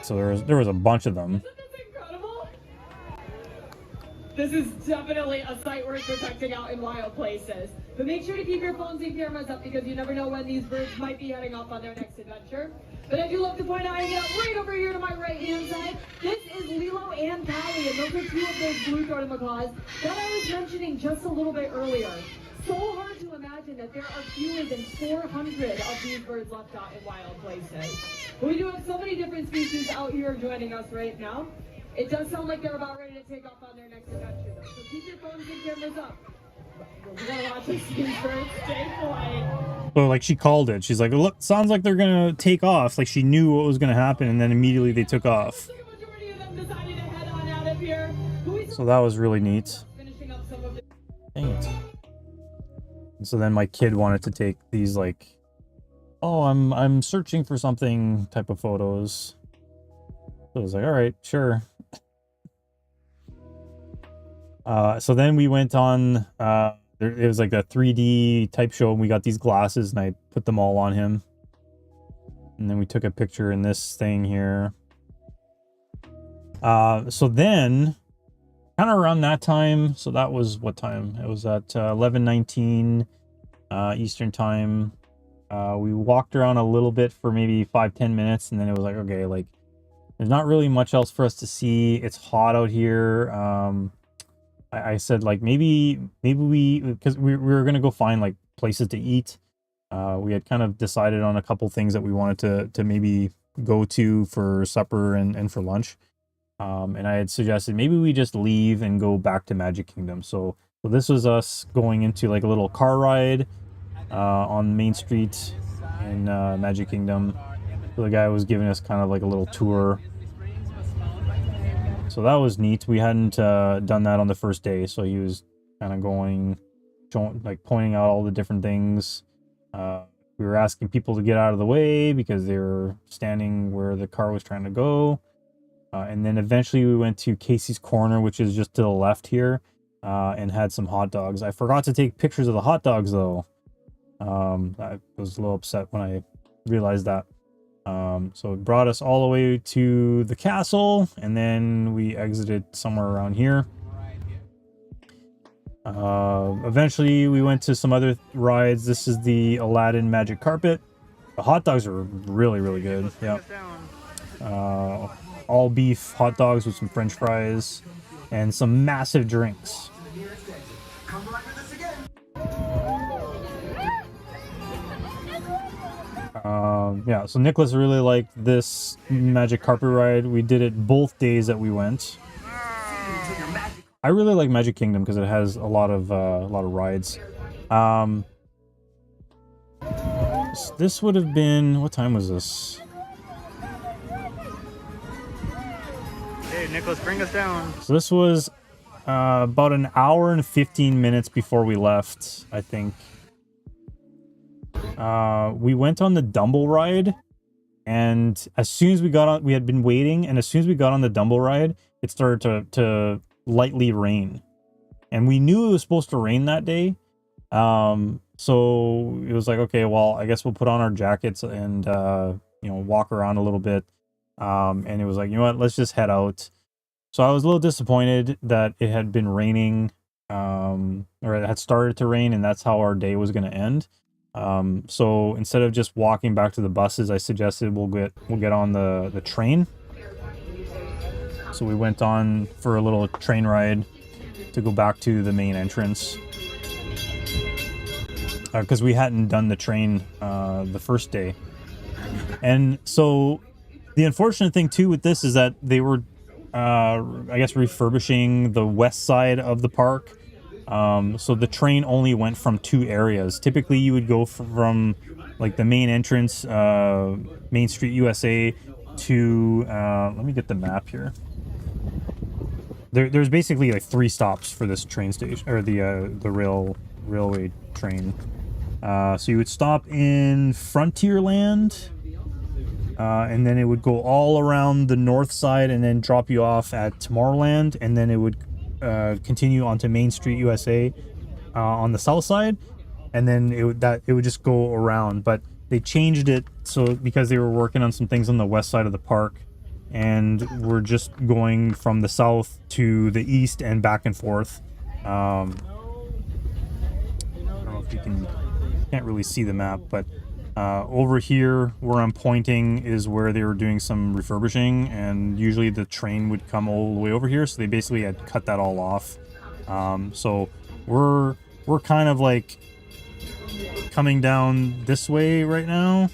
So there was a bunch of them. Isn't this incredible? This is definitely a site worth protecting out in wild places. But make sure to keep your phones and cameras up because you never know when these birds might be heading off on their next adventure. But I do love to point out, right over here to my right-hand side, this is Lolo and Callie, and those are two of those blue throated macaws that I was mentioning just a little bit earlier. So hard to imagine that there are fewer than 400 of these birds left out in wild places. But we do have so many different species out here joining us right now. It does sound like they're about ready to take off on their next adventure, though. So keep your phones and cameras up. We're gonna watch these birds stay polite. So like she called it. She's like, look, sounds like they're gonna take off. Like she knew what was gonna happen, and then immediately they took off. The majority of them decided to head on out of here. So that was really neat. Finishing up some of the Dang it. And so then my kid wanted to take these like, oh, I'm searching for something type of photos. So I was like, all right, sure. So then we went on, it was like a 3D type show, and we got these glasses and I put them all on him. And then we took a picture in this thing here. So then kind of around that time, so that was what time? It was at 11:19 Eastern time. We walked around a little bit for maybe 5-10 minutes, and then it was like, okay, like there's not really much else for us to see. It's hot out here. I said like maybe we, because we were gonna go find like places to eat. We had kind of decided on a couple things that we wanted to maybe go to for supper and for lunch. And I had suggested maybe we just leave and go back to Magic Kingdom. So this was us going into like a little car ride on Main Street in Magic Kingdom. So the guy was giving us kind of like a little tour. So that was neat. We hadn't done that on the first day, so he was kind of like pointing out all the different things. We were asking people to get out of the way because they were standing where the car was trying to go. And then eventually we went to Casey's Corner, which is just to the left here, and had some hot dogs. I forgot to take pictures of the hot dogs, though. I was a little upset when I realized that. So it brought us all the way to the castle, and then we exited somewhere around here. Eventually we went to some other rides. This is the Aladdin Magic Carpet. The hot dogs are really, really good. Yeah. All beef hot dogs with some French fries and some massive drinks. Yeah, so Nicholas really liked this Magic Carpet ride. We did it both days that we went. I really like Magic Kingdom because it has a lot of rides. This would have been, what time was this? Hey, Nicholas, bring us down. So this was about an hour and 15 minutes before we left, I think. We went on the Dumble ride, and as soon as we got on, we had been waiting, and as soon as we got on the Dumble ride, it started to lightly rain. And we knew it was supposed to rain that day. So it was like, okay, well, I guess we'll put on our jackets and, walk around a little bit. And it was like, you know what, let's just head out. So I was a little disappointed that it had been raining, or it had started to rain, and that's how our day was going to end. So instead of just walking back to the buses, I suggested we'll get on the train. So we went on for a little train ride to go back to the main entrance. Because we hadn't done the train the first day. And so the unfortunate thing too with this is that they were, I guess, refurbishing the west side of the park. So the train only went from two areas. Typically you would go from like the main entrance, Main Street USA, to, let me get the map here. there's basically like 3 stops for this train station, or the railway train. So you would stop in Frontierland, and then it would go all around the north side and then drop you off at Tomorrowland, and then it would continue onto Main Street USA on the south side, and then it would just go around. But they changed it so because they were working on some things on the west side of the park, and we're just going from the south to the east and back and forth. I don't know if you can't really see the map, but over here where I'm pointing is where they were doing some refurbishing, and usually the train would come all the way over here, so they basically had cut that all off. So we're kind of like coming down this way right now,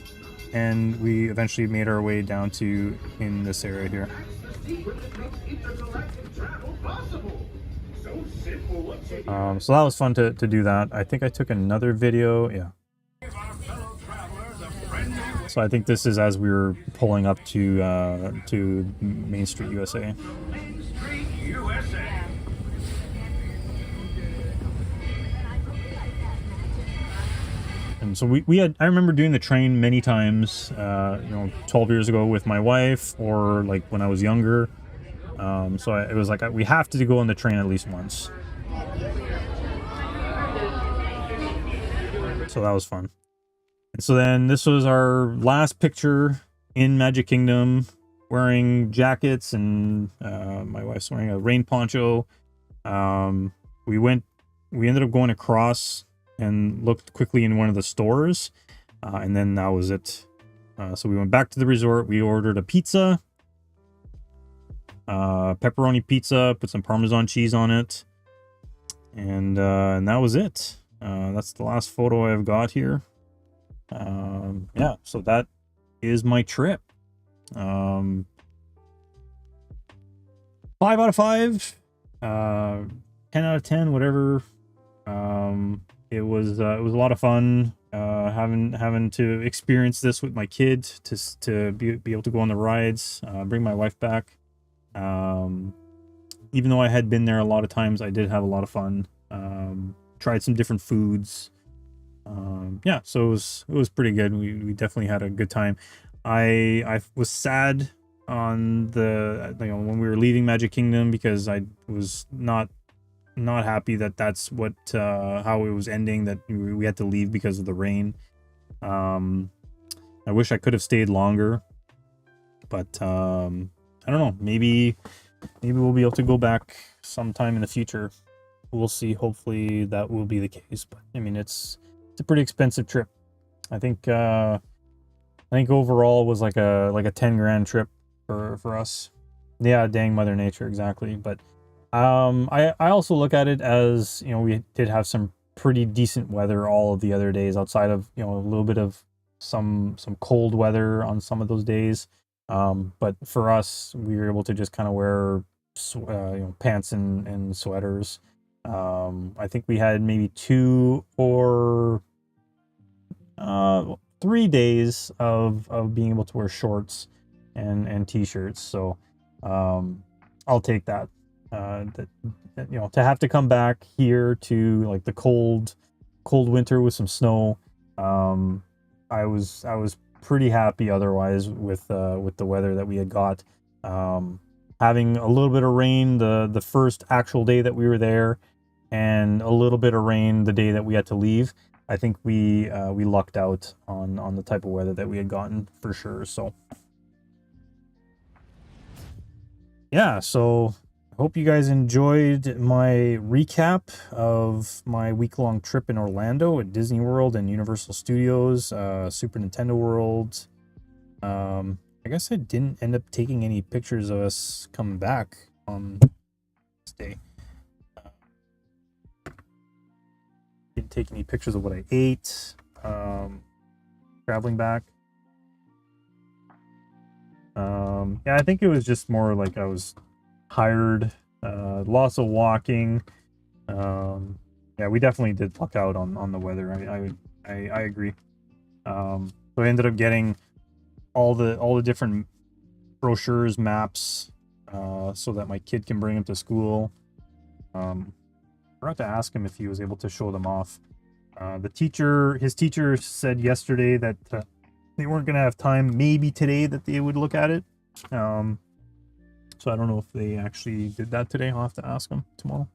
and we eventually made our way down to in this area here. So that was fun to do that. I think I took another video. Yeah. So I think this is as we were pulling up to Main Street USA. And so I remember doing the train many times, 12 years ago with my wife, or like when I was younger. So it was like, we have to go on the train at least once. So that was fun. And so then this was our last picture in Magic Kingdom, wearing jackets, and my wife's wearing a rain poncho. We ended up going across and looked quickly in one of the stores, and then that was it. So we went back to the resort. We ordered a pizza, pepperoni pizza, put some Parmesan cheese on it, and that was it. That's the last photo I've got here. Yeah, so that is my trip. 5 out of 5, 10 out of 10, whatever. It was a lot of fun having to experience this with my kid, to be able to go on the rides, bring my wife back. Even though I had been there a lot of times, I did have a lot of fun. Tried some different foods. Yeah, so it was pretty good. We definitely had a good time. I was sad on when we were leaving Magic Kingdom, because I was not happy that that's what how it was ending, that we had to leave because of the rain. I wish I could have stayed longer, but I don't know, maybe we'll be able to go back sometime in the future. We'll see. Hopefully that will be the case. But I mean, it's a pretty expensive trip. I think overall it was like a 10 grand trip for us. Yeah, dang Mother Nature, exactly. But I also look at it as, we did have some pretty decent weather all of the other days, outside of, a little bit of some cold weather on some of those days. But for us, we were able to just kind of wear pants and sweaters. I think we had maybe 2 or 3 days of being able to wear shorts and t-shirts. So I'll take that. To have to come back here to like the cold winter with some snow, I was pretty happy otherwise with the weather that we had got. Having a little bit of rain the first actual day that we were there, and a little bit of rain the day that we had to leave, I think we lucked out on the type of weather that we had gotten, for sure. So yeah, so I hope you guys enjoyed my recap of my week-long trip in Orlando at Disney World and Universal Studios, Super Nintendo World. I guess I didn't end up taking any pictures of us coming back on this day. Didn't take any pictures of what I ate traveling back. Yeah, I think it was just more like I was tired, lots of walking. Yeah, we definitely did luck out on the weather. I agree. So I ended up getting all the different brochures, maps, so that my kid can bring them to school. I forgot to ask him if he was able to show them off. His teacher said yesterday that they weren't going to have time, maybe today, that they would look at it. So I don't know if they actually did that today. I'll have to ask them tomorrow.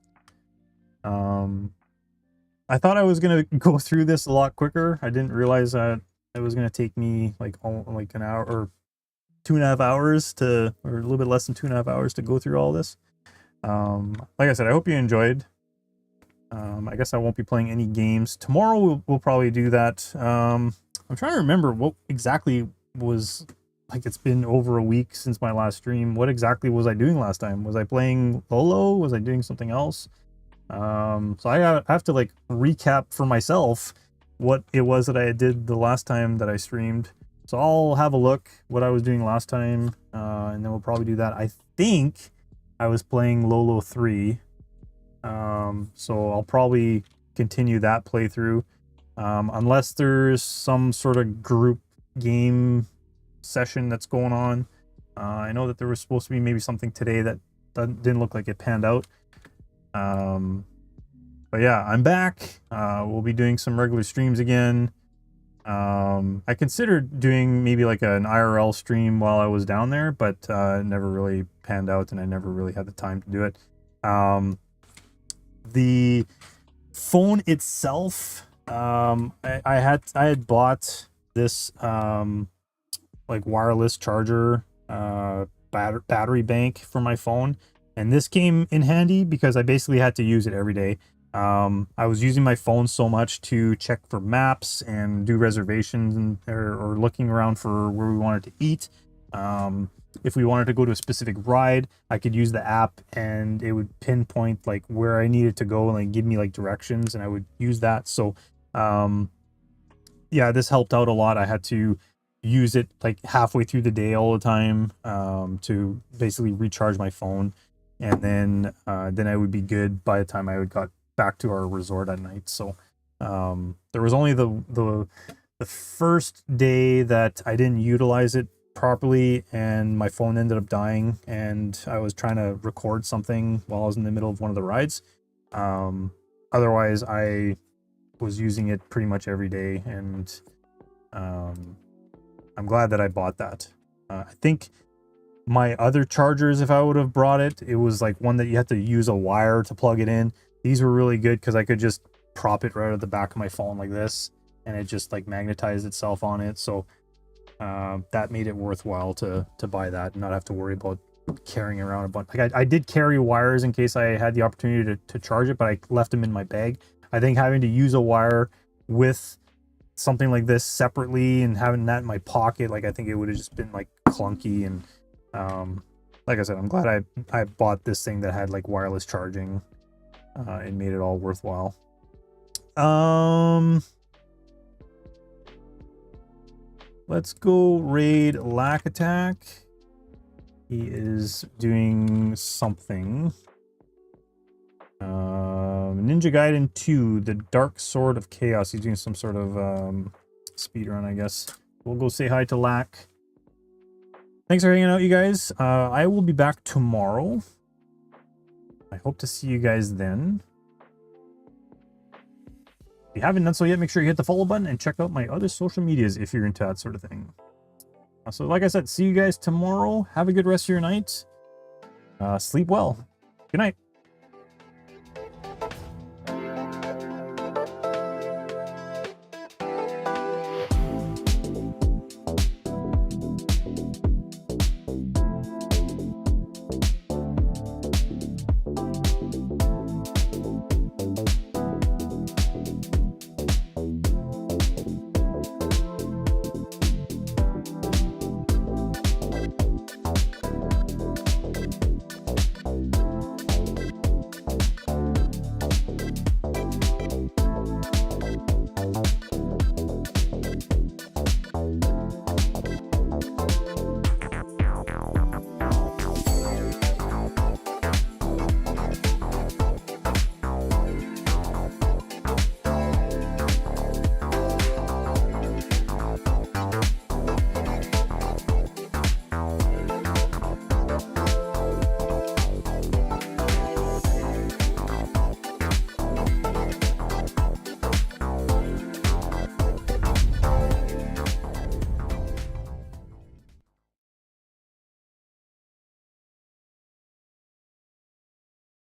I thought I was going to go through this a lot quicker. I didn't realize that it was going to take me like an hour or 2.5 hours or a little bit less than 2.5 hours to go through all this. Like I said, I hope you enjoyed. I guess I won't be playing any games. Tomorrow we'll probably do that. I'm trying to remember what exactly was, like, it's been over a week since my last stream. What exactly was I doing last time? Was I playing Lolo? Was I doing something else? So I have to like recap for myself what it was that I did the last time that I streamed. So I'll have a look what I was doing last time, and then we'll probably do that. I think I was playing Lolo 3. So I'll probably continue that playthrough, unless there's some sort of group game session that's going on. I know that there was supposed to be maybe something today that didn't look like it panned out. But yeah, I'm back. We'll be doing some regular streams again. I considered doing maybe like an IRL stream while I was down there, but it never really panned out and I never really had the time to do it. The phone itself, I had bought this like wireless charger battery bank for my phone, and this came in handy because I basically had to use it every day. I was using my phone so much to check for maps and do reservations or looking around for where we wanted to eat. If we wanted to go to a specific ride, I could use the app and it would pinpoint like where I needed to go and like give me like directions, and I would use that. So yeah, this helped out a lot. I had to use it like halfway through the day all the time to basically recharge my phone, and then I would be good by the time I got back to our resort at night. So there was only the first day that I didn't utilize it properly and my phone ended up dying, and I was trying to record something while I was in the middle of one of the rides. Otherwise I was using it pretty much every day, and I'm glad that I bought that. I think my other chargers, if I would have brought it, it was like one that you had to use a wire to plug it in. These were really good because I could just prop it right at the back of my phone like this, and it just like magnetized itself on it. So that made it worthwhile to buy that and not have to worry about carrying around a bunch. Like I did carry wires in case I had the opportunity to charge it, but I left them in my bag. I think having to use a wire with something like this separately and having that in my pocket, like I think it would have just been like clunky. And like I said, I'm glad I bought this thing that had like wireless charging. It made it all worthwhile. Let's go raid Lack Attack. He is doing something. Ninja Gaiden 2, the Dark Sword of Chaos. He's doing some sort of speedrun, I guess. We'll go say hi to Lack. Thanks for hanging out, you guys. I will be back tomorrow. I hope to see you guys then. If you haven't done so yet, make sure you hit the follow button and check out my other social medias if you're into that sort of thing. So like I said, see you guys tomorrow. Have a good rest of your night. Sleep well. Good night.